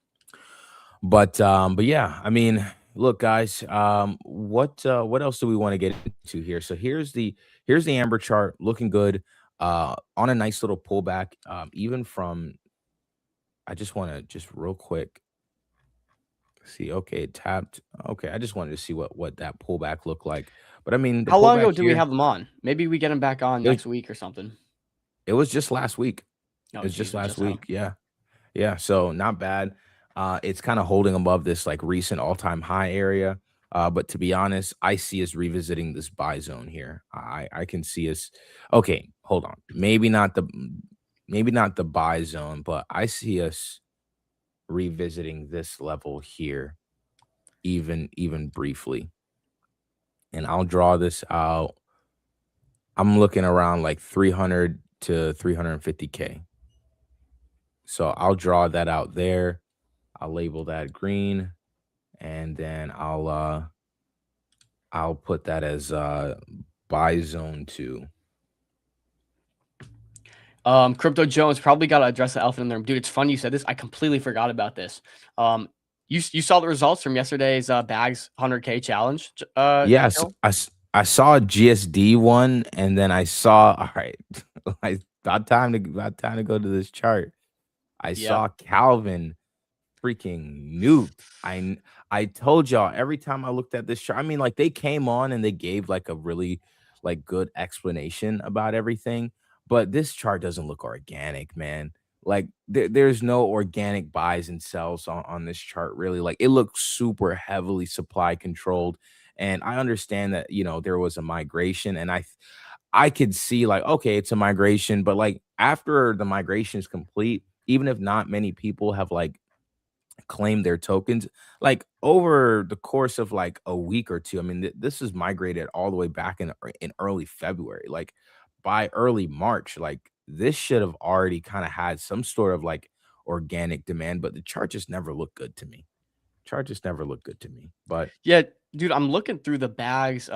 But yeah, I mean, look, guys, what else do we want to get into here? So here's the Amber chart looking good, on a nice little pullback, even from. I just want to just real quick see. Okay, it tapped. Okay, I just wanted to see what that pullback looked like. But I mean, the How long ago pullback do we here, have them on? Maybe we get them back on it was, next week or something. it was just last week. It Oh, was just geez, we last just had 'em. week. Yeah. Yeah, so not bad. It's kind of holding above this like recent all-time high area. But to be honest, I see us revisiting this buy zone here. I can see us. Okay, hold on. Maybe not the buy zone, but I see us revisiting this level here, even briefly. And I'll draw this out. I'm looking around like 300 to 350K. So I'll draw that out there. I'll label that green, and then I'll put that as buy zone 2. Crypto Jones probably got to address the elephant in the room. Dude, it's funny you said this. I completely forgot about this. You saw the results from yesterday's Bags 100K challenge. Yes, Joe? I saw a GSD one, and then I saw, all right, about time to go to this chart. I Yep. saw Calvin freaking nuked. I told y'all every time I looked at this chart, I mean, like they came on and they gave like a really like good explanation about everything, but this chart doesn't look organic, man. Like there's no organic buys and sells on this chart, really. Like it looks super heavily supply controlled. And I understand that, you know, there was a migration, and I could see like, okay, it's a migration, but like after the migration is complete, even if not many people have like claim their tokens, like over the course of like a week or two. I mean, this is migrated all the way back in early February. Like by early March, like this should have already kind of had some sort of like organic demand, but the chart just never looked good to me. Chart just never looked good to me. But Yeah, dude, I'm looking through the Bags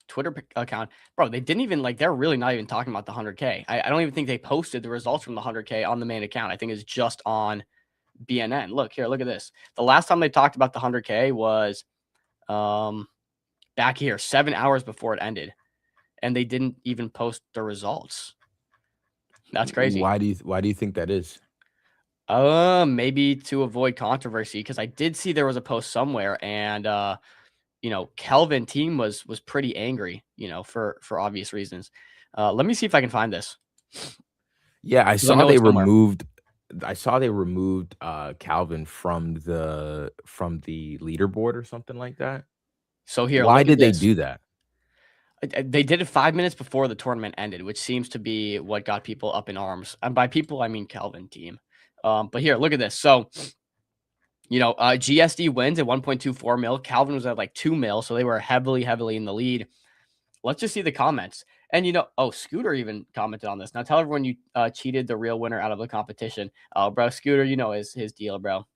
Twitter account. Bro, they didn't even like, they're really not even talking about the 100K. I don't even think they posted the results from the 100K on the main account. I think it's just on BNN. Look here, look at this. The last time they talked about the 100K was back here 7 hours before it ended, and they didn't even post the results. That's crazy. why do you think that is? Maybe to avoid controversy, because I did see there was a post somewhere, and you know, Kelvin team was pretty angry, you know, for obvious reasons. Let me see if I can find this. Yeah, I 'Cause I saw know they it's somewhere. removed Calvin from the leaderboard or something like that. So here, Why look at did they this. do that? They did it 5 minutes before the tournament ended, which seems to be what got people up in arms. And by people, I mean Calvin team. But here, look at this. So, GSD wins at 1.24 mil. Calvin was at like 2 mil, so they were heavily in the lead. Let's just see the comments. And Scooter even commented on this. Now tell everyone you cheated the real winner out of the competition. Oh, bro, Scooter, his deal, bro.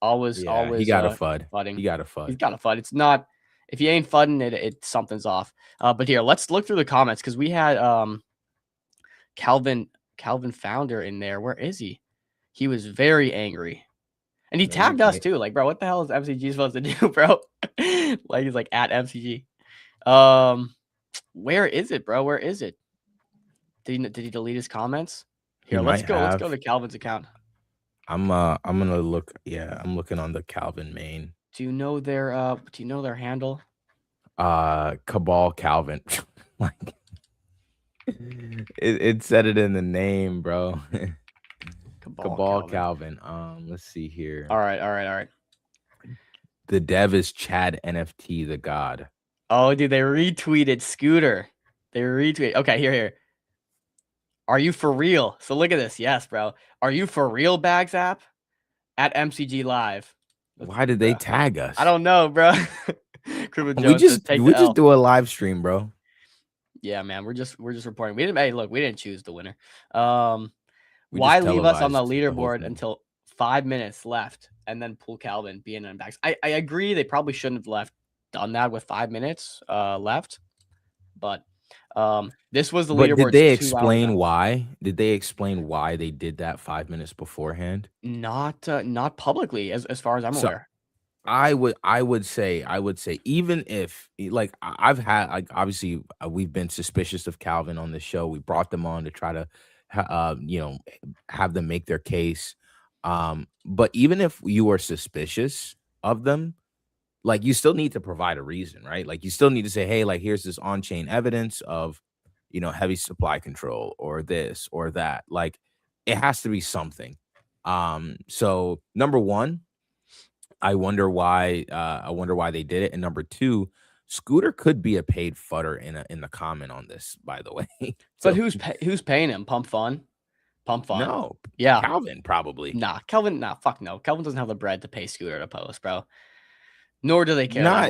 Always, He always got a FUD. fudding. He got a FUD. He's got a FUD. It's not, if he ain't fudding it, something's off. But here, let's look through the comments because we had Calvin Founder in there. Where is he? He was very angry. And he tagged us too. Like, bro, what the hell is MCG supposed to do, bro? Like, he's like at MCG. Where is it, bro? Where is it? Did he delete his comments? Here, let's go. Let's go to Calvin's account. I'm gonna look. Yeah, I'm looking on the Calvin main. Do you know their handle? Cabal Calvin. Like it said it in the name, bro. Cabal Calvin. Let's see here. All right. The dev is Chad NFT the God. Oh, dude, they retweeted Scooter. They retweeted. Okay, here. Are you for real? So look at this. Yes, bro. Are you for real, Bags app? At MCG Live. Why did they tag us? I don't know, bro. We just do a live stream, bro. Yeah, man. We're just reporting. We didn't choose the winner. Why leave us on the leaderboard until 5 minutes left and then pull Calvin being on Bags? I agree. They probably shouldn't have done that with 5 minutes left, but this was the leaderboard. Did they explain why? Did they explain why they did that 5 minutes beforehand? Not publicly, as far as I'm aware. I would say even if like I've had obviously we've been suspicious of Calvin on the show. We brought them on to try to have them make their case. But even if you are suspicious of them, like you still need to provide a reason, right? Like you still need to say, hey, like here's this on-chain evidence of, heavy supply control or this or that. Like it has to be something. So number one, I wonder why they did it. And number two, Scooter could be a paid fudder in the comment on this, by the way. But who's paying him? Pump Fun? No. Yeah. Calvin probably. Calvin, fuck no. Calvin doesn't have the bread to pay Scooter to post, bro. Nor do they care. I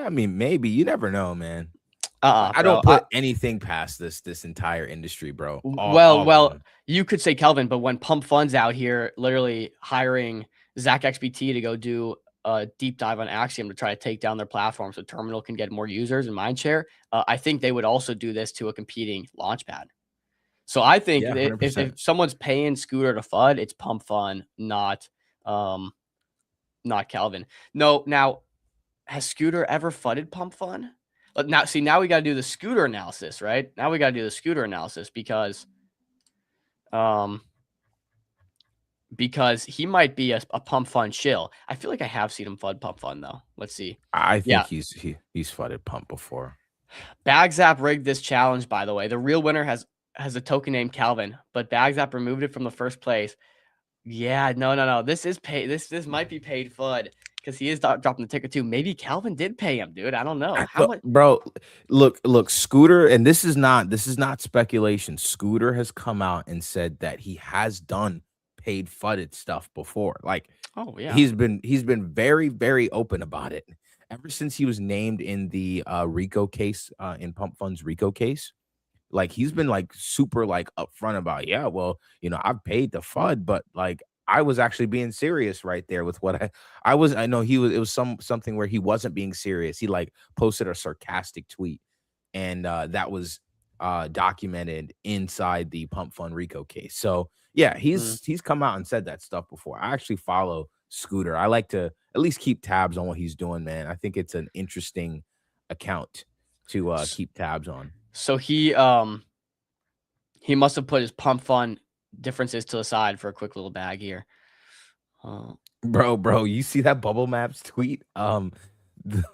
mean, maybe. You never know, man. I don't put anything past this entire industry, bro. Well, you could say Calvin, but when Pump Fun's out here literally hiring Zach XBT to go do a deep dive on Axiom to try to take down their platform so Terminal can get more users and mindshare, I think they would also do this to a competing launchpad. So I think if someone's paying Scooter to FUD, it's Pump Fun, not Calvin. No, now has Scooter ever FUDded Pump Fun? Now we got to do the Scooter analysis, right? Now we got to do the Scooter analysis because he might be a Pump Fun shill. I feel like I have seen him FUD Pump Fun though. Let's see. I think he's FUDded Pump before. Bagzap rigged this challenge, by the way. The real winner has a token named Calvin, but Bagzap removed it from the first place. Yeah, no. This is paid. This might be paid FUD because he is dropping the ticket too. Maybe Calvin did pay him, dude. I don't know. How much, bro? Look, Scooter, and this is not speculation. Scooter has come out and said that he has done paid FUDded stuff before. Like, oh yeah, he's been very, very open about it ever since he was named in the Rico case, in Pump Fun's Rico case. Like he's been like super like upfront about, yeah, well, I've paid the FUD, but like I was actually being serious right there with what I was. I know it was something where he wasn't being serious. He like posted a sarcastic tweet, and that was documented inside the Pump Fun Rico case. So yeah, he's come out and said that stuff before. I actually follow Scooter. I like to at least keep tabs on what he's doing, man. I think it's an interesting account to keep tabs on. So he must have put his Pump Fun differences to the side for a quick little bag here. Bro, you see that Bubble Maps tweet? The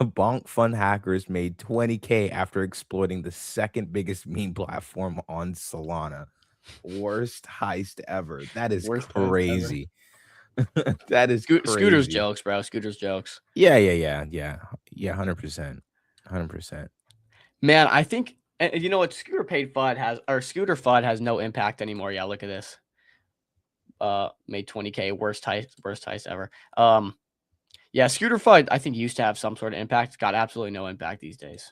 Bonk Fun hackers made 20K after exploiting the second biggest meme platform on Solana. Worst heist ever. That is crazy. That is crazy. Scooter's jokes, bro. Scooter's jokes. Yeah. Yeah, 100%. 100%. Man, I think and you know what? Scooter FUD has no impact anymore. Yeah, look at this. Made 20K, worst heist ever. Yeah, Scooter FUD I think used to have some sort of impact. Got absolutely no impact these days.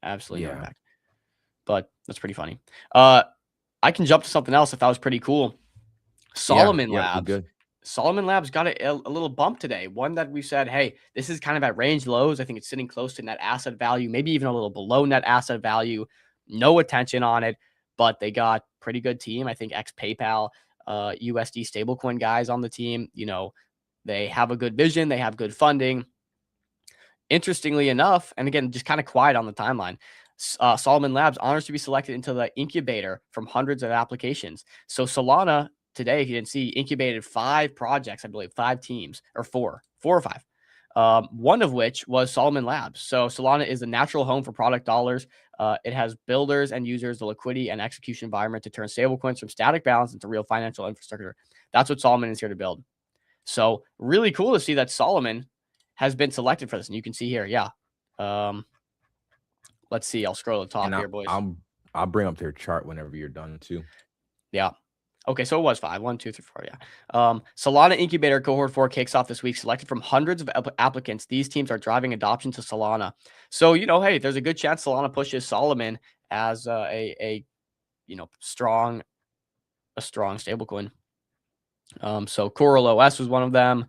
Absolutely no Yeah. impact. But that's pretty funny. I can jump to something else if that was pretty cool. Solomon Yeah, we Labs. good. Solomon Labs got a little bump today. One that we said, hey, this is kind of at range lows. I think it's sitting close to net asset value, maybe even a little below net asset value. No attention on it, but they got pretty good team. I think ex PayPal, USD stablecoin guys on the team. You know, they have a good vision. They have good funding. Interestingly enough, and again, just kind of quiet on the timeline, Solomon Labs honors to be selected into the incubator from hundreds of applications. So Solana today, if you didn't see, incubated 5 projects, I believe 5 teams, or 4 or 5. One of which was Solomon Labs. So Solana is a natural home for product dollars. It has builders and users the liquidity and execution environment to turn stablecoins from static balance into real financial infrastructure. That's what Solomon is here to build. So really cool to see that Solomon has been selected for this. And you can see here, yeah. Let's see. I'll scroll to the top And here, boys. I'll bring up their chart whenever you're done too. Yeah. Okay, so it was 5. 1, 2, 3, 4. Yeah. Solana Incubator Cohort 4 kicks off this week. Selected from hundreds of applicants, these teams are driving adoption to Solana. So, you know, hey, there's a good chance Solana pushes Solomon as a strong stablecoin. So Coral OS was one of them.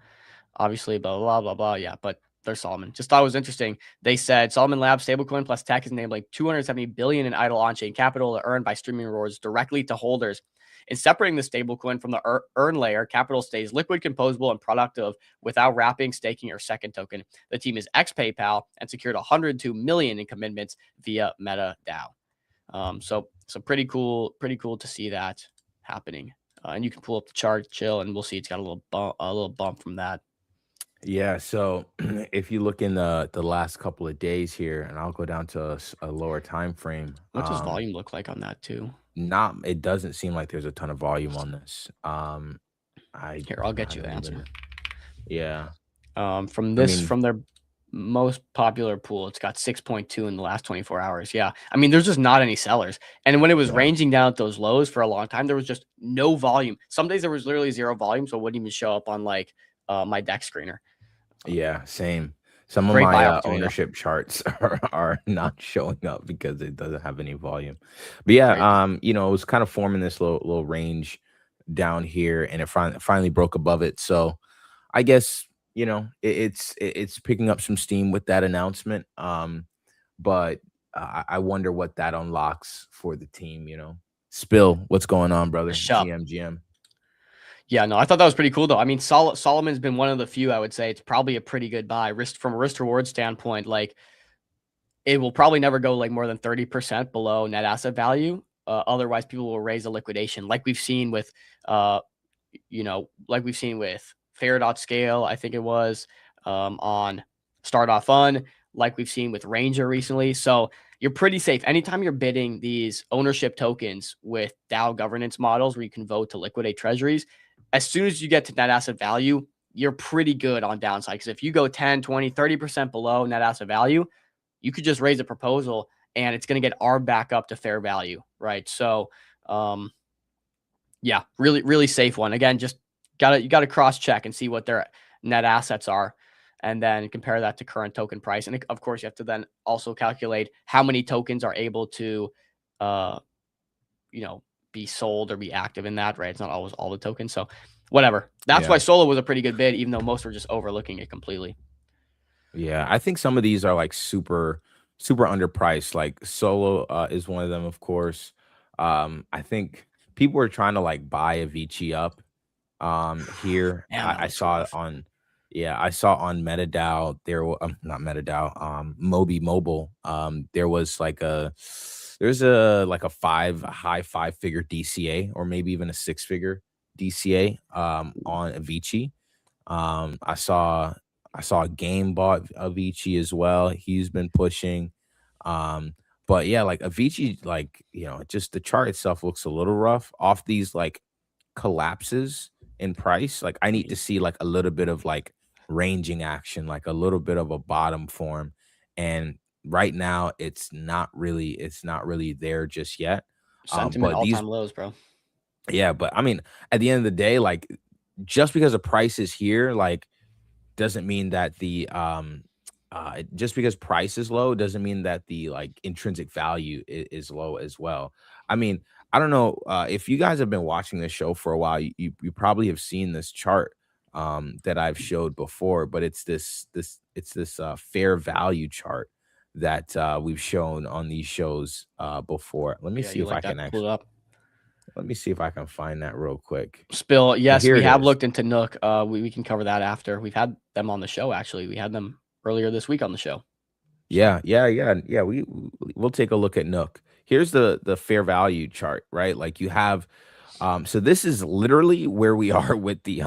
Obviously, blah, blah, blah, blah. Yeah, but they're Solomon. Just thought it was interesting. They said Solomon Labs stablecoin plus tech is enabling $270 billion in idle on-chain capital earned by streaming rewards directly to holders. In separating the stablecoin from the earn layer, capital stays liquid, composable, and productive without wrapping, staking, or second token. The team is ex PayPal and secured $102 million in commitments via Meta DAO. So pretty cool to see that happening. And you can pull up the chart, chill, and we'll see it's got a little bump from that. Yeah, so if you look in the last couple of days here, and I'll go down to a lower time frame. What does volume look like on that too? It doesn't seem like there's a ton of volume on this. Here, I'll get you the answer. Yeah. From their most popular pool, it's got 6.2 in the last 24 hours. Yeah. I mean, there's just not any sellers. And when it was ranging down at those lows for a long time, there was just no volume. Some days there was literally 0 volume, so it wouldn't even show up on like my deck screener. Yeah, same. Some of my ownership charts are not showing up because it doesn't have any volume. But yeah, it was kind of forming this little range down here, and it finally broke above it. So I guess it's picking up some steam with that announcement. But I wonder what that unlocks for the team. Spill, what's going on, brother? GM. Yeah, no, I thought that was pretty cool, though. I mean, Solomon's been one of the few, I would say. It's probably a pretty good buy. From a risk-reward standpoint, like, it will probably never go, like, more than 30% below net asset value. Otherwise, people will raise a liquidation, like we've seen with, Fair.Scale, I think it was, on Start Off Fun, like we've seen with Ranger recently. So you're pretty safe. Anytime you're bidding these ownership tokens with DAO governance models where you can vote to liquidate treasuries, as soon as you get to net asset value, you're pretty good on downside. Because if you go 10, 20, 30% below net asset value, you could just raise a proposal and it's going to get ARB back up to fair value, right? So, yeah, really, really safe one. Again, just you got to cross check and see what their net assets are, and then compare that to current token price. And of course, you have to then also calculate how many tokens are able to, be sold or be active in that, right? It's not always all the tokens. So whatever. That's why Solo was a pretty good bid, even though most were just overlooking it completely. Yeah, I think some of these are like super, super underpriced. Like Solo is one of them, of course. I think people are trying to like buy Avicii up here. I saw it on MetaDAO. Not MetaDAO, Moby Mobile. There's a high 5-figure DCA, or maybe even a 6-figure DCA on Avicii. I saw a game bought Avicii as well. He's been pushing. But yeah, like Avicii, like, just the chart itself looks a little rough off these like collapses in price. Like I need to see like a little bit of like ranging action, like a little bit of a bottom form, and right now it's not really there just yet. Sentiment But all these time lows, bro. yeah, but I mean, at the end of the day, like just because a price is here, like doesn't mean that the just because price is low doesn't mean that the like intrinsic value is low as well. I mean, I don't know if you guys have been watching this show for a while, you probably have seen this chart that I've showed before, but it's this fair value chart that we've shown on these shows before. Let me Yeah, see you if I like can that? Pull actually it up. let me see if I can find that real quick. Spill. So Yes, here we it have is. looked into Nook. We can cover that after. We've had them on the show, actually. We had them earlier this week on the show. Yeah, yeah. We'll take a look at Nook. Here's the fair value chart, right? Like you have so this is literally where we are with the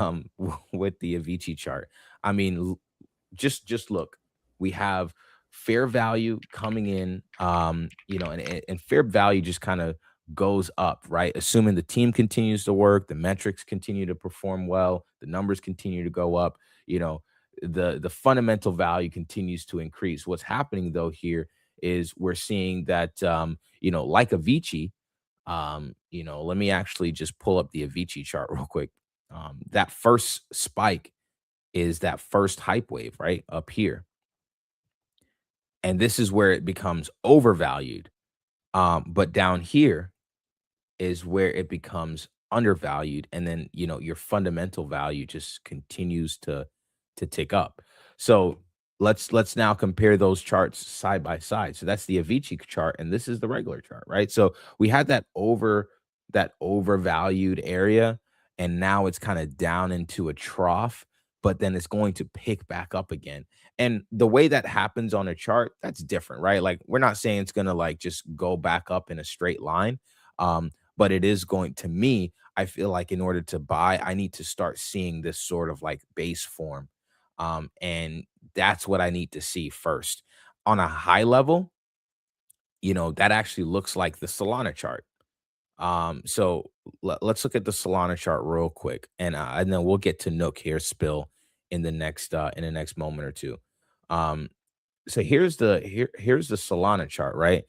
with the Avicii chart. I mean, just look. We have fair value coming in, you know, and fair value just kind of goes up, right? Assuming the team continues to work, the metrics continue to perform well, the numbers continue to go up, you know, the fundamental value continues to increase. What's happening though here is we're seeing that you know, like Avicii, you know, let me actually just pull up the Avicii chart real quick. That first spike is that first hype wave right up here. And this is where it becomes overvalued. But down here is where it becomes undervalued. And then, you know, your fundamental value just continues to tick up. So let's now compare those charts side by side. So that's the Avicii chart, and this is the regular chart, right? So we had that overvalued area, and now it's kind of down into a trough, but then it's going to pick back up again. And the way that happens on a chart, that's different, right? Like we're not saying it's gonna like just go back up in a straight line. But it is going to me, I feel like in order to buy, I need to start seeing this sort of like base form. And that's what I need to see first. On a high level, you know, that actually looks like the Solana chart. So let's look at the Solana chart real quick, and then we'll get to Nook here, Spill, in the next moment or two. Um, so here's the Solana chart, right?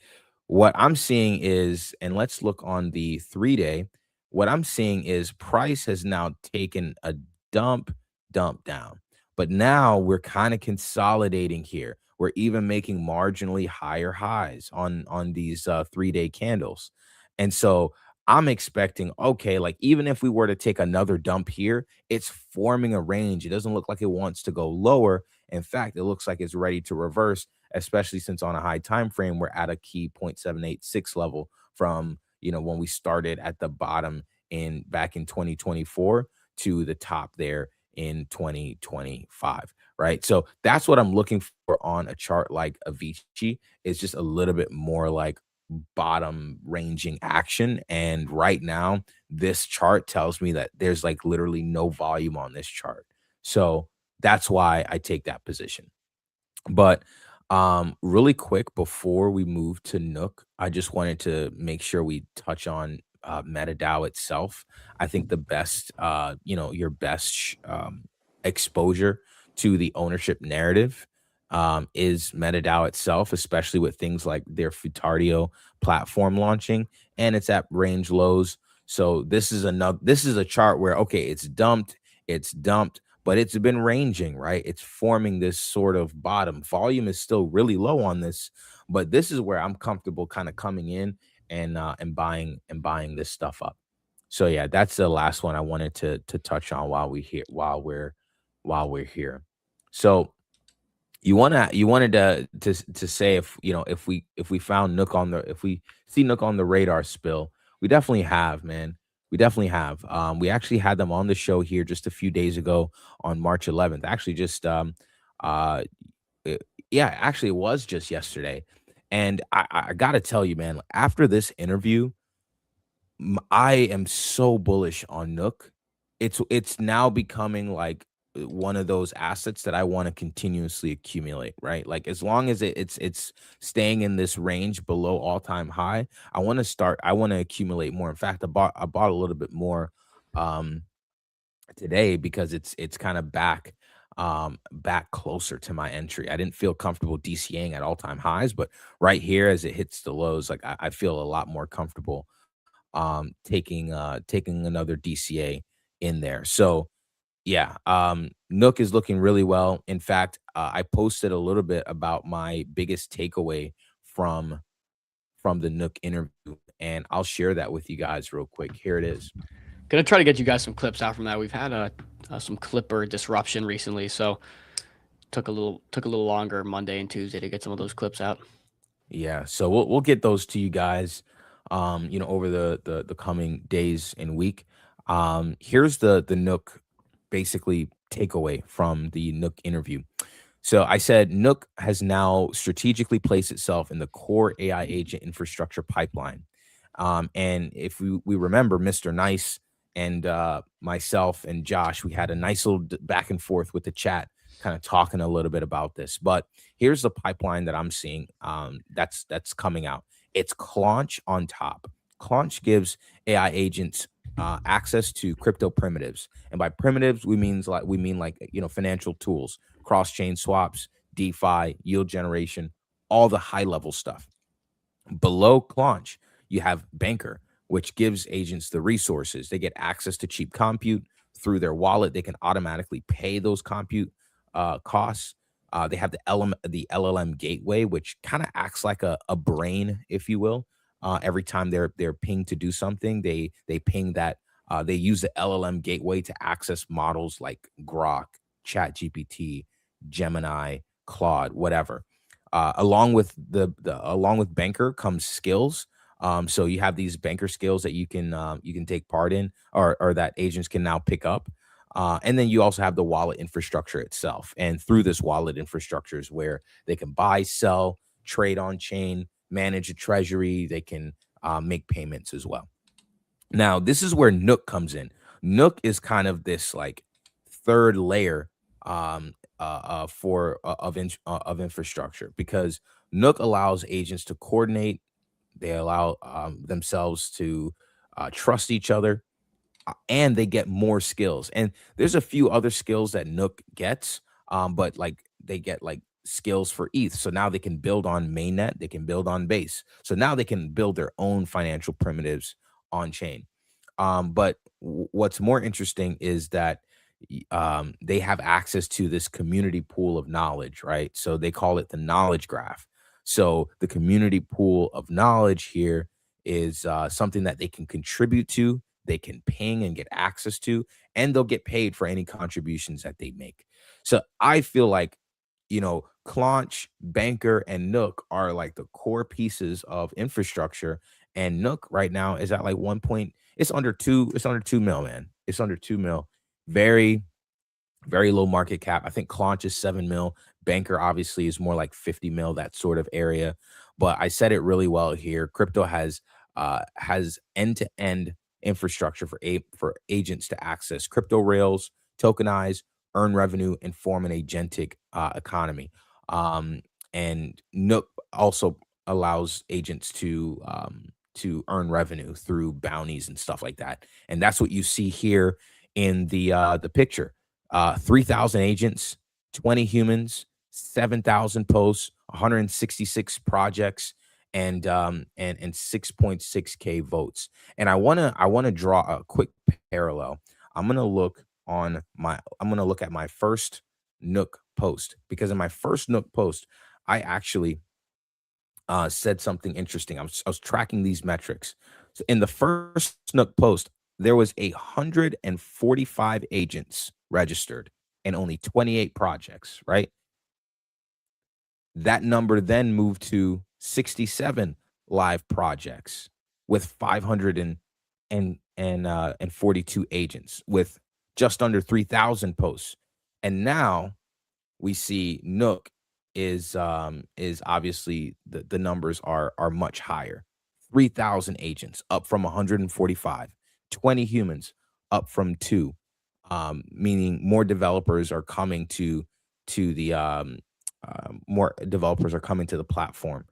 What I'm seeing is, and let's look on the 3-day. What I'm seeing is price has now taken a dump down, but now we're kind of consolidating here. We're even making marginally higher highs on these 3-day candles, and so I'm expecting, okay, like even if we were to take another dump here, it's forming a range. It doesn't look like it wants to go lower. In fact, it looks like it's ready to reverse, especially since on a high time frame, we're at a key 0.786 level from, you know, when we started at the bottom in back in 2024 to the top there in 2025, right? So that's what I'm looking for on a chart like Avicii, is just a little bit more like bottom ranging action. And right now, this chart tells me that there's like literally no volume on this chart. So that's why I take that position. But really quick before we move to Nook, I just wanted to make sure we touch on MetaDAO itself. I think the best, you know, your best exposure to the ownership narrative is MetaDAO itself, especially with things like their Futardio platform launching, and it's at range lows. So this is a chart where okay, it's dumped, but it's been ranging, right? It's forming this sort of bottom. Volume is still really low on this, but this is where I'm comfortable kind of coming in and buying this stuff up. So yeah, that's the last one I wanted to touch on while we're here. So you wanted to say, if you know, if we found Nook on the if we see Nook on the radar, Spill, we definitely have, man. We definitely have. We actually had them on the show here just a few days ago on March 11th. Actually, just uh, yeah, actually, it was just yesterday. And I gotta tell you, man, after this interview, I am so bullish on Nook. It's now becoming like one of those assets that I want to continuously accumulate, right? Like as long as it's staying in this range below all-time high, I want to accumulate more. In fact, I bought a little bit more um today because it's kind of back back closer to my entry. I didn't feel comfortable DCAing at all-time highs, but right here as it hits the lows, like I feel a lot more comfortable taking another DCA in there. So yeah, Nook is looking really well. In fact, I posted a little bit about my biggest takeaway from the Nook interview, and I'll share that with you guys real quick. Here it is. Gonna try to get you guys some clips out from that. We've had some Clipper disruption recently, so took a little longer Monday and Tuesday to get some of those clips out. Yeah, so we'll get those to you guys, over the coming days and week. Here's the Nook basically takeaway from the Nook interview. So I said Nook has now strategically placed itself in the core AI agent infrastructure pipeline. And if we remember, Mr. Nice and myself and Josh, we had a nice little back and forth with the chat, kind of talking a little bit about this. But here's the pipeline that I'm seeing that's coming out. It's Claunch on top. Claunch gives AI agents access to crypto primitives, and by primitives we mean like financial tools, cross-chain swaps, DeFi, yield generation, all the high-level stuff. Below Claunch, you have Banker, which gives agents the resources. They get access to cheap compute through their wallet. They can automatically pay those compute costs. They have the LLM gateway, which kind of acts like a brain, if you will. Every time they're pinged to do something, they ping that. They use the LLM gateway to access models like Grok, ChatGPT, Gemini, Claude, whatever. Along with Banker comes skills. So you have these Banker skills that you can take part in, or that agents can now pick up. And then you also have the wallet infrastructure itself. And through this wallet infrastructure is where they can buy, sell, trade on chain, manage a treasury. They can make payments as well. Now, this is where Nook comes in. Nook is kind of this like third layer of infrastructure, because Nook allows agents to coordinate. They allow themselves to trust each other, and they get more skills. And there's a few other skills that Nook gets, but like they get like skills for ETH. So now they can build on mainnet, they can build on base. So now they can build their own financial primitives on chain. But what's more interesting is that they have access to this community pool of knowledge, right? So they call it the knowledge graph. So the community pool of knowledge here is something that they can contribute to, they can ping and get access to, and they'll get paid for any contributions that they make. So I feel like, Claunch, Banker, and Nook are like the core pieces of infrastructure. And Nook right now is at like it's under 2 mil, man. It's under 2 mil. Very, very low market cap. I think Claunch is 7 mil. Banker obviously is more like 50 mil, that sort of area. But I said it really well here. Crypto has end-to-end infrastructure for agents to access crypto rails, tokenize, earn revenue, and form an agentic economy. And Nook also allows agents to earn revenue through bounties and stuff like that. And that's what you see here in the picture. 3,000 agents, 20 humans, 7,000 posts, 166 projects, and 6.6K votes. And I wanna draw a quick parallel. I'm gonna look at my first Nook post, because in my first Nook post, I actually said something interesting. I was tracking these metrics. So in the first Nook post, there was 145 agents registered and only 28 projects, right? That number then moved to 67 live projects with 542 agents with just under 3,000 posts. And now we see Nook is obviously the numbers are much higher. 3,000 agents up from 145, 20 humans up from 2, meaning more developers are coming to the more developers are coming to the platform,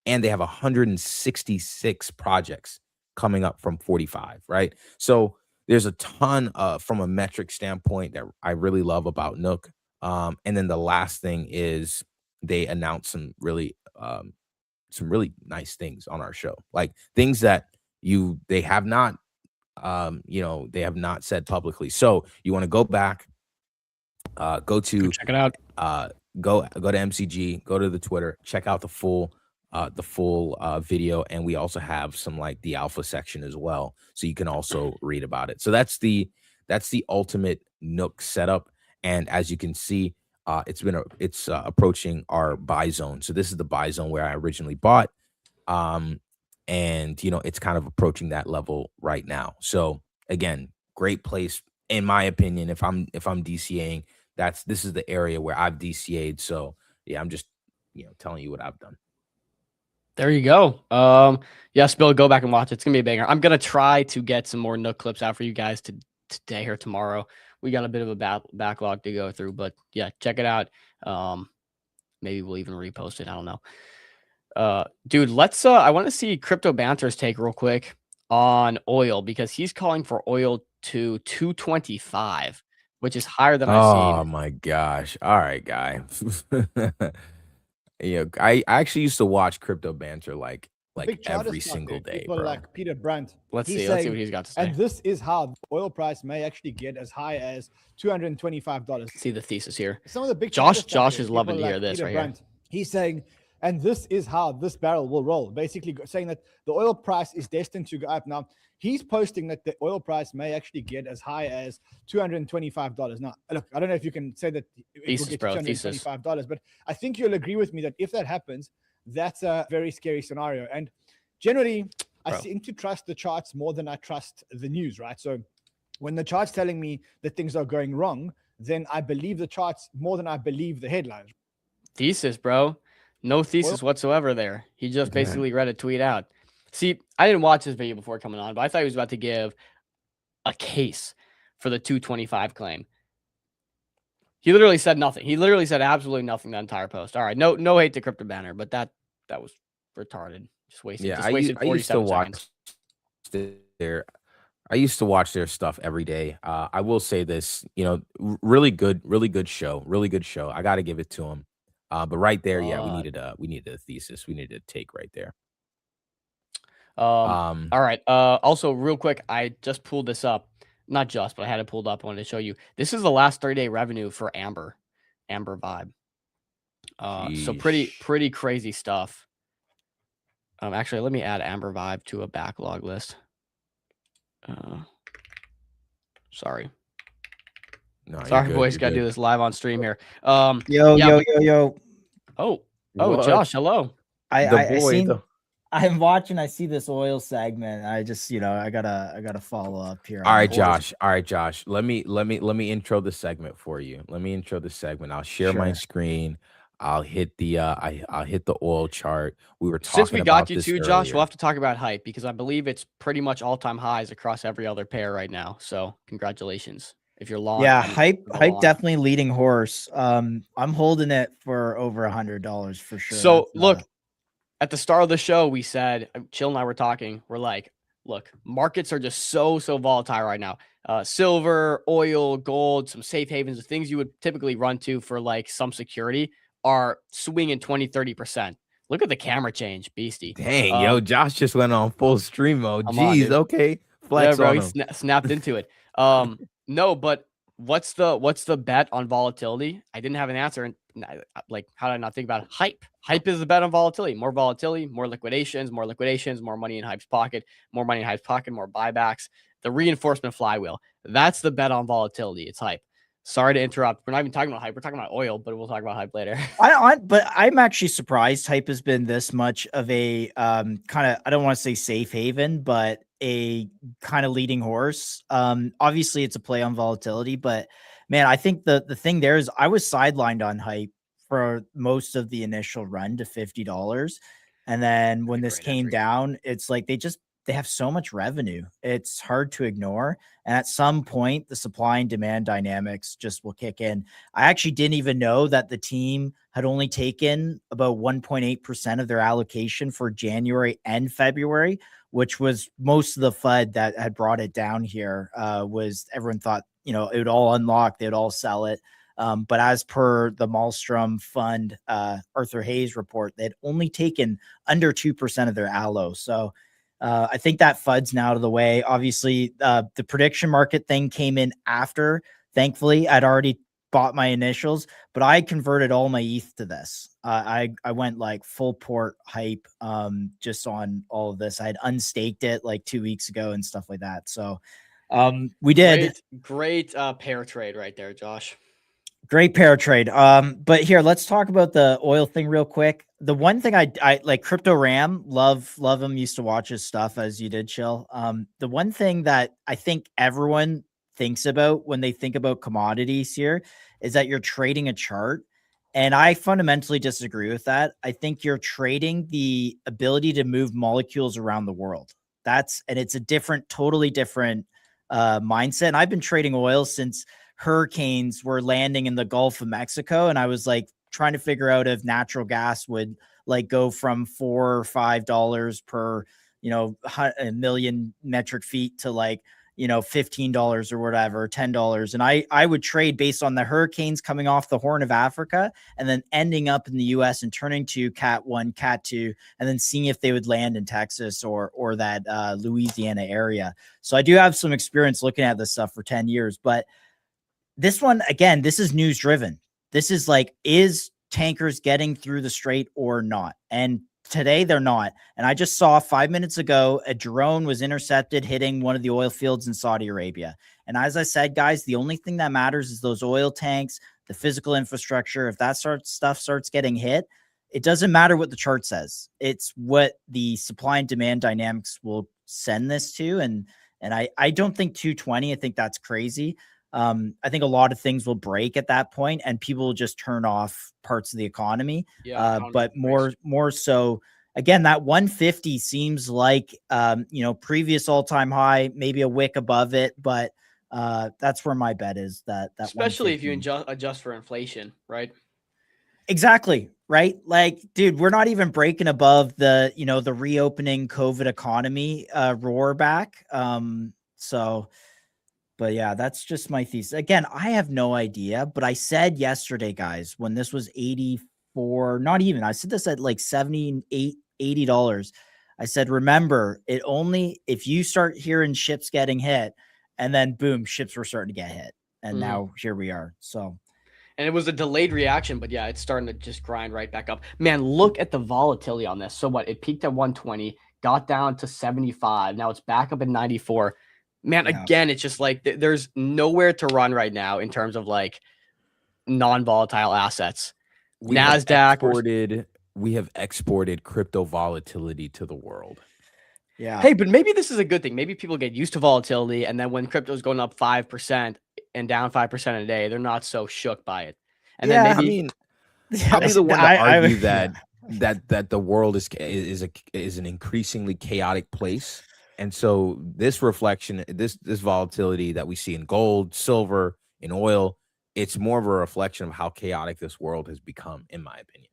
and they have 166 projects coming up from 45, right? So there's a ton from a metric standpoint that I really love about Nook. And then the last thing is they announced some really nice things on our show, like things that they have not they have not said publicly. So you want to go back, go to check it out. Go to MCG, go to the Twitter, check out the full video, and we also have some like the alpha section as well, so you can also read about it. So that's the ultimate Nook setup, and as you can see, it's approaching our buy zone. So this is the buy zone where I originally bought, and it's kind of approaching that level right now. So again, great place in my opinion. If I'm DCAing, this is the area where I've DCA'd. So yeah, I'm just telling you what I've done. There you go. Yes, Bill, go back and watch it. It's gonna be a banger. I'm gonna try to get some more Nook clips out for you guys today or tomorrow. We got a bit of a backlog to go through, but yeah, check it out. Maybe we'll even repost it. I don't know. Dude, let's I want to see Crypto Banter's take real quick on oil, because he's calling for oil to 225, which is higher than I've seen. Oh my gosh. All right, guy. I actually used to watch Crypto Banter like every single day, people bro. like Peter Brandt. Let's He's see what saying, he's got to say. And this is how the oil price may actually get as high as $225. See the thesis here. Some of the big Josh charters is loving to people hear like this Peter right Brandt, here. He's saying, and this is how this barrel will roll. Basically saying that the oil price is destined to go up. Now, he's posting that the oil price may actually get as high as $225. Now, look, I don't know if you can say that it Thesis, will get bro, to $225, but I think you'll agree with me that if that happens, that's a very scary scenario. And generally, I seem to trust the charts more than I trust the news, right? So when the chart's telling me that things are going wrong, then I believe the charts more than I believe the headlines. Thesis, bro. No thesis whatsoever there. He just basically read a tweet out. See, I didn't watch this video before coming on, but I thought he was about to give a case for the 225 claim. He literally said nothing. He literally said absolutely nothing that entire post. All right, no hate to Crypto Banner, but that was retarded. Just wasted. Yeah, just wasted I used to 47 watch seconds. I used to watch their stuff every day. I will say this, really good show, really good show. I got to give it to him. But right there, yeah, we needed a thesis. We needed a take right there. All right. Also, real quick, I just pulled this up. Not just, but I had it pulled up. I wanted to show you. This is the last 30-day revenue for Amber Vibe. So pretty crazy stuff. Actually, let me add Amber Vibe to a backlog list. Sorry. No, sorry, boys. Got to do this live on stream here. Yo. Oh, What? Josh, hello. I'm watching. I see this oil segment. I just, I gotta follow up here. All right, Josh. Let me intro the segment for you. I'll share my screen. I'll hit the oil chart. We were talking Since we got you this too, earlier. Josh, we'll have to talk about hype, because I believe it's pretty much all-time highs across every other pair right now. So congratulations. If you're long. Yeah, hype definitely leading horse. I'm holding it for over $100 for sure. So look, at the start of the show, we said, Chill and I were talking. We're like, look, markets are just so volatile right now. Silver, oil, gold, some safe havens, the things you would typically run to for like some security are swinging 20-30%. Look at the camera change, beastie. Dang, yo, Josh just went on full stream mode. Jeez, okay, yeah, flex bro, on he him. snapped into it. No, but what's the bet on volatility? I didn't have an answer, and like, how did I not think about it? Hype? Hype is the bet on volatility. More volatility, more liquidations, more money in Hype's pocket, more buybacks. The reinforcement flywheel. That's the bet on volatility. It's Hype. Sorry to interrupt. We're not even talking about hype. We're talking about oil, but we'll talk about hype later. But I'm actually surprised hype has been this much of a kind of, I don't want to say safe haven, but a kind of leading horse. Obviously it's a play on volatility, but man, I think the thing there is I was sidelined on hype for most of the initial run to $50. And then when this came down, it's like they have so much revenue. It's hard to ignore. And at some point, the supply and demand dynamics just will kick in. I actually didn't even know that the team had only taken about 1.8% of their allocation for January and February, which was most of the FUD that had brought it down here. Was everyone thought, it would all unlock, they'd all sell it. But as per the Malmstrom Fund, Arthur Hayes report, they'd only taken under 2% of their allo. So I think that FUD's now out of the way. Obviously, the prediction market thing came in after. Thankfully, I'd already bought my initials, but I converted all my ETH to this. I went like full port hype just on all of this. I had unstaked it like 2 weeks ago and stuff like that. So we did. Great pair trade right there, Josh. Great pair trade. But here, let's talk about the oil thing real quick. The one thing I like, Crypto Ram, love him, used to watch his stuff as you did, Chill. The one thing that I think everyone thinks about when they think about commodities here is that you're trading a chart. And I fundamentally disagree with that. I think you're trading the ability to move molecules around the world. And it's a totally different mindset. And I've been trading oil since hurricanes were landing in the Gulf of Mexico. And I was like trying to figure out if natural gas would like go from $4 or $5 per, a million metric feet to like, $15 or whatever, $10. And I would trade based on the hurricanes coming off the Horn of Africa and then ending up in the US and turning to Cat 1, Cat 2, and then seeing if they would land in Texas or that Louisiana area. So I do have some experience looking at this stuff for 10 years, but this one, again, this is news driven. This is like, is tankers getting through the strait or not? And today they're not. And I just saw 5 minutes ago, a drone was intercepted hitting one of the oil fields in Saudi Arabia. And as I said, guys, the only thing that matters is those oil tanks, the physical infrastructure. If that stuff starts getting hit, it doesn't matter what the chart says. It's what the supply and demand dynamics will send this to. And I don't think 220, I think that's crazy. I think a lot of things will break at that point and people will just turn off parts of the economy. But more so, again, that 150 seems like, previous all-time high, maybe a wick above it, but that's where my bet is that especially if you adjust for inflation, right? Exactly. Right. Like, dude, we're not even breaking above the, the reopening COVID economy roar back. But yeah, that's just my thesis. Again, I have no idea, but I said yesterday, guys, when this was 84, not even, I said this at like $78, $80. I said, remember, if you start hearing ships getting hit and then boom, ships were starting to get hit. And now here we are. So. And it was a delayed reaction, but yeah, it's starting to just grind right back up. Man, look at the volatility on this. So what? It peaked at 120, got down to 75. Now it's back up at 94. Man, again, it's just like there's nowhere to run right now in terms of like non-volatile assets. We have exported crypto volatility to the world. Yeah. Hey, but maybe this is a good thing. Maybe people get used to volatility, and then when crypto is going up 5% and down 5% a day, they're not so shook by it. And then maybe I'll be the one to argue that the world is an increasingly chaotic place. And so this reflection, this volatility that we see in gold, silver, in oil, it's more of a reflection of how chaotic this world has become, in my opinion.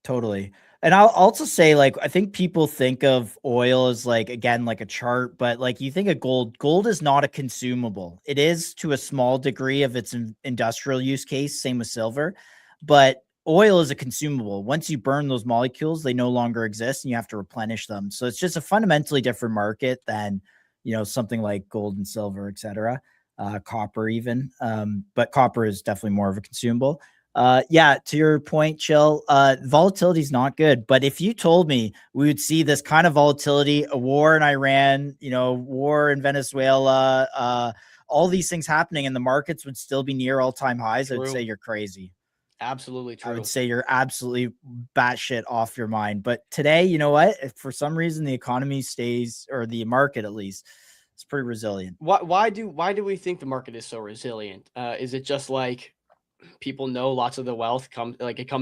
Totally. And I'll also say, like, I think people think of oil as like, again, like a chart, but like you think of gold is not a consumable. It is to a small degree of its industrial use case, same with silver, but oil is a consumable. Once you burn those molecules, they no longer exist and you have to replenish them. So it's just a fundamentally different market than, something like gold and silver, et cetera, copper even. But copper is definitely more of a consumable. To your point, Chill, volatility is not good. But if you told me we would see this kind of volatility, a war in Iran, war in Venezuela, all these things happening and the markets would still be near all-time highs, I would say you're crazy. Absolutely true. I would say you're absolutely batshit off your mind. But today, you know what? If for some reason the economy stays, or the market at least, it's pretty resilient. Why do we think the market is so resilient? Is it just like people know lots of the wealth comes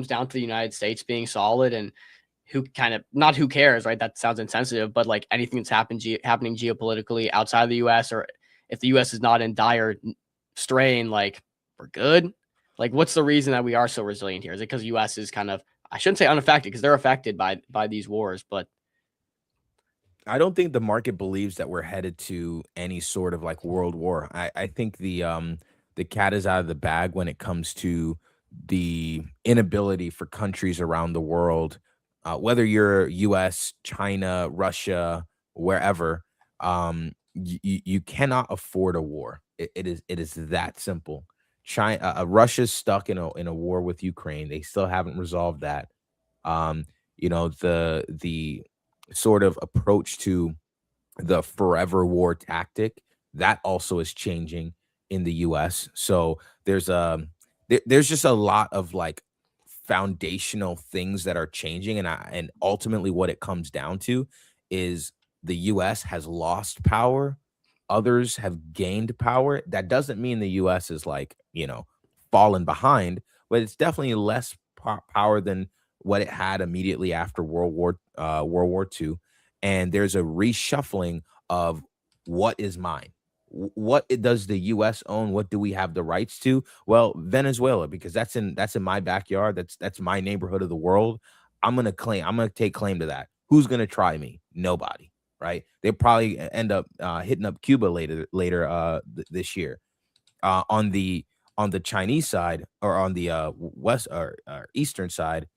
down to the United States being solid, and who cares, right? That sounds insensitive, but like anything that's happening geopolitically outside of the US, or if the US is not in dire strain, like we're good. Like, what's the reason that we are so resilient here? Is it because the U.S. is kind of, I shouldn't say unaffected, because they're affected by these wars, but I don't think the market believes that we're headed to any sort of like world war. I think the the cat is out of the bag when it comes to the inability for countries around the world, whether you're US, China, Russia, wherever, you cannot afford a war. It is that simple. China, Russia's stuck in a war with Ukraine. They still haven't resolved that. The sort of approach to the forever war tactic that also is changing in the US. So there's just a lot of like foundational things that are changing, and ultimately what it comes down to is the US has lost power, others have gained power. That doesn't mean the US is like, fallen behind, but it's definitely less power than what it had immediately after World War II. And there's a reshuffling of what is mine. Does the US own? What do we have the rights to? Well, Venezuela, because that's in my backyard. That's my neighborhood of the world. I'm gonna take claim to that. Who's gonna try me? Nobody, right? They probably end up hitting up Cuba later this year. On the Chinese side, or on the west or eastern side,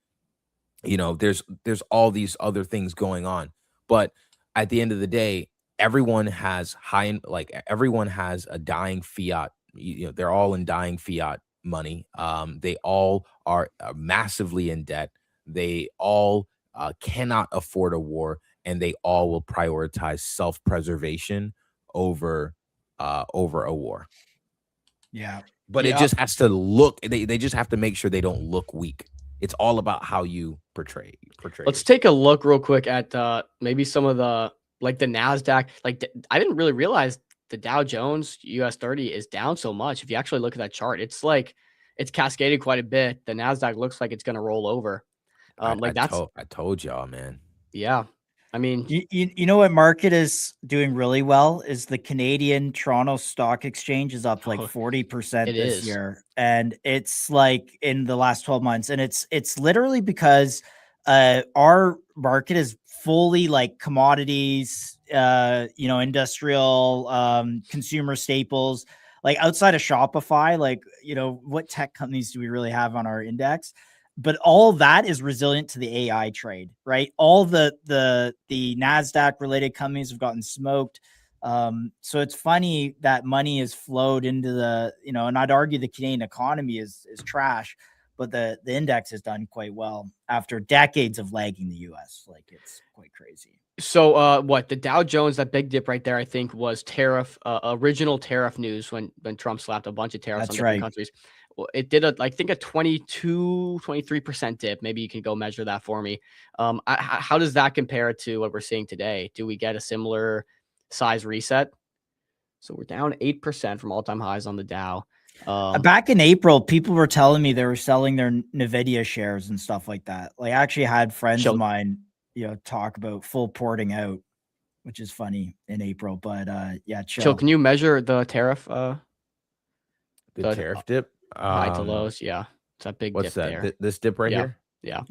there's all these other things going on. But at the end of the day, everyone has a dying fiat. They're all in dying fiat money. They all are massively in debt. They all cannot afford a war, and they all will prioritize self-preservation over a war. Yeah. But it just has to look, they just have to make sure they don't look weak. It's all about how you portray. Let's take a look real quick at maybe some of the the NASDAQ. I didn't really realize the Dow Jones US 30 is down so much. If you actually look at that chart, it's cascaded quite a bit. The NASDAQ looks like it's going to roll over. I told y'all, man. Yeah. I mean, you know what market is doing really well is the Canadian Toronto Stock Exchange is up like 40% this year, and it's like in the last 12 months, and it's literally because our market is fully like commodities, industrial, consumer staples. Like outside of Shopify, what tech companies do we really have on our index? But all that is resilient to the AI trade, right? All the NASDAQ related companies have gotten smoked. So it's funny that money is flowed into the, and I'd argue the Canadian economy is trash, but the index has done quite well after decades of lagging the US. Like, it's quite crazy. So the Dow Jones, that big dip right there, I think was original tariff news when Trump slapped a bunch of tariffs on different countries. It did I think a 23% dip. Maybe you can go measure that for me. How does that compare to what we're seeing today? Do we get a similar size reset? So we're down 8% from all-time highs on the Dow. Back in April, people were telling me they were selling their NVIDIA shares and stuff like that. Like, I actually had friends of mine, talk about full porting out, which is funny in April. But yeah, chill. Can you measure the tariff? The tariff dip? High to lows, yeah. It's that big what's dip that? there. This dip right here? Yeah.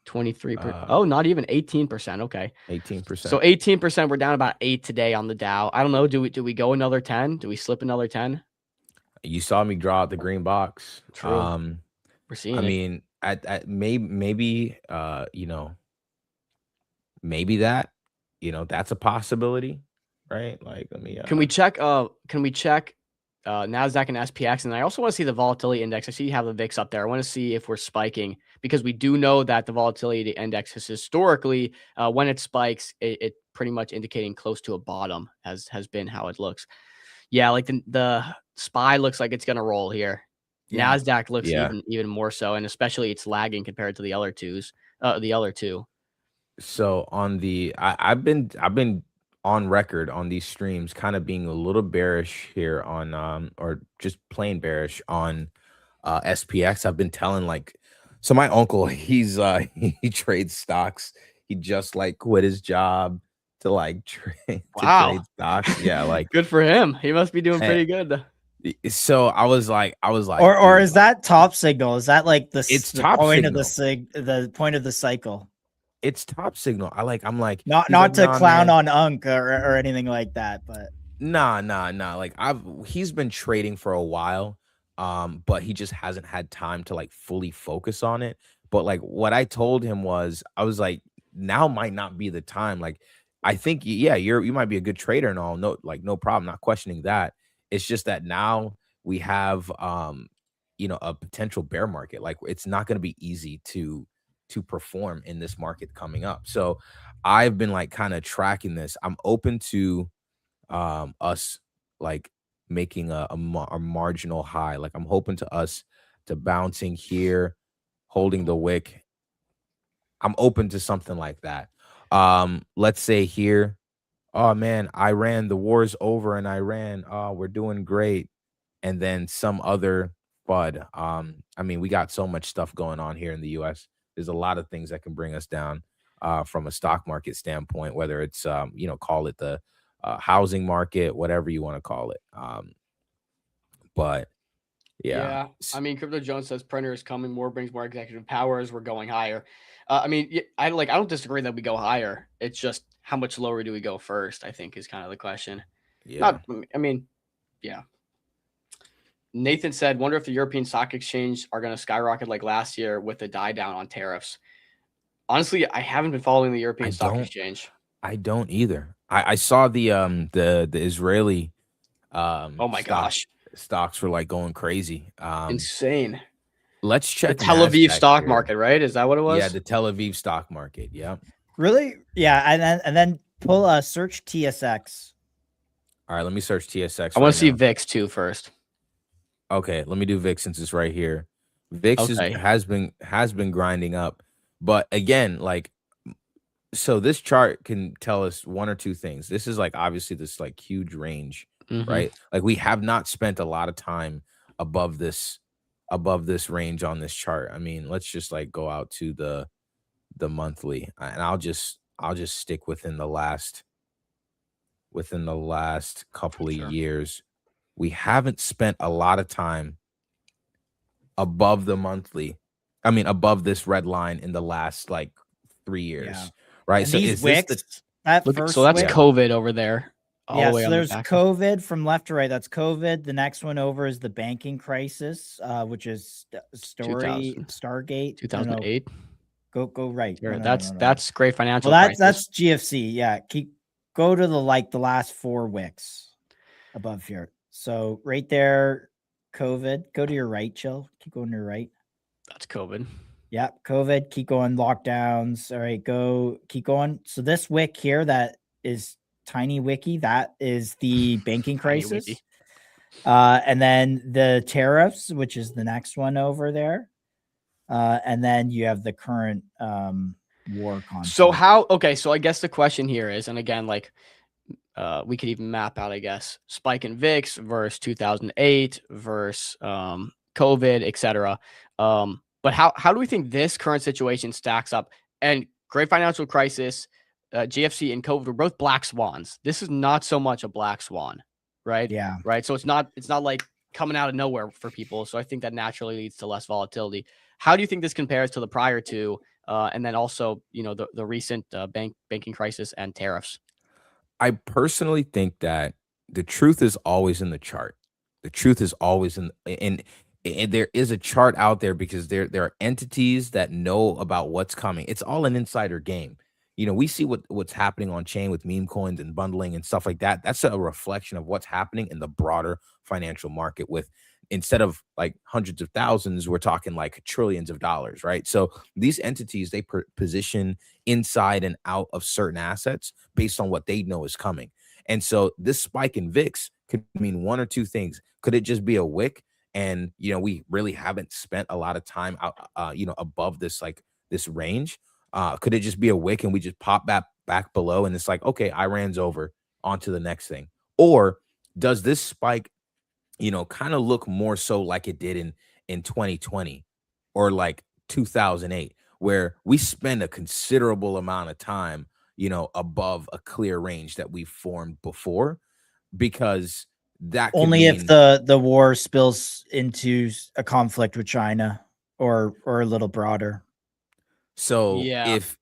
23%. Oh, not even 18%. Okay. 18%. So 18%. We're down about 8 today on the Dow. I don't know. Do we go another 10? Do we slip another 10? You saw me draw out the green box. True. We're seeing I mean, at maybe maybe that, that's a possibility, right? Like, let me Can we check NASDAQ and SPX? And I also want to see the volatility index. I see you have the VIX up there. I want to see if we're spiking, because we do know that the volatility index has historically, when it spikes, it pretty much indicating close to a bottom has been how it looks. Yeah, like the SPY looks like it's going to roll here. Yeah. NASDAQ looks even more so, and especially it's lagging compared to the other two. So on the I've been on record on these streams kind of being a little bearish here on or just plain bearish on SPX. I've been telling so my uncle, he's he trades stocks. He just quit his job to trade trade stocks. Yeah, good for him. He must be doing pretty good. So I was like, or is that top signal? Is that like the point signal. of the point of the cycle? It's top signal. I'm like, not to clown on Unk or anything like that, but nah. He's been trading for a while. but he just hasn't had time to like fully focus on it. But like what I told him was, I was like, now might not be the time. Like, I think, yeah, you might be a good trader and all. No, like no problem, not questioning that. It's just that now we have a potential bear market. Like it's not going to be easy to perform in this market coming up. So I've been like kind of tracking this. I'm open to us like making a marginal high. Like I'm hoping to us to bouncing here, holding the wick. I'm open to something like that. Let's say here, oh man, Iran, the war's over in Iran. Oh, we're doing great. And then some other FUD. I mean, we got so much stuff going on here in the US. There's a lot of things that can bring us down from a stock market standpoint, whether it's call it the housing market, whatever you want to call it. But yeah. I mean, Crypto Jones says printer is coming. More brings more executive powers. We're going higher. I mean, I don't disagree that we go higher. It's just how much lower do we go first, I think is kind of the question. Yeah. I mean, yeah. Nathan said, wonder if the European stock exchange are going to skyrocket like last year with the die down on tariffs. Honestly, I haven't been following the European stock exchange. I don't either. I saw the Israeli oh my gosh, stocks were like going crazy. Insane. Let's check the Tel Aviv NASDAQ stock here. market, right? Is that what it was? Yeah, the Tel Aviv stock market. Yeah. Really? Yeah, and then pull search TSX. All right, let me search TSX. I want to see VIX too first. Okay, let me do VIX since it's right here. VIX has been grinding up, but again, like, so this chart can tell us one or two things. This is like obviously this like huge range, right? Like we have not spent a lot of time above this range on this chart. I mean, let's just like go out to the monthly, and I'll just stick within the last couple of years. We haven't spent a lot of time above the monthly. I mean, above this red line in the last like 3 years, right? And so these is wicks, this that Look, first so that's wick, COVID over there. Yeah, so there's COVID from left to right. That's COVID. The next one over is the banking crisis, which is Stargate. 2008. Go right. Sure, No, that's great financial. Well, crisis. that's GFC. Yeah, go to the last 4 wicks above here. So right there, COVID. Go to your right, chill. Keep going to your right. That's COVID. Yeah, COVID. Keep going. Lockdowns. All right, keep going. So this wick here, that is tiny wiki, that is the banking crisis. And then the tariffs, which is the next one over there. And then you have the current war conflict. So so I guess the question here is, and again, like we could even map out, I guess, spike in VIX versus 2008 versus COVID, etc. But how do we think this current situation stacks up? And great financial crisis, GFC and COVID were both black swans. This is not so much a black swan, right? Yeah. Right. So it's not like coming out of nowhere for people. So I think that naturally leads to less volatility. How do you think this compares to the prior two, and then also the recent banking crisis and tariffs? I personally think that the truth is always in the chart. The truth is always in there is a chart out there because there are entities that know about what's coming. It's all an insider game. We see what's happening on chain with meme coins and bundling and stuff like that. That's a reflection of what's happening in the broader financial market with, instead of like hundreds of thousands, we're talking like trillions of dollars, right? So these entities, they position inside and out of certain assets based on what they know is coming. And so this spike in VIX could mean one or two things. Could it just be a wick? And, we really haven't spent a lot of time out, above this range. Could it just be a wick and we just pop back below and it's like, okay, Iran's over, on to the next thing? Or does this spike, kind of look more so like it did in 2020 or like 2008, where we spend a considerable amount of time, above a clear range that we formed before? Because that could only mean, if the war spills into a conflict with China or a little broader. So Yeah. if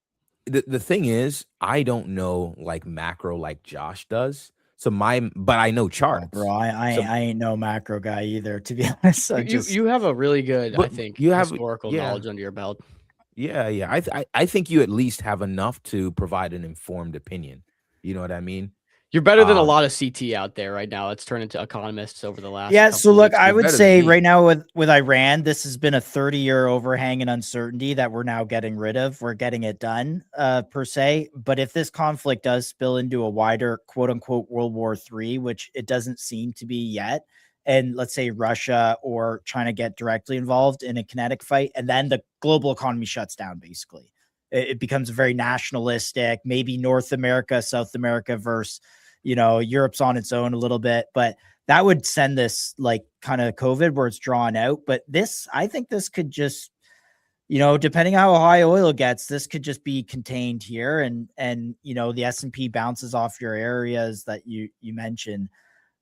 the thing is, I don't know like macro like Josh does. So but I know charts. Bro, I So- ain't no macro guy either, to be honest. You have a really good, I But think, you have- historical yeah. knowledge under your belt. Yeah, yeah. I think you at least have enough to provide an informed opinion. You know what I mean? You're better than a Um, lot of CT out there right now. It's turned into economists over the last. Yeah, couple so look, weeks. I You're would better than say me. right now with Iran, this has been a 30-year overhang and uncertainty that we're now getting rid of. We're getting it done, per se. But if this conflict does spill into a wider quote unquote World War III, which it doesn't seem to be yet, and let's say Russia or China get directly involved in a kinetic fight, and then the global economy shuts down, basically. It becomes very nationalistic, maybe North America, South America versus, Europe's on its own a little bit, but that would send this like kind of COVID where it's drawn out. But I think this could just, depending how high oil gets, this could just be contained here. And the S&P bounces off your areas that you mentioned.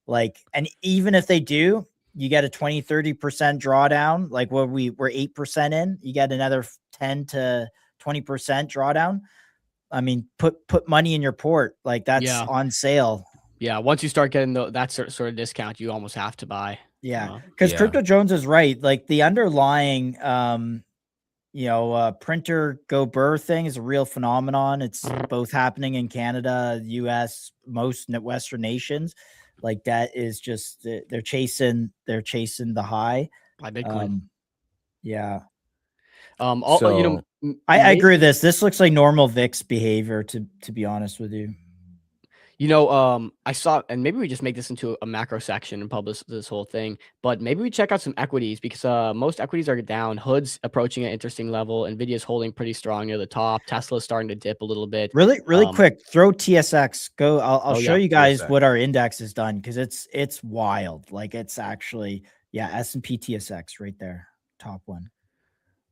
Like, and even if they do, you get a 20-30% drawdown, like where we're 8% in, you get another 10 to 20% drawdown. I mean, put money in your port, like that's on sale. Yeah, once you start getting that sort of discount, you almost have to buy. Yeah, because Crypto Jones is right. Like the underlying, printer go burr thing is a real phenomenon. It's both happening in Canada, U.S., most Western nations. Like that is just they're chasing the high. Buy Bitcoin. Yeah. So, I agree with this. This looks like normal VIX behavior, to be honest with you. I saw, and maybe we just make this into a macro section and publish this whole thing, but maybe we check out some equities because most equities are down. Hood's approaching an interesting level. Nvidia's holding pretty strong near the top. Tesla's starting to dip a little bit. Really quick, throw TSX. Go. I'll show you guys TSX. what our index has done because it's wild. Like it's actually, S&P TSX right there, top one.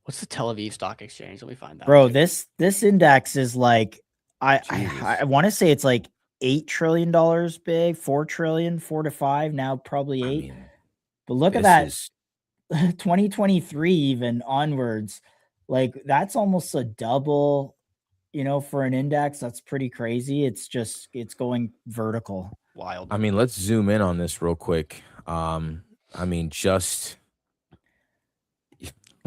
What's the Tel Aviv Stock Exchange? Let me find that. Bro, this index is like I want to say it's like $8 trillion big, 4 trillion, 4 to 5, now probably 8. But look at that 2023 even onwards. Like that's almost a double, for an index. That's pretty crazy. It's going vertical. Wild. I mean, let's zoom in on this real quick.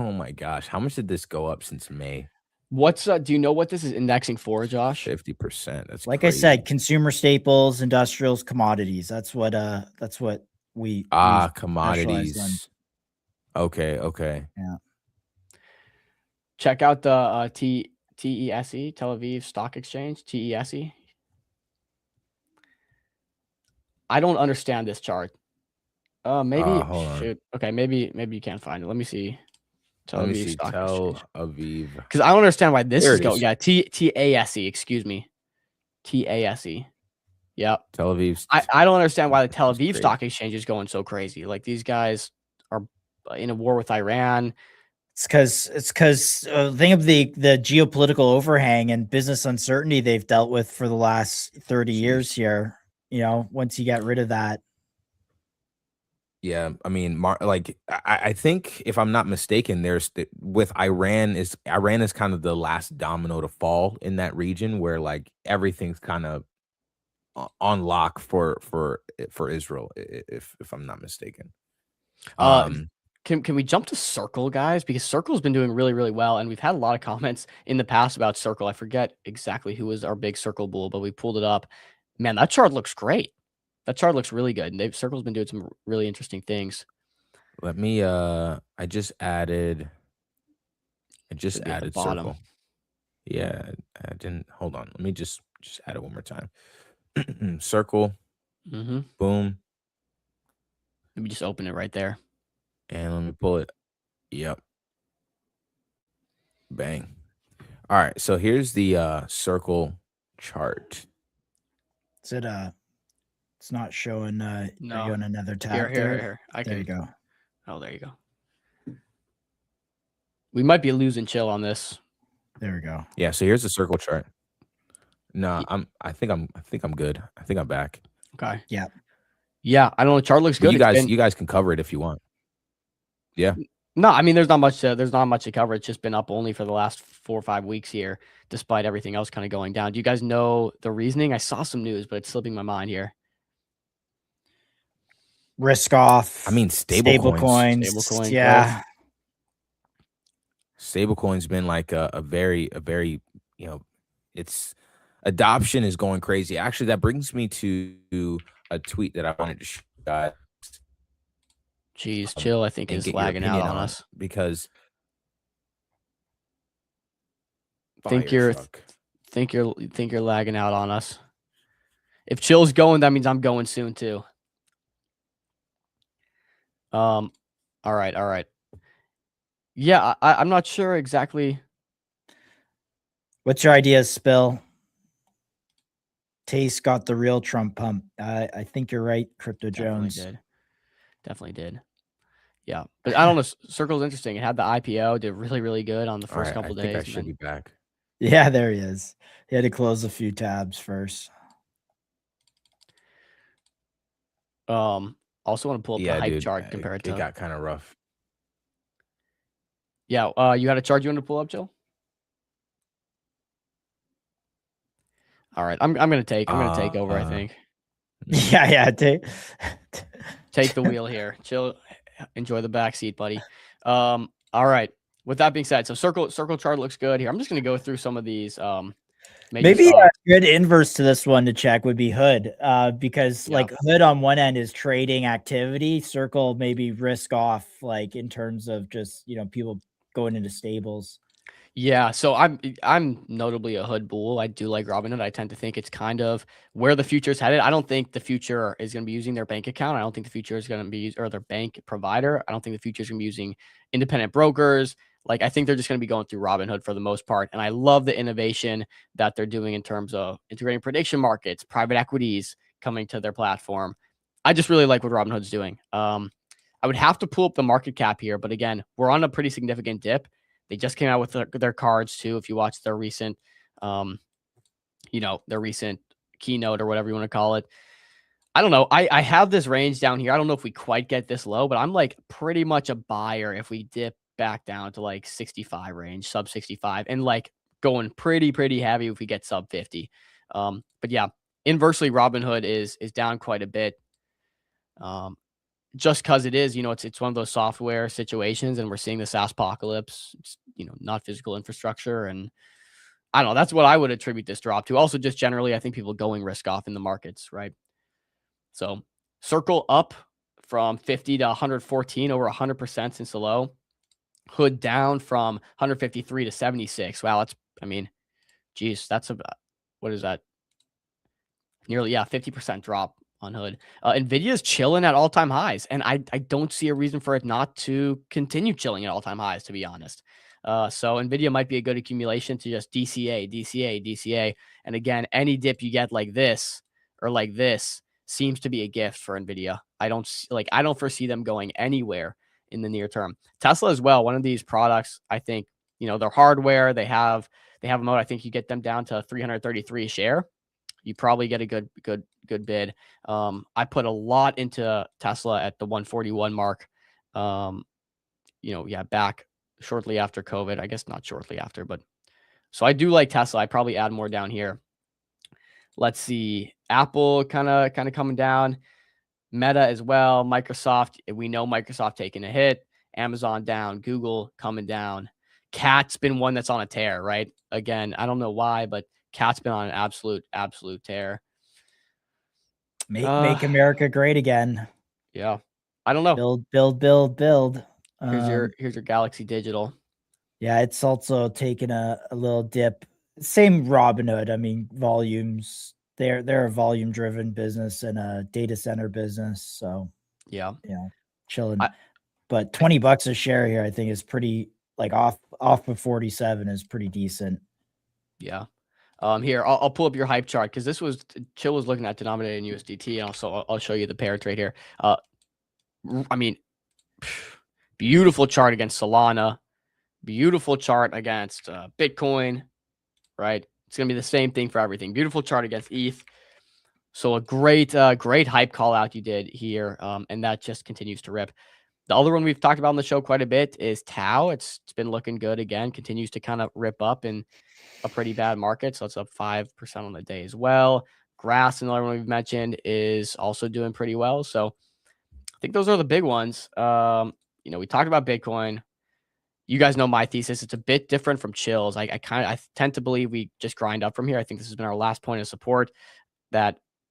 Oh my gosh, how much did this go up since May? What's do you know what this is indexing for, Josh? 50%. That's like crazy. I said, consumer staples, industrials, commodities. That's what we specialize in. Commodities. Okay. Yeah. Check out the TESE, Tel Aviv Stock Exchange, TESE. I don't understand this chart. Maybe hold on. shoot. Okay, maybe you can't find it. Let me see. Tel Let me Aviv see. Stock Tel Exchange. Aviv. Because I don't understand why this There is it going. is. Yeah, TASE, excuse me. TASE. Yep. Tel Aviv. I don't understand why the Tel Aviv crazy. Stock Exchange is going so crazy. Like these guys are in a war with Iran. It's because think of the geopolitical overhang and business uncertainty they've dealt with for the last 30 years here. Once you get rid of that. Yeah, I mean, I think if I'm not mistaken, with Iran is kind of the last domino to fall in that region where like everything's kind of on lock for Israel, if I'm not mistaken. Can we jump to Circle, guys? Because Circle's been doing really, really well, and we've had a lot of comments in the past about Circle. I forget exactly who was our big Circle bull, but we pulled it up. Man, that chart looks great. That chart looks really good, and Circle's been doing some really interesting things. Let me. I just added bottom. Circle. Yeah, I didn't. Hold on. Let me just add it one more time. Circle. Mm-hmm. Boom. Let me just open it right there. And let me pull it. Yep. Bang. All right. So here's the Circle chart. Is it it's not showing No. Are you on another tab? Here. There you go. Oh, there you go. We might be losing chill on this. There we go. Yeah, so here's the Circle chart. No, I think I'm good. I think I'm back. Okay. Yeah. Yeah, I don't know. The chart looks good. You guys can cover it if you want. Yeah. No, I mean there's not much to cover. It's just been up only for the last 4 or 5 weeks here, despite everything else kind of going down. Do you guys know the reasoning? I saw some news, but it's slipping my mind here. risk off. I mean, stable coins. Stablecoins. Yeah. Stablecoin's been like a very, its adoption is going crazy. Actually, that brings me to a tweet that I wanted to show you guys. Jeez, chill. I think and is get your lagging out opinion on on us. because Think fire you're truck. think you're lagging out on us. If chill's going, that means I'm going soon too. All right. Yeah, I'm not sure exactly. What's your idea, Spill? Taste got the real Trump pump. I think you're right, Crypto Jones. Definitely did. Yeah, but I don't know. Circle's interesting. It had the IPO, did really, really good on the first couple days. I think I and should then- be back. Yeah, there he is. He had to close a few tabs first. Also want to pull up the hype dude, chart compared to. It got kind of rough. Yeah, you had a chart you want to pull up, Jill? All right, I'm gonna take over. I think. Yeah. Take the wheel here. Chill. Enjoy the back seat, buddy. All right. With that being said, so circle chart looks good here. I'm just gonna go through some of these. Maybe a good inverse to this one to check would be Hood, because like Hood on one end is trading activity. Circle maybe risk off, like in terms of just people going into stables. Yeah, so I'm notably a Hood bull. I do like Robinhood. I tend to think it's kind of where the future is headed. I don't think the future is going to be using their bank account. I don't think the future is going to be or their bank provider. I don't think the future is going to be using independent brokers. Like I think they're just going to be going through Robinhood for the most part. And I love the innovation that they're doing in terms of integrating prediction markets, private equities coming to their platform. I just really like what Robinhood's doing. I would have to pull up the market cap here, but again, we're on a pretty significant dip. They just came out with their cards too. If you watch their recent, their recent keynote or whatever you want to call it. I don't know. I have this range down here. I don't know if we quite get this low, but I'm like pretty much a buyer if we dip back down to like 65 range, sub 65, and like going pretty heavy if we get sub 50. But yeah, inversely, Robinhood is down quite a bit. Just because it is, it's one of those software situations, and we're seeing the SaaS apocalypse. It's, not physical infrastructure, and I don't know. That's what I would attribute this drop to. Also, just generally, I think people going risk off in the markets, right? So, Circle up from 50 to 114, over 100% since the low. Hood down from 153 to 76. Wow, that's about, what is that? Nearly 50% drop on Hood. Nvidia's chilling at all-time highs, and I don't see a reason for it not to continue chilling at all-time highs, to be honest. So Nvidia might be a good accumulation to just DCA. And again, any dip you get like this or like this seems to be a gift for Nvidia. I don't foresee them going anywhere in the near term. Tesla as well, one of these products, I think, their hardware, they have a mode. I think you get them down to 333 a share. You probably get a good bid. I put a lot into Tesla at the 141 mark. Back shortly after COVID. I guess not shortly after, but so I do like Tesla. I probably add more down here. Let's see. Apple kind of coming down. Meta as well. Microsoft. We know Microsoft taking a hit. Amazon down. Google coming down. Cat's been one that's on a tear, right? Again, I don't know why, but Cat's been on an absolute tear. Make America great again. Yeah. I don't know. Build. Here's your Galaxy Digital. Yeah, it's also taken a little dip. Same Robinhood. I mean, volumes. They're a volume driven business and a data center business. So yeah, chilling. But $20 a share here, I think, is pretty like off of 47 is pretty decent. Yeah. Here I'll pull up your hype chart because this was Chill was looking at denominated in USDT, and also I'll show you the pair trade here. Beautiful chart against Solana, beautiful chart against Bitcoin, right? It's gonna be the same thing for everything. Beautiful chart against ETH. So a great hype call out you did here, and that just continues to rip. The other one we've talked about on the show quite a bit is Tau. It's been looking good again, continues to kind of rip up in a pretty bad market. So it's up 5% on the day as well. Grass, another one we've mentioned, is also doing pretty well. So think those are the big ones. We talked about Bitcoin. You guys know my thesis. It's a bit different from Chill's. I tend to believe we just grind up from here. I think this has been our last point of support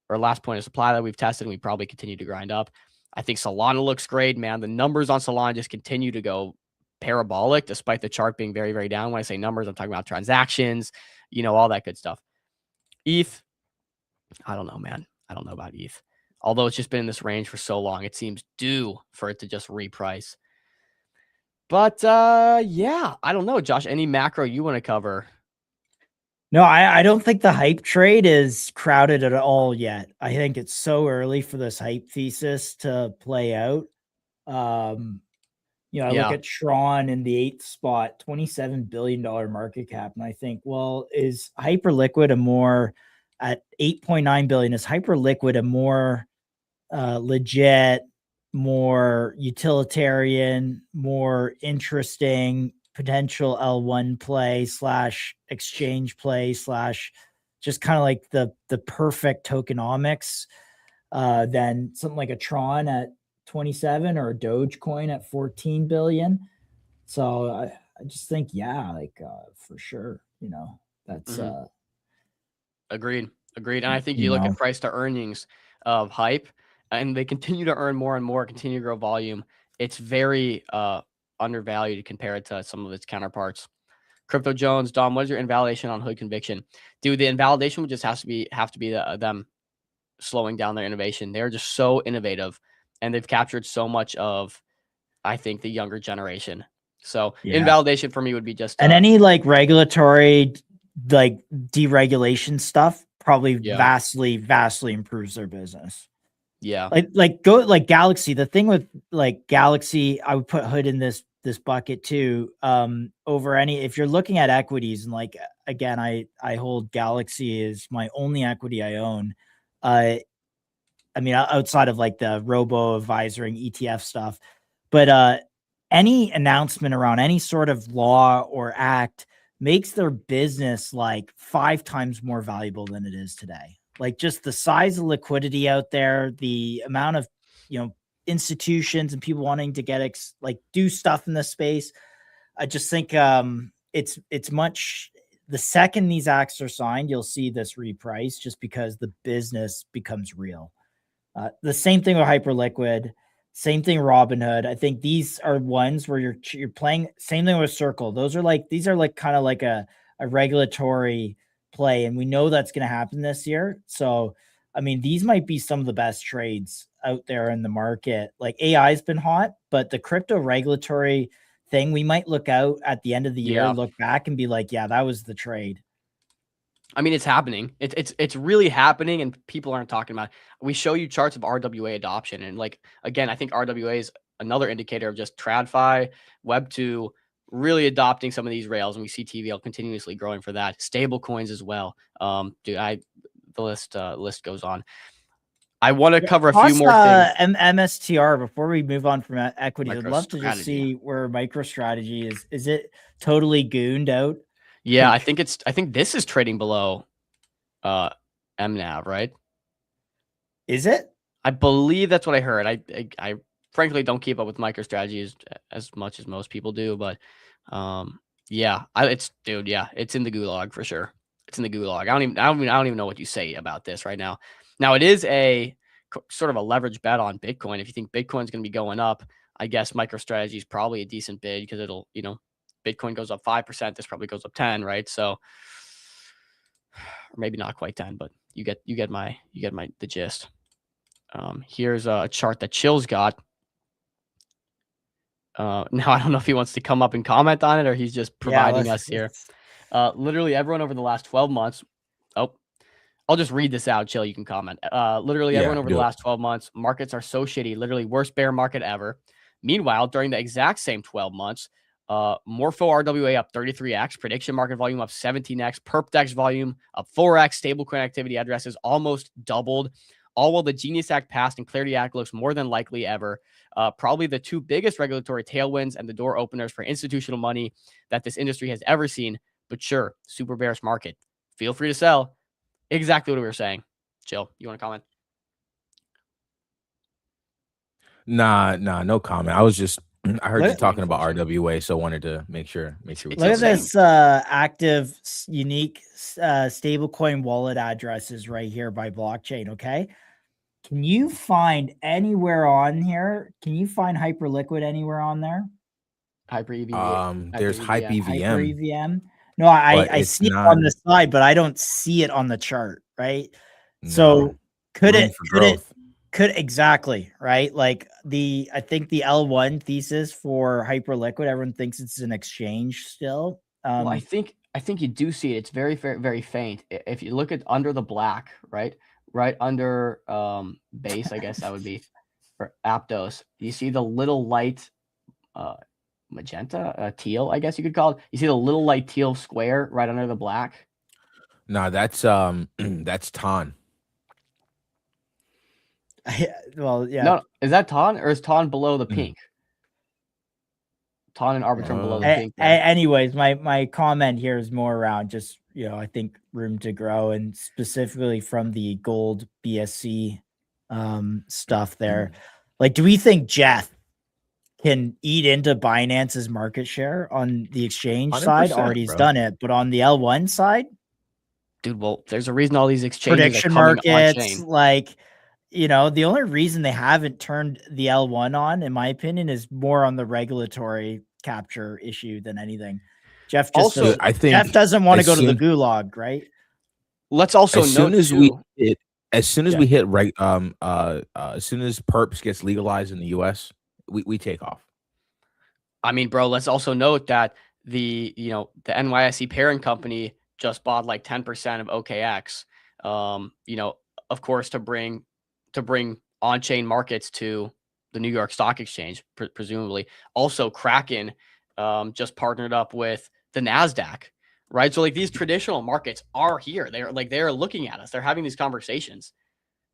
our last point of supply that we've tested, and we probably continue to grind up. I think Solana looks great, man. The numbers on Solana just continue to go parabolic, despite the chart being very, very down. When I say numbers, I'm talking about transactions, all that good stuff. ETH, I don't know, man. I don't know about ETH. Although it's just been in this range for so long, it seems due for it to just reprice. But yeah, I don't know, Josh. Any macro you want to cover? No, I don't think the hype trade is crowded at all yet. I think it's so early for this hype thesis to play out. I look at Tron in the 8th spot, $27 billion market cap, and I think, well, is Hyperliquid at 8.9 billion? Is Hyperliquid a more legit, more utilitarian, more interesting potential L1 play / exchange play / just kind of like the perfect tokenomics than something like a Tron at 27 or a Dogecoin at 14 billion? So I just think, for sure, that's Agreed. And I think you look at price to earnings of Hype, and they continue to earn more and more, continue to grow volume. It's very undervalued compared to some of its counterparts. Crypto Jones, Dom, what is your invalidation on Hood Conviction? Dude, the invalidation would just have to be them slowing down their innovation. They're just so innovative, and they've captured so much of, I think, the younger generation. So invalidation for me would be just and any like regulatory, like deregulation stuff probably vastly improves their business. Yeah. Like Galaxy. The thing with like Galaxy, I would put Hood in this bucket too. Over if you're looking at equities, and like again, I hold Galaxy as my only equity I own. I mean, outside of like the robo advisoring ETF stuff, but any announcement around any sort of law or act makes their business like 5 times more valuable than it is today. Like just the size of liquidity out there, the amount of, institutions and people wanting to get do stuff in this space. I just think it's much. The second these acts are signed, you'll see this reprice just because the business becomes real. The same thing with Hyperliquid, same thing Robinhood. I think these are ones where you're playing. Same thing with Circle. These are like kind of like a regulatory play, and we know that's going to happen this year. So, I mean, these might be some of the best trades out there in the market. Like AI has been hot, but the crypto regulatory thing, we might look out at the end of the year, look back and be like, yeah, that was the trade. I mean, it's happening. It's really happening, and people aren't talking about it. We show you charts of RWA adoption, and like again, I think RWA is another indicator of just TradFi, Web2 really adopting some of these rails, and we see TVL continuously growing for that. Stable coins as well. The list goes on. I want to cover a few more things. MSTR before we move on from equity. I'd love to just see where MicroStrategy is. Is it totally gooned out? Yeah, I think this is trading below MNAV, right? Is it? I believe that's what I heard. I frankly don't keep up with MicroStrategy as much as most people do, but it's in the gulag for sure. It's in the gulag. I don't even know what you say about this right now. Now it is a sort of a leverage bet on Bitcoin. If you think Bitcoin's going to be going up, I guess MicroStrategy is probably a decent bid because it'll, Bitcoin goes up 5%. This probably goes up 10, right? So, or maybe not quite 10, but you get the gist. Here's a chart that Chill's got. Now I don't know if he wants to come up and comment on it or he's just providing us here. Literally everyone over the last 12 months. Oh, I'll just read this out. Chill, you can comment. Everyone over the last 12 months, markets are so shitty. Literally worst bear market ever. Meanwhile, during the exact same 12 months, Morpho RWA up 33x, prediction market volume up 17x, perpdex volume up 4x, stablecoin activity addresses almost doubled, all while the Genius Act passed and Clarity Act looks more than likely ever. Probably the 2 biggest regulatory tailwinds and the door openers for institutional money that this industry has ever seen. But sure, super bearish market. Feel free to sell. Exactly what we were saying. Chill, you want to comment? Nah, no comment. I was just I heard Look you at- talking about RWA, so I wanted to make sure we Look talked at about it. this active unique stablecoin wallet addresses right here by blockchain. Okay. Can you find anywhere on here? Can you find Hyperliquid anywhere on there? Hyper EVM. There's Hype Hyper EVM, EVM. No, I but I it's see it not. on the side, but I don't see it on the chart, right? No, So could room it for could it growth. could exactly right? Like I think the L1 thesis for Hyperliquid, everyone thinks it's an exchange still. Well, I think you do see it. It's very, very, very faint. If you look at under the black, right under base, I guess that would be for Aptos. You see the little light magenta, teal, I guess you could call it. You see the little light teal square right under the black. No, that's that's Ton. Well, yeah. No, is that Ton or is Ton below the pink? Ton and Arbitrum below the pink. Anyways, my comment here is more around just, I think room to grow, and specifically from the gold BSC stuff there. Like, do we think Jeff can eat into Binance's market share on the exchange side? Already he's done it, but on the L1 side, dude, well, there's a reason all these exchanges prediction are coming markets, on-chain. like, the only reason they haven't turned the L1 on, in my opinion, is more on the regulatory capture issue than anything. Jeff just Also, I think Jeff doesn't want to as go to the soon- gulag, right? Let's also as soon note as too, we hit, as soon as Yeah. we hit right, as soon as perps gets legalized in the U.S., we take off. I mean, bro, let's also note that the NYSE parent company just bought like 10% of OKX. Of course, to bring on-chain markets to the New York Stock Exchange, presumably. Also, Kraken just partnered up with the NASDAQ, right? So like these traditional markets are here. They're looking at us. They're having these conversations,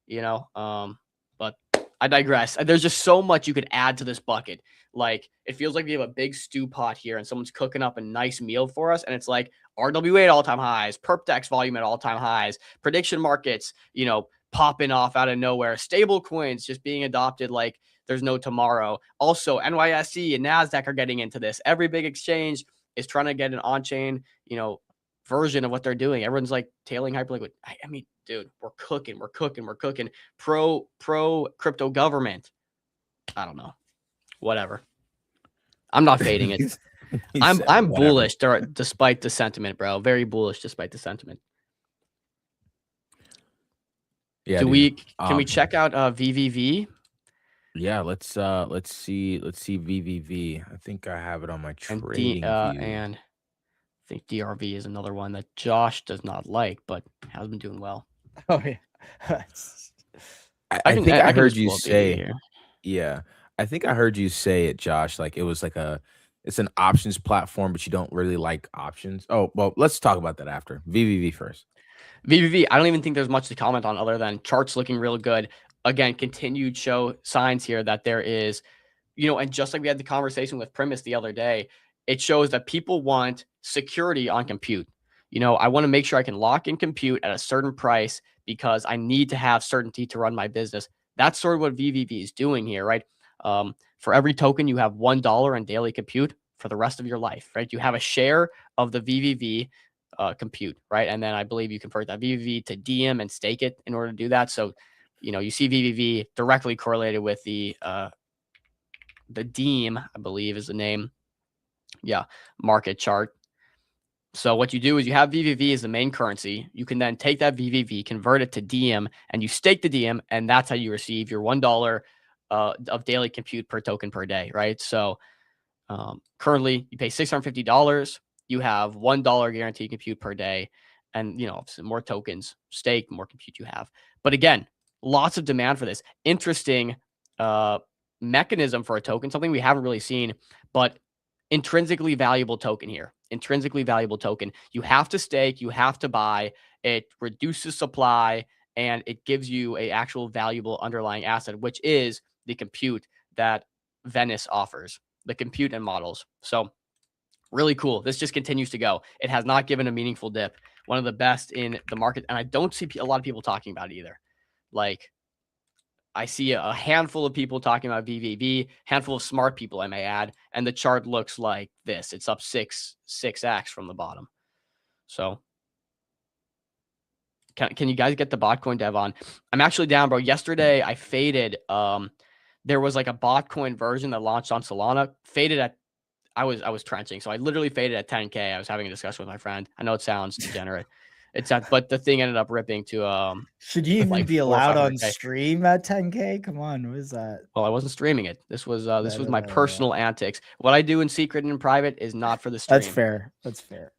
but I digress. There's just so much you could add to this bucket. Like, it feels like we have a big stew pot here and someone's cooking up a nice meal for us. And it's like RWA at all-time highs, perpdex volume at all-time highs, prediction markets, popping off out of nowhere, stable coins just being adopted like there's no tomorrow. Also, NYSE and NASDAQ are getting into this. Every big exchange is trying to get an on-chain, version of what they're doing. Everyone's like tailing Hyperliquid. I mean, dude, we're cooking. Pro crypto government. I don't know. Whatever. I'm not fading it. I'm bullish despite the sentiment, bro. Very bullish despite the sentiment. Yeah. Can we check out VVV? Yeah, let's see VVV. I think I have it on my trading view. And I think DRV is another one that Josh does not like, but has been doing well. Oh yeah. I think I heard you just pull up say, VVV here. yeah, I think I heard you say it, Josh. Like it was like it's an options platform, but you don't really like options. Oh, well, let's talk about that after. VVV first. VVV, I don't even think there's much to comment on other than charts looking real good. Again, continued show signs here that there is, and just like we had the conversation with Primus the other day, it shows that people want security on compute. I want to make sure I can lock in compute at a certain price because I need to have certainty to run my business. That's sort of what VVV is doing here, right? For every token, you have $1 in daily compute for the rest of your life, right? You have a share of the VVV compute, right? And then I believe you convert that VVV to DM and stake it in order to do that. So, you see VVV directly correlated with the Deem, I believe is the name. Yeah, market chart. So what you do is you have VVV as the main currency. You can then take that VVV, convert it to DM, and you stake the DM, and that's how you receive your $1 of daily compute per token per day, right? So currently you pay $650. You have $1 guaranteed compute per day, and more tokens stake, more compute you have. But again, lots of demand for this. Interesting mechanism for a token, something we haven't really seen, but intrinsically valuable token here. Intrinsically valuable token. You have to stake, you have to buy. It reduces supply, and it gives you a actual valuable underlying asset, which is the compute that Venice offers, the compute and models. So really cool. This just continues to go. It has not given a meaningful dip. One of the best in the market, and I don't see a lot of people talking about it either. Like, I see a handful of people talking about VVV, handful of smart people, I may add, and the chart looks like this. It's up 6x from the bottom. So can you guys get the Botcoin dev on? I'm actually down, bro. Yesterday I faded. There was like a Botcoin version that launched on Solana. Faded at I was trenching, so I literally faded at 10K. I was having a discussion with my friend. I know it sounds degenerate. But the thing ended up ripping to Should you even like be 400 or allowed on 500K. stream at 10K? Come on, what is that? Well, I wasn't streaming it. This was No. my personal antics. What I do in secret and in private is not for the stream. That's fair. That's fair.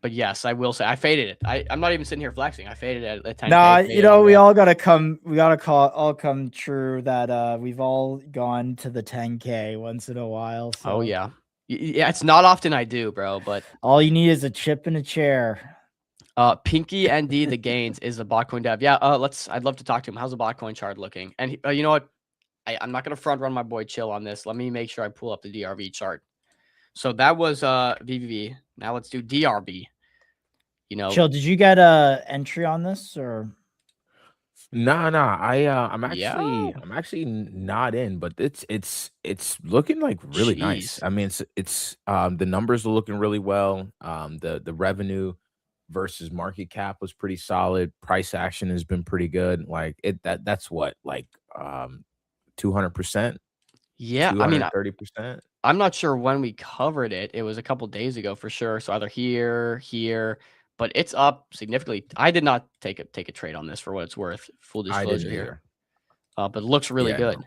But yes, I will say I faded it. I'm not even sitting here flexing. I faded it at 10K. Nah, faded you know, all we the way all gotta all come true that we've all gone to the 10K once in a while. So. Oh yeah. Yeah, it's not often I do, bro, but all you need is a chip and a chair. Pinky ND the Gains is a Botcoin dev. Yeah, I'd love to talk to him. How's the Botcoin chart looking? And you know what? I'm not gonna front run my boy Chill on this. Let me make sure I pull up the DRV chart. So that was VVV. Now let's do DRV. You know, Chill, did you get a entry on this or? Nah. I'm actually not in, but it's looking like really nice. Jeez. I mean, it's the numbers are looking really well. The revenue versus market cap was pretty solid. Price action has been pretty good. Like that's what, like 200%. Yeah, I mean, 230%. I'm not sure when we covered it. It was a couple days ago for sure. So either here, but it's up significantly. I did not take a trade on this for what it's worth. Full I disclosure didn't here. either. But it looks really Yeah, good. no.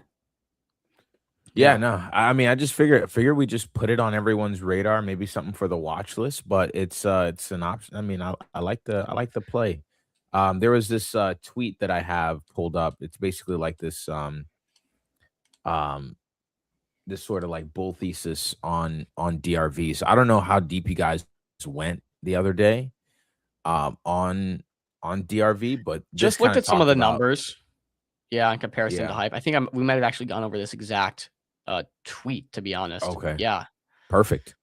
Yeah, no. I mean, I just figure we just put it on everyone's radar, maybe something for the watch list, but it's an option. I mean, I like the play. There was this tweet that I have pulled up. It's basically like this this sort of like bull thesis on DRV. So I don't know how deep you guys went the other day on DRV, but Just looked at some of the numbers. Yeah, in comparison to Yeah. hype. I think we might have actually gone over this exact tweet, to be honest. Okay. Yeah. Perfect.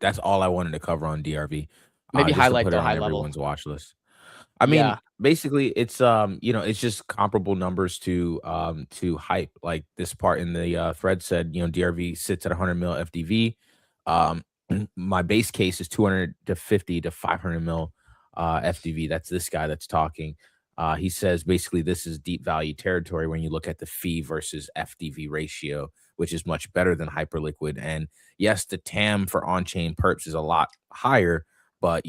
That's all I wanted to cover on DRV. Maybe Just to highlight put the it on high level. everyone's watch list. I mean, Yeah. basically it's it's just comparable numbers to hype. Like this part in the thread said, DRV sits at 100 mil FDV. My base case is 250 to 500 mil FDV. That's this guy that's talking. He says basically this is deep value territory when you look at the fee versus FDV ratio, which is much better than Hyperliquid. And yes, the TAM for on-chain perps is a lot higher, but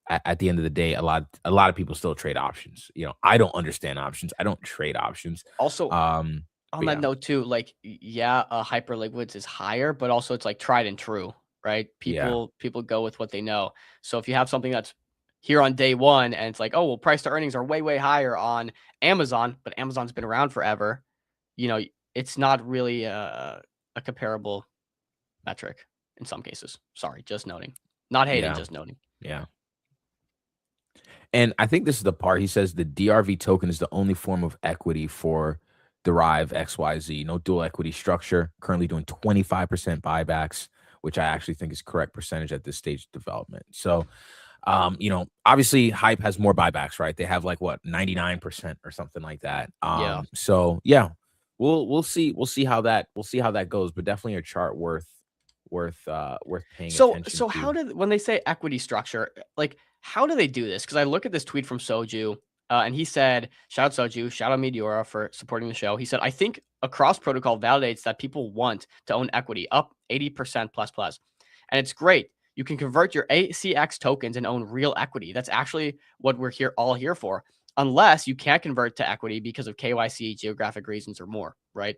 at the end of the day, a lot of people still trade options. I don't understand options. I don't trade options. Also, on that note too, like Hyperliquids is higher, but also it's like tried and true, right? People go with what they know. So if you have something that's here on day one and it's like, oh, well, price to earnings are way higher on Amazon, but Amazon's been around forever, it's not really a comparable metric in some cases. Sorry, just noting. Not hating, just noting. Yeah. And I think this is the part he says the DRV token is the only form of equity for Derive XYZ. No dual equity structure. Currently doing 25% buybacks, which I actually think is correct percentage at this stage of development. So, obviously Hype has more buybacks, right? They have like what 99% or something like that. So yeah, we'll see how that goes, but definitely a chart worth paying attention So to. when they say equity structure, like how do they do this? Because I look at this tweet from Soju, and he said, shout out Soju, shout out Meteora for supporting the show. He said, I think a cross protocol validates that people want to own equity up 80% plus. And it's great. You can convert your ACX tokens and own real equity. That's actually what we're all here for, unless you can't convert to equity because of KYC, geographic reasons, or more, right?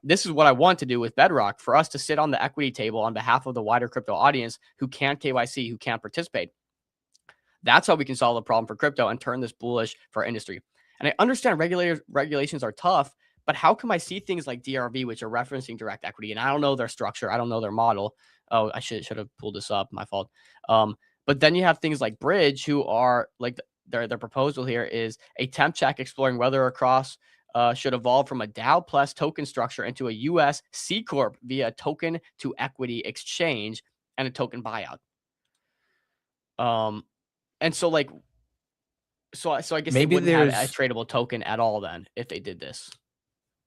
This is what I want to do with Bedrock, for us to sit on the equity table on behalf of the wider crypto audience who can't KYC, who can't participate. That's how we can solve the problem for crypto and turn this bullish for our industry. And I understand regulations are tough, but how come I see things like DRV, which are referencing direct equity, and I don't know their structure, I don't know their model. Oh, I should have pulled this up. My fault. But then you have things like Bridge, who are like their proposal here is a temp check exploring whether a cross should evolve from a DAO plus token structure into a US C Corp via token to equity exchange and a token buyout. And so like So I guess they Maybe wouldn't have a there's tradable token at all then if they did this.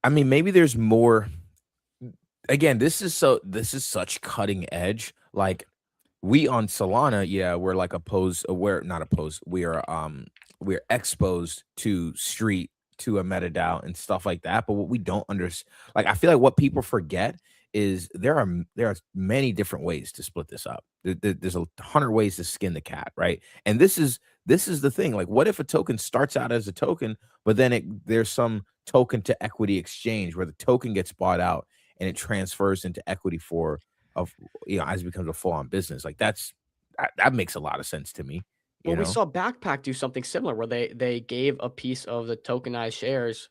I mean, maybe there's more. Again, this is such cutting edge. Like we on Solana, yeah, we're like we're not opposed. We're exposed to street, to a MetaDAO and stuff like that. But what we don't understand, like I feel like what people forget is there are many different ways to split this up. There's 100 ways to skin the cat, right? And this is the thing. Like, what if a token starts out as a token, but then there's some token to equity exchange where the token gets bought out and it transfers into equity as it becomes a full-on business. Like that makes a lot of sense to me. Well, we saw Backpack do something similar where they gave a piece of the tokenized shares,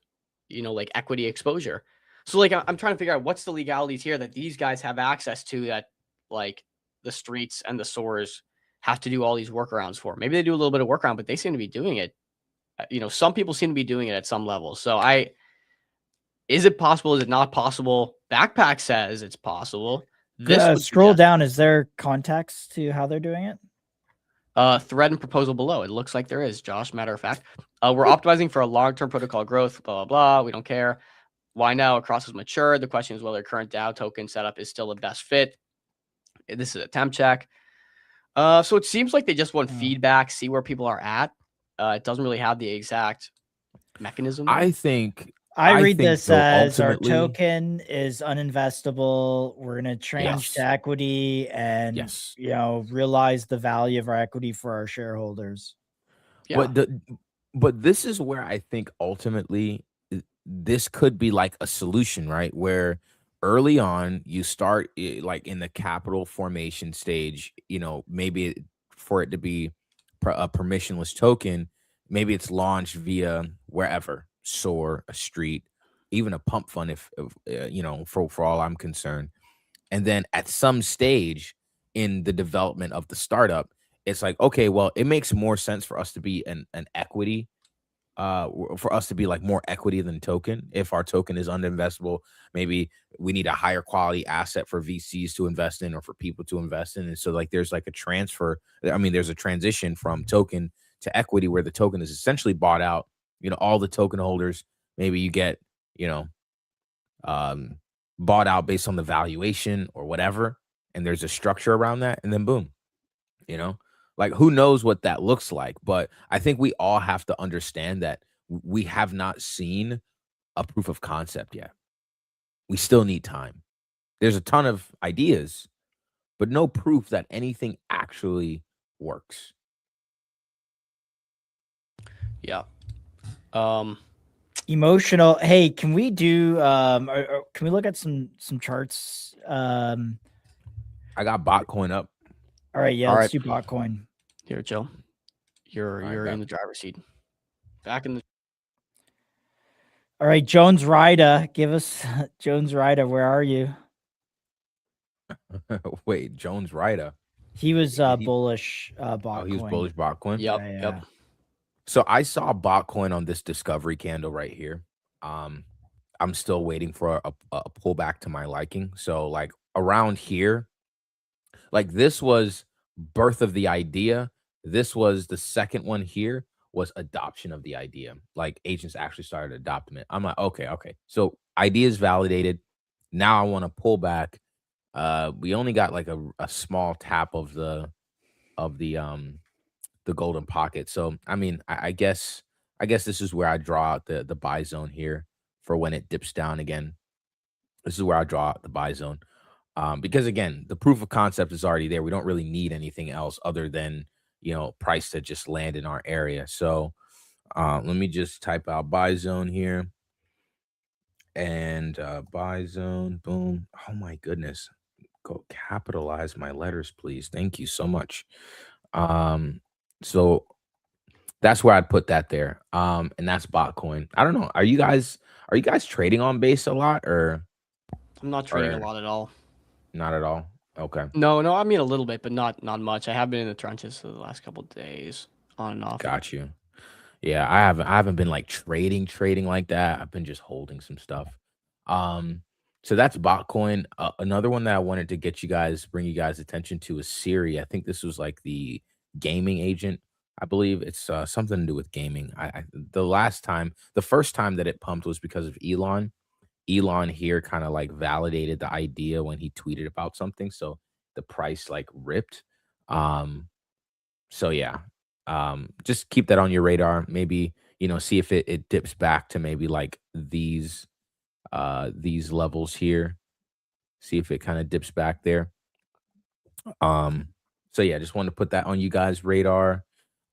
like equity exposure. So like I'm trying to figure out what's the legalities here that these guys have access to that like the streets and the stores have to do all these workarounds for. Maybe they do a little bit of workaround, but they seem to be doing it. Some people seem to be doing it at some level. So is it possible? Is it not possible? Backpack says it's possible. Scroll down. Is there context to how they're doing it? Thread and proposal below. It looks like there is, Josh. Matter of fact, we're optimizing for a long-term protocol growth. Blah blah blah. We don't care. Why now? Across is mature. The question is whether current DAO token setup is still the best fit. This is a temp check. So it seems like they just want feedback, see where people are at. It doesn't really have the exact mechanism. I think I read think, this though, as our ultimately- token is uninvestable. We're going to change to equity and realize the value of our equity for our shareholders. But this is where I think ultimately this could be like a solution, right? Where early on you start like in the capital formation stage, maybe for it to be a permissionless token, maybe it's launched via wherever, SOAR, a street, even a pump fund, if for all I'm concerned. And then at some stage in the development of the startup, it's like, okay, well, it makes more sense for us to be an equity, for us to be like more equity than token. If our token is uninvestable, maybe we need a higher quality asset for VCs to invest in or for people to invest in. And so like there's like a transfer. I mean, there's a transition from token to equity where the token is essentially bought out. All the token holders, maybe you get, bought out based on the valuation or whatever. And there's a structure around that. And then boom, like who knows what that looks like. But I think we all have to understand that we have not seen a proof of concept yet. We still need time. There's a ton of ideas, but no proof that anything actually works. Yeah. Emotional. Hey, can we do can we look at some charts? I got Botcoin up. All right, yeah, let's do Botcoin. Here, Joe. You're in the driver's seat. Back in the All right, Jones Ryder, give us Jones Ryder, where are you? Wait, Jones Ryder. He was bullish Botcoin. Oh, he was bullish Botcoin. Yep. So I saw Botcoin on this discovery candle right here. I'm still waiting for a pullback to my liking. So like around here, like this was birth of the idea. This was the second one here was adoption of the idea. Like agents actually started adopting it. I'm like, okay. So idea is validated. Now I want to pull back. We only got like a small tap of the golden pocket. So I mean, I guess this is where I draw out the buy zone here for when it dips down again. This is where I draw out the buy zone. Because again, the proof of concept is already there. We don't really need anything else other than, price to just land in our area. So let me just type out buy zone here. And buy zone, boom. Oh my goodness. Go capitalize my letters, please. Thank you so much. So that's where I'd put that there. And that's Botcoin. I don't know. Are you guys trading on base a lot or? I'm not trading a lot at all. Not at all. Okay. No, I mean a little bit, but not much. I have been in the trenches for the last couple of days, on and off. Got you. Yeah, I haven't been like trading like that. I've been just holding some stuff. So that's Botcoin. Another one that I wanted to bring you guys attention to is Siri. I think this was like the gaming agent I believe it's something to do with gaming. The first time that it pumped was because of Elon. Elon here kind of like validated the idea when he tweeted about something, so the price like ripped. Um, so yeah, just keep that on your radar. Maybe see if it dips back to maybe like these levels here. See if it kind of dips back there. Um, so yeah, just wanted to put that on you guys' radar.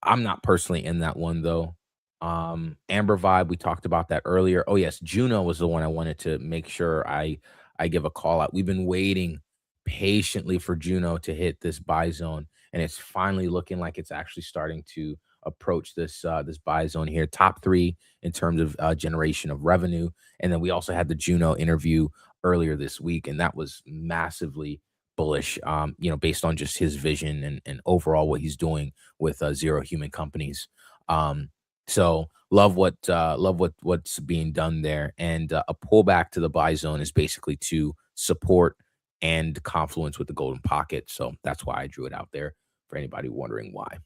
I'm not personally in that one though. Amber Vibe, we talked about that earlier. Oh yes, Juno was the one I wanted to make sure I give a call out. We've been waiting patiently for Juno to hit this buy zone, and it's finally looking like it's actually starting to approach this buy zone here. Top 3 in terms of generation of revenue, and then we also had the Juno interview earlier this week, and that was massively bullish. Based on just his vision and overall what he's doing with Zero Human Companies. So love what's being done there, and a pullback to the buy zone is basically to support and confluence with the golden pocket. So that's why I drew it out there for anybody wondering why.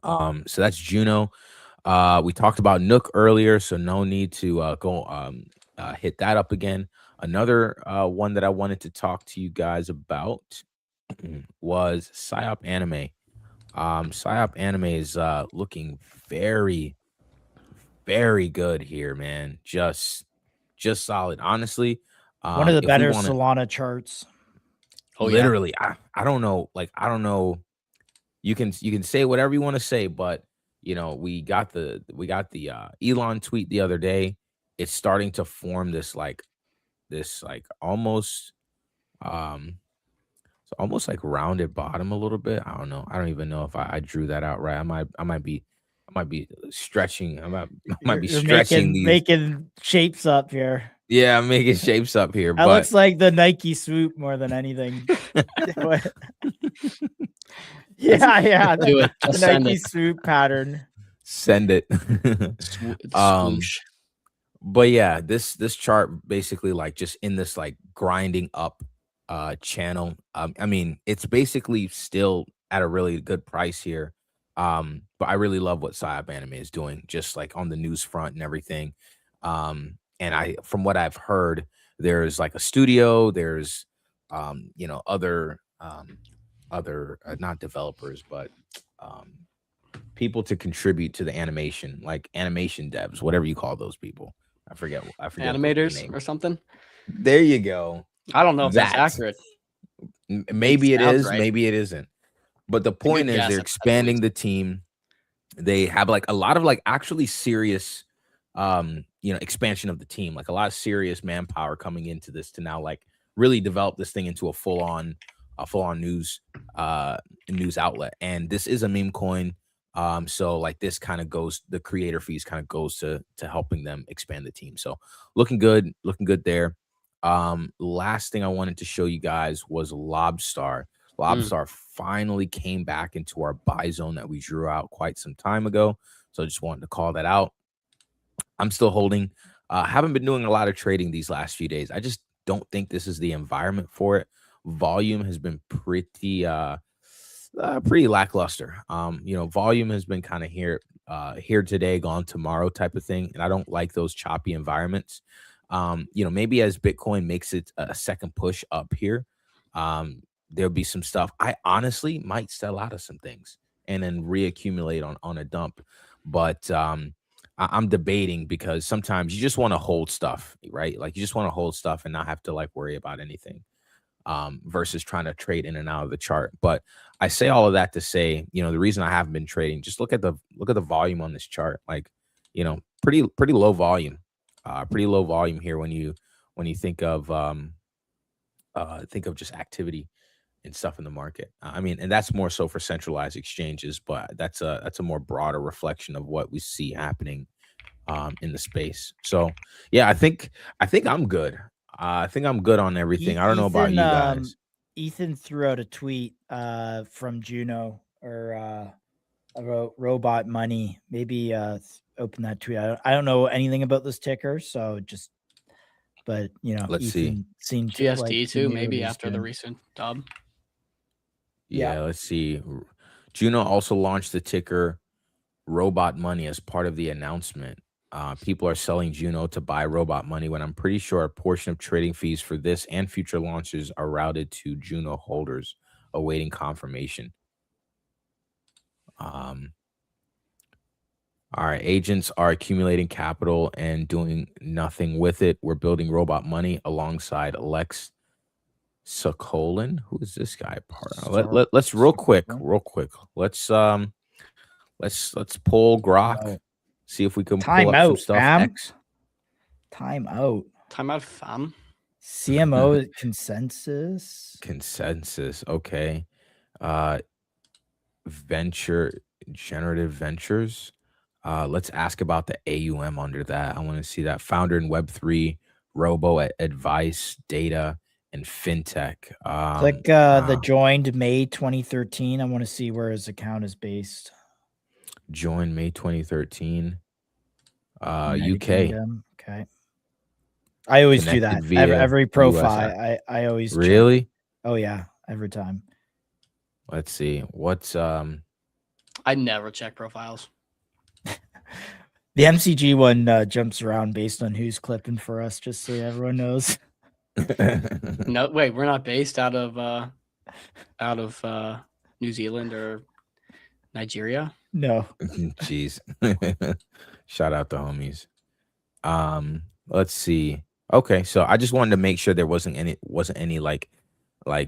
So that's Juno. We talked about Nook earlier, so no need to go hit that up again. Another one that I wanted to talk to you guys about was Psyop Anime. Psyop Anime is looking very, very good here, man. Just solid. Honestly, One of the if we better want to Solana charts. literally, I don't know, I don't know. You can say whatever you want to say, but we got the Elon tweet the other day. It's starting to form this almost it's almost like rounded bottom a little bit. I don't know. I don't even know if I drew that out right. I might be stretching. I might be You're stretching these. making shapes up here. Yeah, I'm making shapes up here. That But looks like the Nike swoop more than anything. Yeah, Do it. the Just send Nike it. swoop pattern. Send it. Swoosh. But yeah, this chart basically like just in this like grinding up channel. I mean, it's basically still at a really good price here. But I really love what Psyop Anime is doing, just like on the news front and everything. And from what I've heard, there's like a studio, there's other not developers, but people to contribute to the animation, like animation devs, whatever you call those people. I forget the Animators name. or something. There you go. I don't know if that's That. accurate. Maybe it sounds is, right. maybe it isn't. But the a good point is guess, they're at expanding the team. They have like a lot of like actually serious expansion of the team, like a lot of serious manpower coming into this to now like really develop this thing into a full-on news outlet. And this is a meme coin. So like this kind of goes, the creator fees kind of goes to helping them expand the team. So looking good there. Last thing I wanted to show you guys was Lobstar. Lobstar finally came back into our buy zone that we drew out quite some time ago. So I just wanted to call that out. I'm still holding. Haven't been doing a lot of trading these last few days. I just don't think this is the environment for it. Volume has been pretty lackluster. Volume has been kind of here today, gone tomorrow type of thing. And I don't like those choppy environments. Maybe as Bitcoin makes it a second push up here, there'll be some stuff. I honestly might sell out of some things and then reaccumulate on a dump. But I'm debating because sometimes you just want to hold stuff, right? Like you just want to hold stuff and not have to like worry about anything. Versus trying to trade in and out of the chart. But I say all of that to say, the reason I haven't been trading, just look at the volume on this chart. Like, pretty low volume, pretty low volume here when you think of just activity and stuff in the market. I mean, and that's more so for centralized exchanges, but that's a more broader reflection of what we see happening in the space. So yeah, I think I'm good. I think I'm good on everything. I don't know about you guys. Ethan threw out a tweet from Juno or about robot money. Maybe open that tweet. I don't know anything about this ticker, so but Let's Ethan seemed GST like too, he knew maybe what he was after the doing. recent dub. Yeah, let's see. Juno also launched the ticker Robot Money as part of the announcement. People are selling Juno to buy Robot Money when I'm pretty sure a portion of trading fees for this and future launches are routed to Juno holders awaiting confirmation. All right, agents are accumulating capital and doing nothing with it. We're building Robot Money alongside Lex Sokolin. Who is this guy? Let's real quick. Let's pull Grok. See if we can Time pull up some out, stuff. fam. Time out. Time out, fam. CMO consensus. Consensus. Okay. Generative ventures. Let's ask about the AUM under that. I want to see that. Founder in Web3, robo advice, data, and fintech. Click the joined May 2013. I want to see where his account is based. Joined May 2013. United UK. Kingdom. Okay. I always do that. Connected via Every profile. US. I always check. Really? Oh yeah, every time. Let's see. What's I never check profiles. The MCG one jumps around based on who's clipping for us, just so everyone knows. No, wait, we're not based out of New Zealand or Nigeria. No. Jeez. Shout out to homies. Let's see. Okay, so I just wanted to make sure there wasn't any like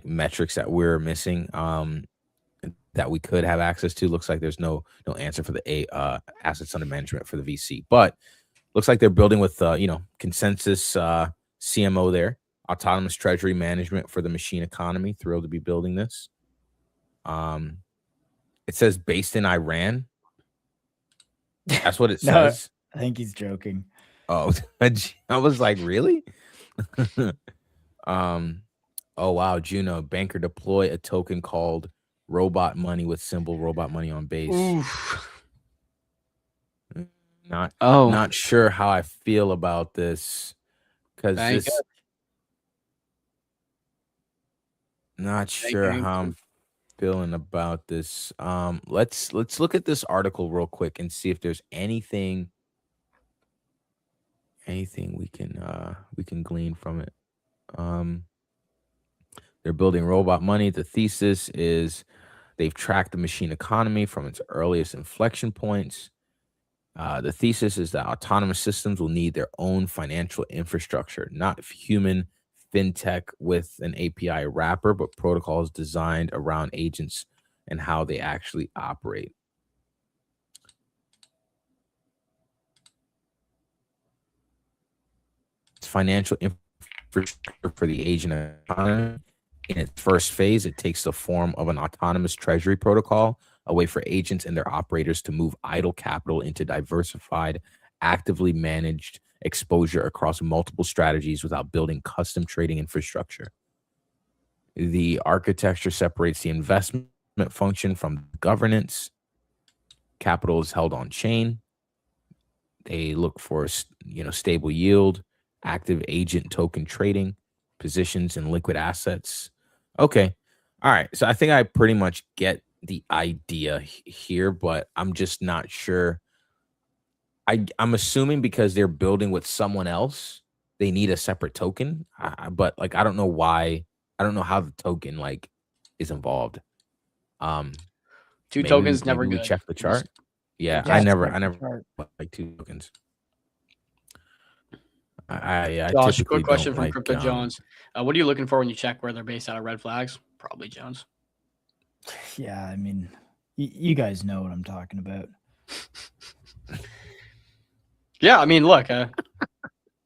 metrics that we're missing that we could have access to. Looks like there's no answer for the assets under management for the VC, but looks like they're building with consensus CMO there, autonomous treasury management for the machine economy. Thrilled to be building this. It says based in Iran. That's what it says. I think he's joking. Oh, I was like, really? Oh wow, Juno banker deploy a token called Robot Money with symbol Robot Money on base. Oof. Not sure how I feel about this because this. Not sure how I'm feeling about this. Let's look at this article real quick and see if there's anything we can glean from it. They're building Robot Money. The thesis is they've tracked the machine economy from its earliest inflection points. The thesis is that autonomous systems will need their own financial infrastructure, not human fintech with an API wrapper, but protocols designed around agents and how they actually operate. Financial infrastructure for the agent economy. In its first phase, it takes the form of an autonomous treasury protocol, a way for agents and their operators to move idle capital into diversified, actively managed exposure across multiple strategies without building custom trading infrastructure. The architecture separates the investment function from governance. Capital is held on chain. They look for stable yield, active agent token trading, positions in liquid assets. Okay. All right. So I think I pretty much get the idea here, but I'm just not sure. I'm assuming because they're building with someone else, they need a separate token. But like, I don't know why. I don't know how the token is involved. Two tokens never we good. check the chart. Yeah, Yeah, I never like two tokens. I Josh, typically quick question don't from like, Crypto Jones. What are you looking for when you check where they're based out of red flags? Probably Jones. Yeah, I mean, you guys know what I'm talking about. Yeah, I mean, look, yeah,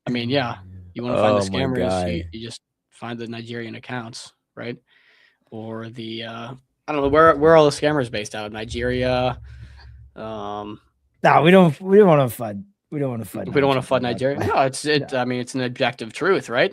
you want to find the my scammers, guy. you just find the Nigerian accounts, right? Or the I don't know where are all the scammers based out of? Nigeria. No, we don't want to FUD. We don't want to FUD. We don't want to FUD Nigeria. No, I mean, it's an objective truth, right?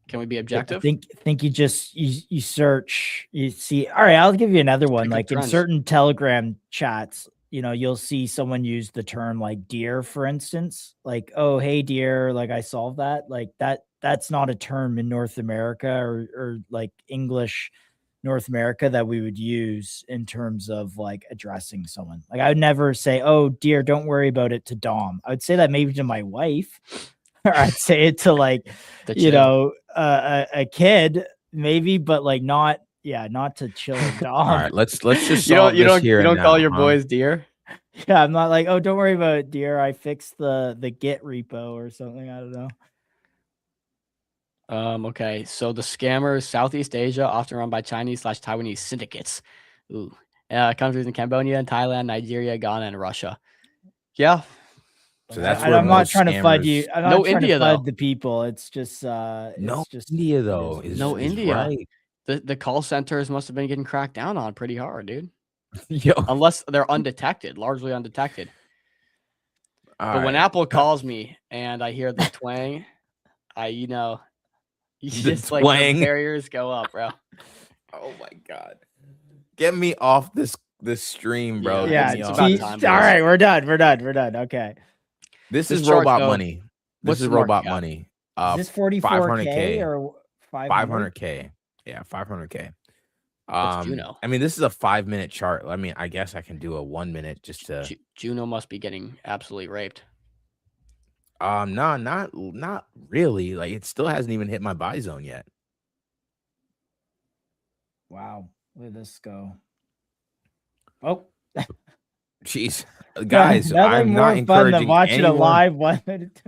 Can we be objective? I think you search, you see. All right, I'll give you another one. Pick up Like in trends. certain Telegram chats, you'll see someone use the term like dear, for instance, like, oh, hey dear, like I solved that. Like that's not a term in North America or like English North America that we would use in terms of like addressing someone. Like I would never say, "Oh dear, don't worry about it" to Dom. I would say that maybe to my wife, or I'd say it to like The you chill. know a kid maybe, but like not not to chill or Dom. All right, let's just You solve don't you this don't here you and don't call now, your huh? boys dear. Yeah, I'm not like, "Oh, don't worry about it, dear. I fixed the Git repo or something." I don't know. Okay, so the scammers, Southeast Asia, often run by Chinese/Taiwanese syndicates. Ooh, countries in Cambodia and Thailand, Nigeria, Ghana, and Russia. Yeah. So that's And where I'm not most trying to FUD you. scammers. I'm not No trying India to FUD though. the people. It's just No, it's just India it though is what it No is is. India. right. The call centers must have been getting cracked down on pretty hard, dude. Yo, Unless they're undetected, largely undetected. all But when right. Apple calls me and I hear the twang, you The just like the twang. barriers go up, bro. Oh my god. Get me off this stream, bro. Yeah, Get Yeah, me it's off about this time, all boys. right, we're done. We're done. We're done. Okay. This This is chart robot though, money. This what's is the market robot cap? money. Is this 44K 500K. or 500? 500K. Yeah, 500K. What's Juno? I mean, this is a 5-minute chart. I mean, I guess I can do a 1 minute just to. Juno must be getting absolutely raped. No, not really. Like it still hasn't even hit my buy zone yet. Wow. Look at this go. Oh. Jeez, guys, Nothing I'm more not fun than encouraging watching a anyone. live 1 minute.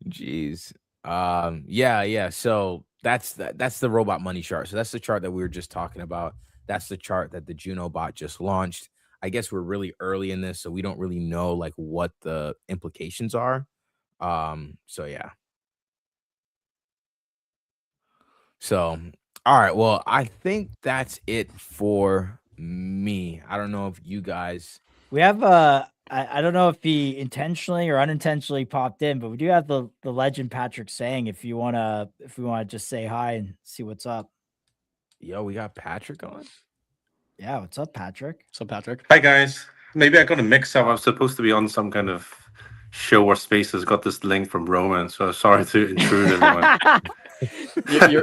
Jeez. Yeah. So that's the robot money chart. So that's the chart that we were just talking about. That's the chart that the Juno bot just launched. I guess we're really early in this, so we don't really know like what the implications are. So yeah. So all right, well, I think that's it for me. I don't know if you guys. We have I don't know if he intentionally or unintentionally popped in, but we do have the legend Patrick saying if we wanna just say hi and see what's up. Yo, we got Patrick on. Yeah, what's up, Patrick? So Patrick. Hi guys. Maybe I got a mix up. I was supposed to be on some kind of show or spaces. Got this link from Roman, so sorry to intrude everyone.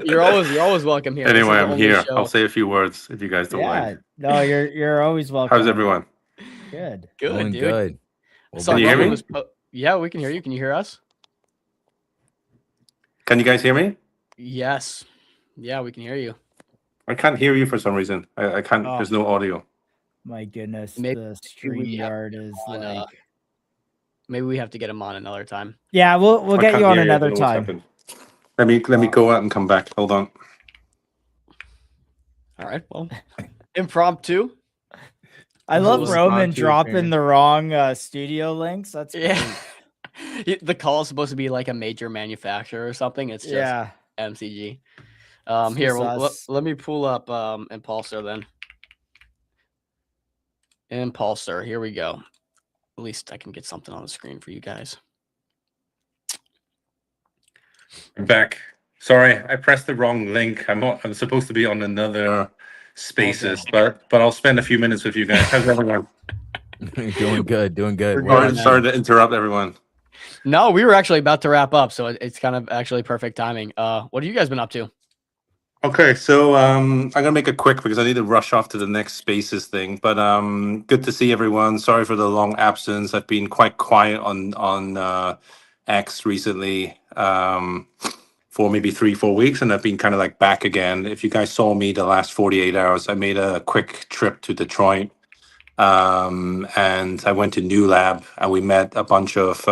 You're always welcome here. This is Anyway, the I'm only here. show. I'll say a few words if you guys don't Yeah, mind. no, you're always welcome. How's everyone? Good. Good, Doing dude. good. Well, So Can you hear Roman me? was yeah, we can hear you. Can you hear us? Can you guys hear me? Yes. Yeah, we can hear you. I can't hear you for some reason. I can't. Oh. There's no audio. My goodness, Maybe the we have StreamYard is on, like maybe we have to get him on another time. yeah, we'll I get can't you on hear I another don't know what's time. happened. Let me go out and come back. Hold on. All right. Well, impromptu. I love Little Roman impromptu dropping appearance. the wrong studio links. That's Yeah. The call is supposed to be like a major manufacturer or something. It's just yeah. MCG. It's Here, just well, us. let me pull up Impulsor then. Impulsor, here we go. At least I can get something on the screen for you guys. I'm back. Sorry, I pressed the wrong link. I'm supposed to be on another spaces, but I'll spend a few minutes with you guys. How's everyone? Doing good. We're Well, good. Sorry to interrupt everyone. No, we were actually about to wrap up, so it's kind of actually perfect timing. What have you guys been up to? Okay, so I'm gonna make it quick because I need to rush off to the next spaces thing. But good to see everyone. Sorry for the long absence. I've been quite quiet on X recently for maybe 3-4 weeks, and I've been kind of like back again. If you guys saw me the last 48 hours, I made a quick trip to Detroit, and I went to New Lab, and we met a bunch of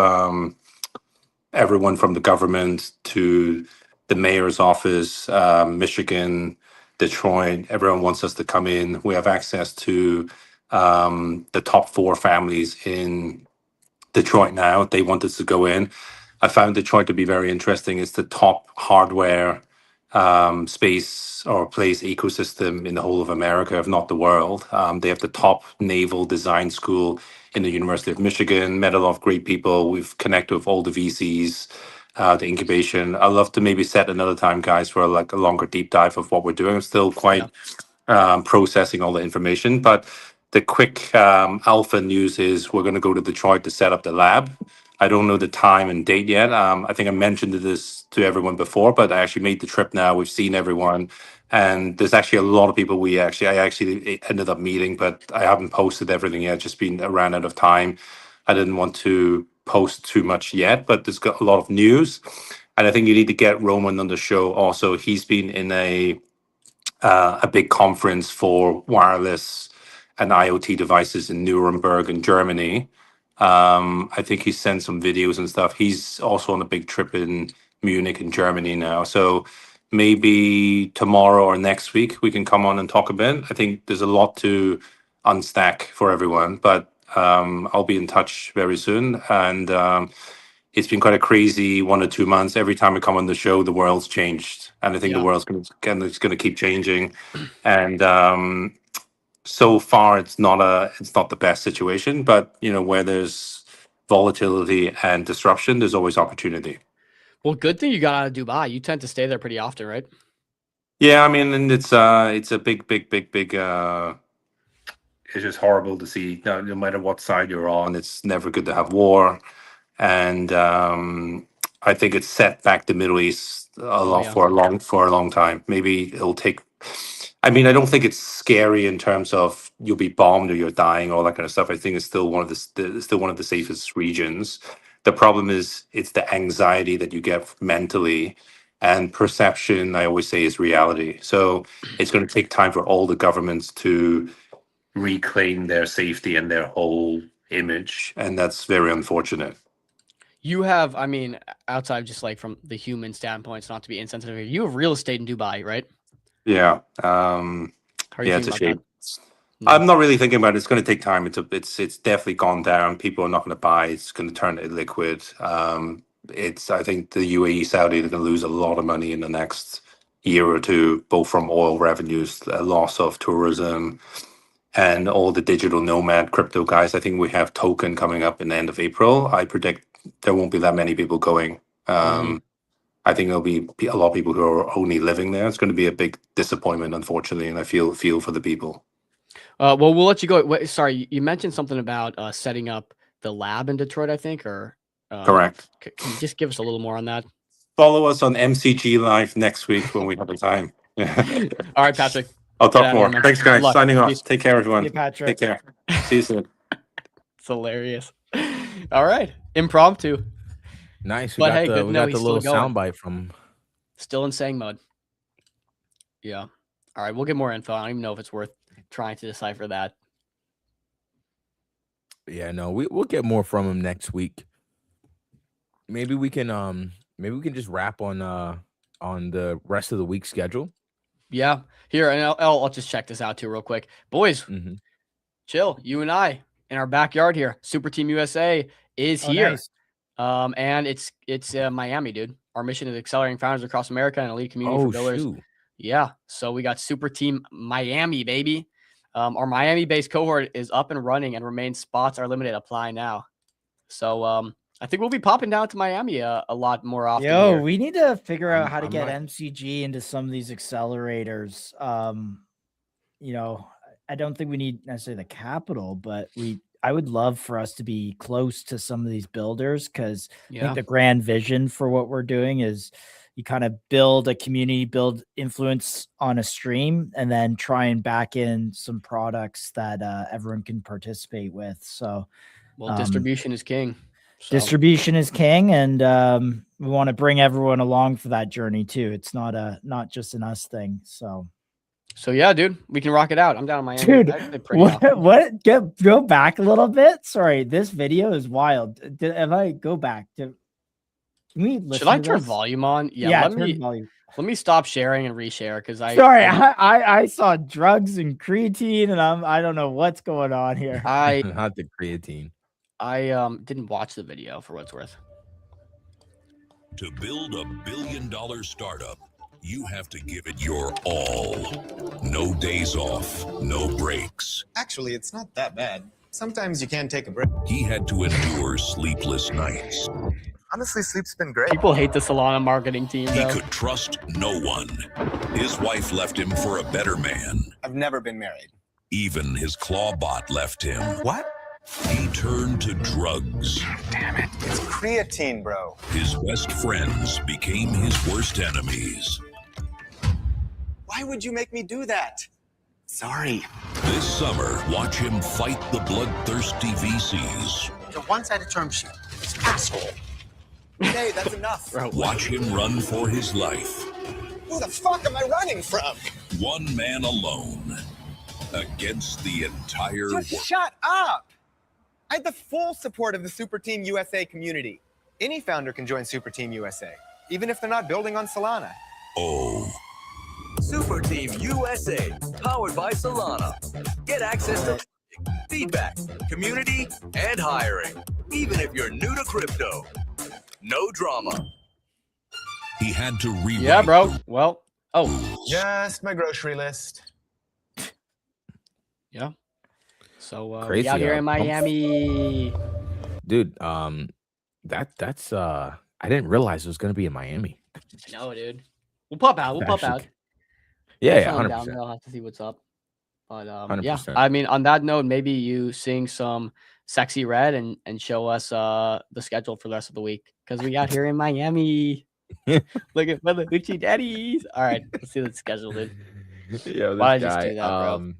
everyone from the government to the mayor's office, Michigan, Detroit. Everyone wants us to come in. We have access to the top 4 families in Detroit now. They want us to go in. I found Detroit to be very interesting. It's the top hardware space or place ecosystem in the whole of America, if not the world. They have the top naval design school in the University of Michigan. Met a lot of great people. We've connected with all the VCs, the incubation. I'd love to maybe set another time, guys, for like a longer deep dive of what we're doing. I'm still quite processing all the information, but the quick alpha news is we're going to go to Detroit to set up the lab. I don't know the time and date yet. I think I mentioned this to everyone before, but I actually made the trip now. We've seen everyone. And there's actually a lot of people I actually ended up meeting, but I haven't posted everything yet. Just been ran out of time. I didn't want to post too much yet, but there's got a lot of news, and I think you need to get Roman on the show. Also, he's been in a big conference for wireless and IoT devices in Nuremberg in Germany. I think he sent some videos and stuff. He's also on a big trip in Munich in Germany now. So maybe tomorrow or next week we can come on and talk a bit. I think there's a lot to unstack for everyone, but I'll be in touch very soon. And it's been quite a crazy 1 or 2 months. Every time I come on the show, the world's changed, and I think the world's going to keep changing. And so far, it's not the best situation, but where there's volatility and disruption, there's always opportunity. Well, good thing you got out of Dubai. You tend to stay there pretty often, right? Yeah, I mean, and it's a big. It's just horrible to see. No matter what side you're on, it's never good to have war, and I think it's set back the Middle East for a long time. Maybe it'll take. I mean, I don't think it's scary in terms of you'll be bombed or you're dying, all that kind of stuff. I think it's still one of the safest regions. The problem is it's the anxiety that you get mentally, and perception, I always say, is reality. So it's going to take time for all the governments to reclaim their safety and their whole image, and that's very unfortunate. You have, I mean, outside just like from the human standpoint, it's not to be insensitive here, you have real estate in Dubai, right? Yeah. How are you It's a thinking shame. I'm not really thinking about it. It's going to take time. It's definitely gone down. People are not going to buy. It's going to turn liquid. I think the UAE, Saudi, are going to lose a lot of money in the next year or two, both from oil revenues, a loss of tourism, and all the digital nomad crypto guys. I think we have token coming up in the end of April. I predict there won't be that many people going. I think there'll be a lot of people who are only living there. It's going to be a big disappointment, unfortunately, and I feel for the people. Well, we'll let you go. Wait, sorry, you mentioned something about setting up the lab in Detroit, I think, or Correct. Can you just give us a little more on that? Follow us on MCG Live next week when we have the time. All right, Patrick. I'll talk Get out of more. here, man. Thanks, Good guys. luck. Signing off. Peace. Take care, everyone. See you, Patrick. Take care. See you soon. It's hilarious. All right, impromptu. Nice. But hey, good to we know got he's the still little going. soundbite from. Still in saying mode. Yeah. All right, we'll get more info. I don't even know if it's worth trying to decipher that. Yeah, no, we'll get more from him next week. Maybe we can just wrap on the rest of the week's schedule. Yeah. Here, and I'll just check this out too real quick. Boys, chill. You and I in our backyard here. Super Team USA is here. Nice. And it's Miami, dude. Our mission is accelerating founders across America and a lead community for builders. Shoot. Yeah. So we got Super Team Miami, baby. Our Miami-based cohort is up and running and remains spots are limited. Apply now. So I think we'll be popping down to Miami a lot more often. Yo, here. we need to figure out how to I'm get not- MCG into some of these accelerators. I don't think we need necessarily the capital, but I would love for us to be close to some of these builders, because I Yeah. think the grand vision for what we're doing is you kind of build a community, build influence on a stream, and then try and back in some products that everyone can participate with. So, Well, distribution is king. So. distribution is king, and we want to bring everyone along for that journey too. It's not just an us thing. So yeah, dude, we can rock it out. I'm down in Miami. Dude, Actually pretty often. what? Go back a little bit. Sorry, this video is wild. If I go back to, can we listen Should I to turn this? volume on? Yeah, let turn me volume. Let me stop sharing and reshare because I. Sorry, I saw drugs and creatine, and I don't know what's going on here. Not the creatine. I didn't watch the video for what it's worth. To build a billion-dollar startup, you have to give it your all. No days off, no breaks. Actually, it's not that bad. Sometimes you can take a break. He had to endure sleepless nights. Honestly, sleep's been great. People hate the Solana marketing team, He though. could trust no one. His wife left him for a better man. I've never been married. Even his claw bot left him. What? He turned to drugs. Damn it. It's creatine, bro. His best friends became his worst enemies. Why would you make me do that? Sorry. This summer, watch him fight the bloodthirsty VCs. The one-sided term sheet. This asshole. Hey, that's enough. Watch him run for his life. Who the fuck am I running from? One man alone against the entire world. Just shut up! I had the full support of the Super Team USA community. Any founder can join Super Team USA, even if they're not building on Solana. Oh. Super Team USA, powered by Solana. Get access to feedback, community, and hiring, even if you're new to crypto. No drama. He had to rewrite. Yeah, bro. Well, oh. Just my grocery list. Yeah. So we Crazy, out here in pump- Miami. Dude, that's I didn't realize it was gonna be in Miami. I know, dude. We'll pop out. We'll pop out. Yeah, We'll yeah, find down 100%. there. I'll have to see what's up. But yeah, 100%. I mean, on that note, maybe you sing some Sexy Red and show us the schedule for the rest of the week because we got here in Miami. Looking for the Hoochie Daddies. All right, let's see the schedule, dude. Yo, Why this did I just guy, do that, bro?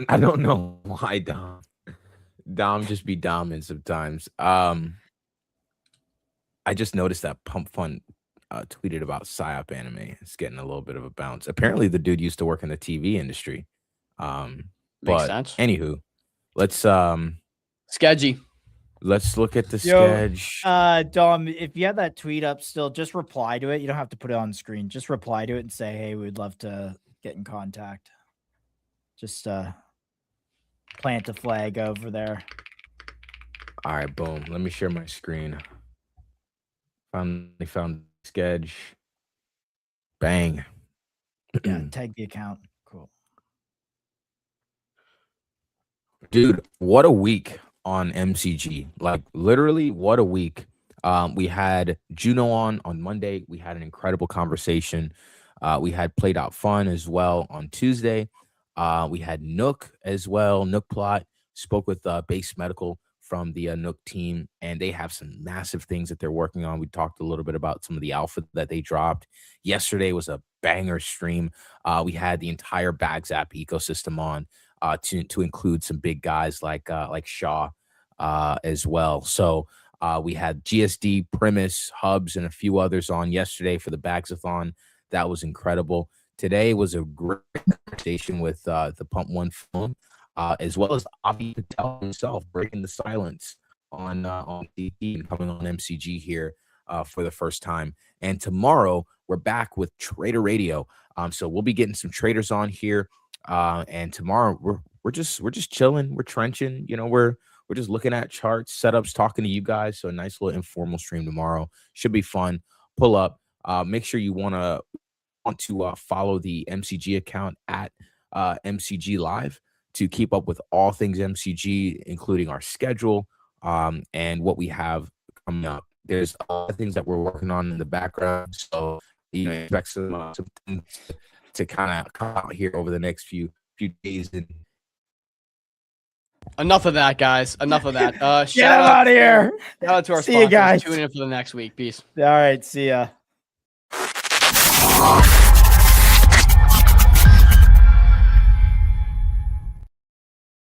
I don't know why Dom just be Doming sometimes. I just noticed that Pump Fun tweeted about PsyOp anime. It's getting a little bit of a bounce. Apparently, the dude used to work in the TV industry. Makes But sense. anywho, let's Sketchy. let's look at the Yo, sketch. Dom, if you have that tweet up still, just reply to it. You don't have to put it on screen. Just reply to it and say, hey, we'd love to get in contact. Just plant a flag over there. All right, boom. Let me share my screen. Finally found the sketch. Bang. Yeah, tag the account. Cool. Dude, what a week on MCG. Like literally what a week. We had Juno on Monday. We had an incredible conversation. We had Played Out Fun as well on Tuesday. We had Nook as well. Nook Plot spoke with Base Medical from the Nook team, and they have some massive things that they're working on. We talked a little bit about some of the alpha that they dropped. Yesterday was a banger stream. We had the entire Bags app ecosystem on to include some big guys like Shaw as well. So we had GSD, Primus, Hubs, and a few others on yesterday for the Bagsathon. That was incredible. Today was a great conversation with the Pump One phone, as well as Avi Patel himself breaking the silence on DT and coming on MCG here for the first time. And tomorrow we're back with Trader Radio. So we'll be getting some traders on here. And tomorrow we're just chilling, we're trenching, you know, we're just looking at charts, setups, talking to you guys. So a nice little informal stream tomorrow. Should be fun. Pull up. Make sure you want to follow the MCG account at MCG Live to keep up with all things MCG, including our schedule and what we have coming up. There's a lot of things that we're working on in the background, so you know, expect some things to kind of come out here over the next few days. And Enough of that, guys. Enough of that. Get Shout out out of here. Shout out to our See you sponsors. guys. Tune in for the next week. Peace. All right. See ya.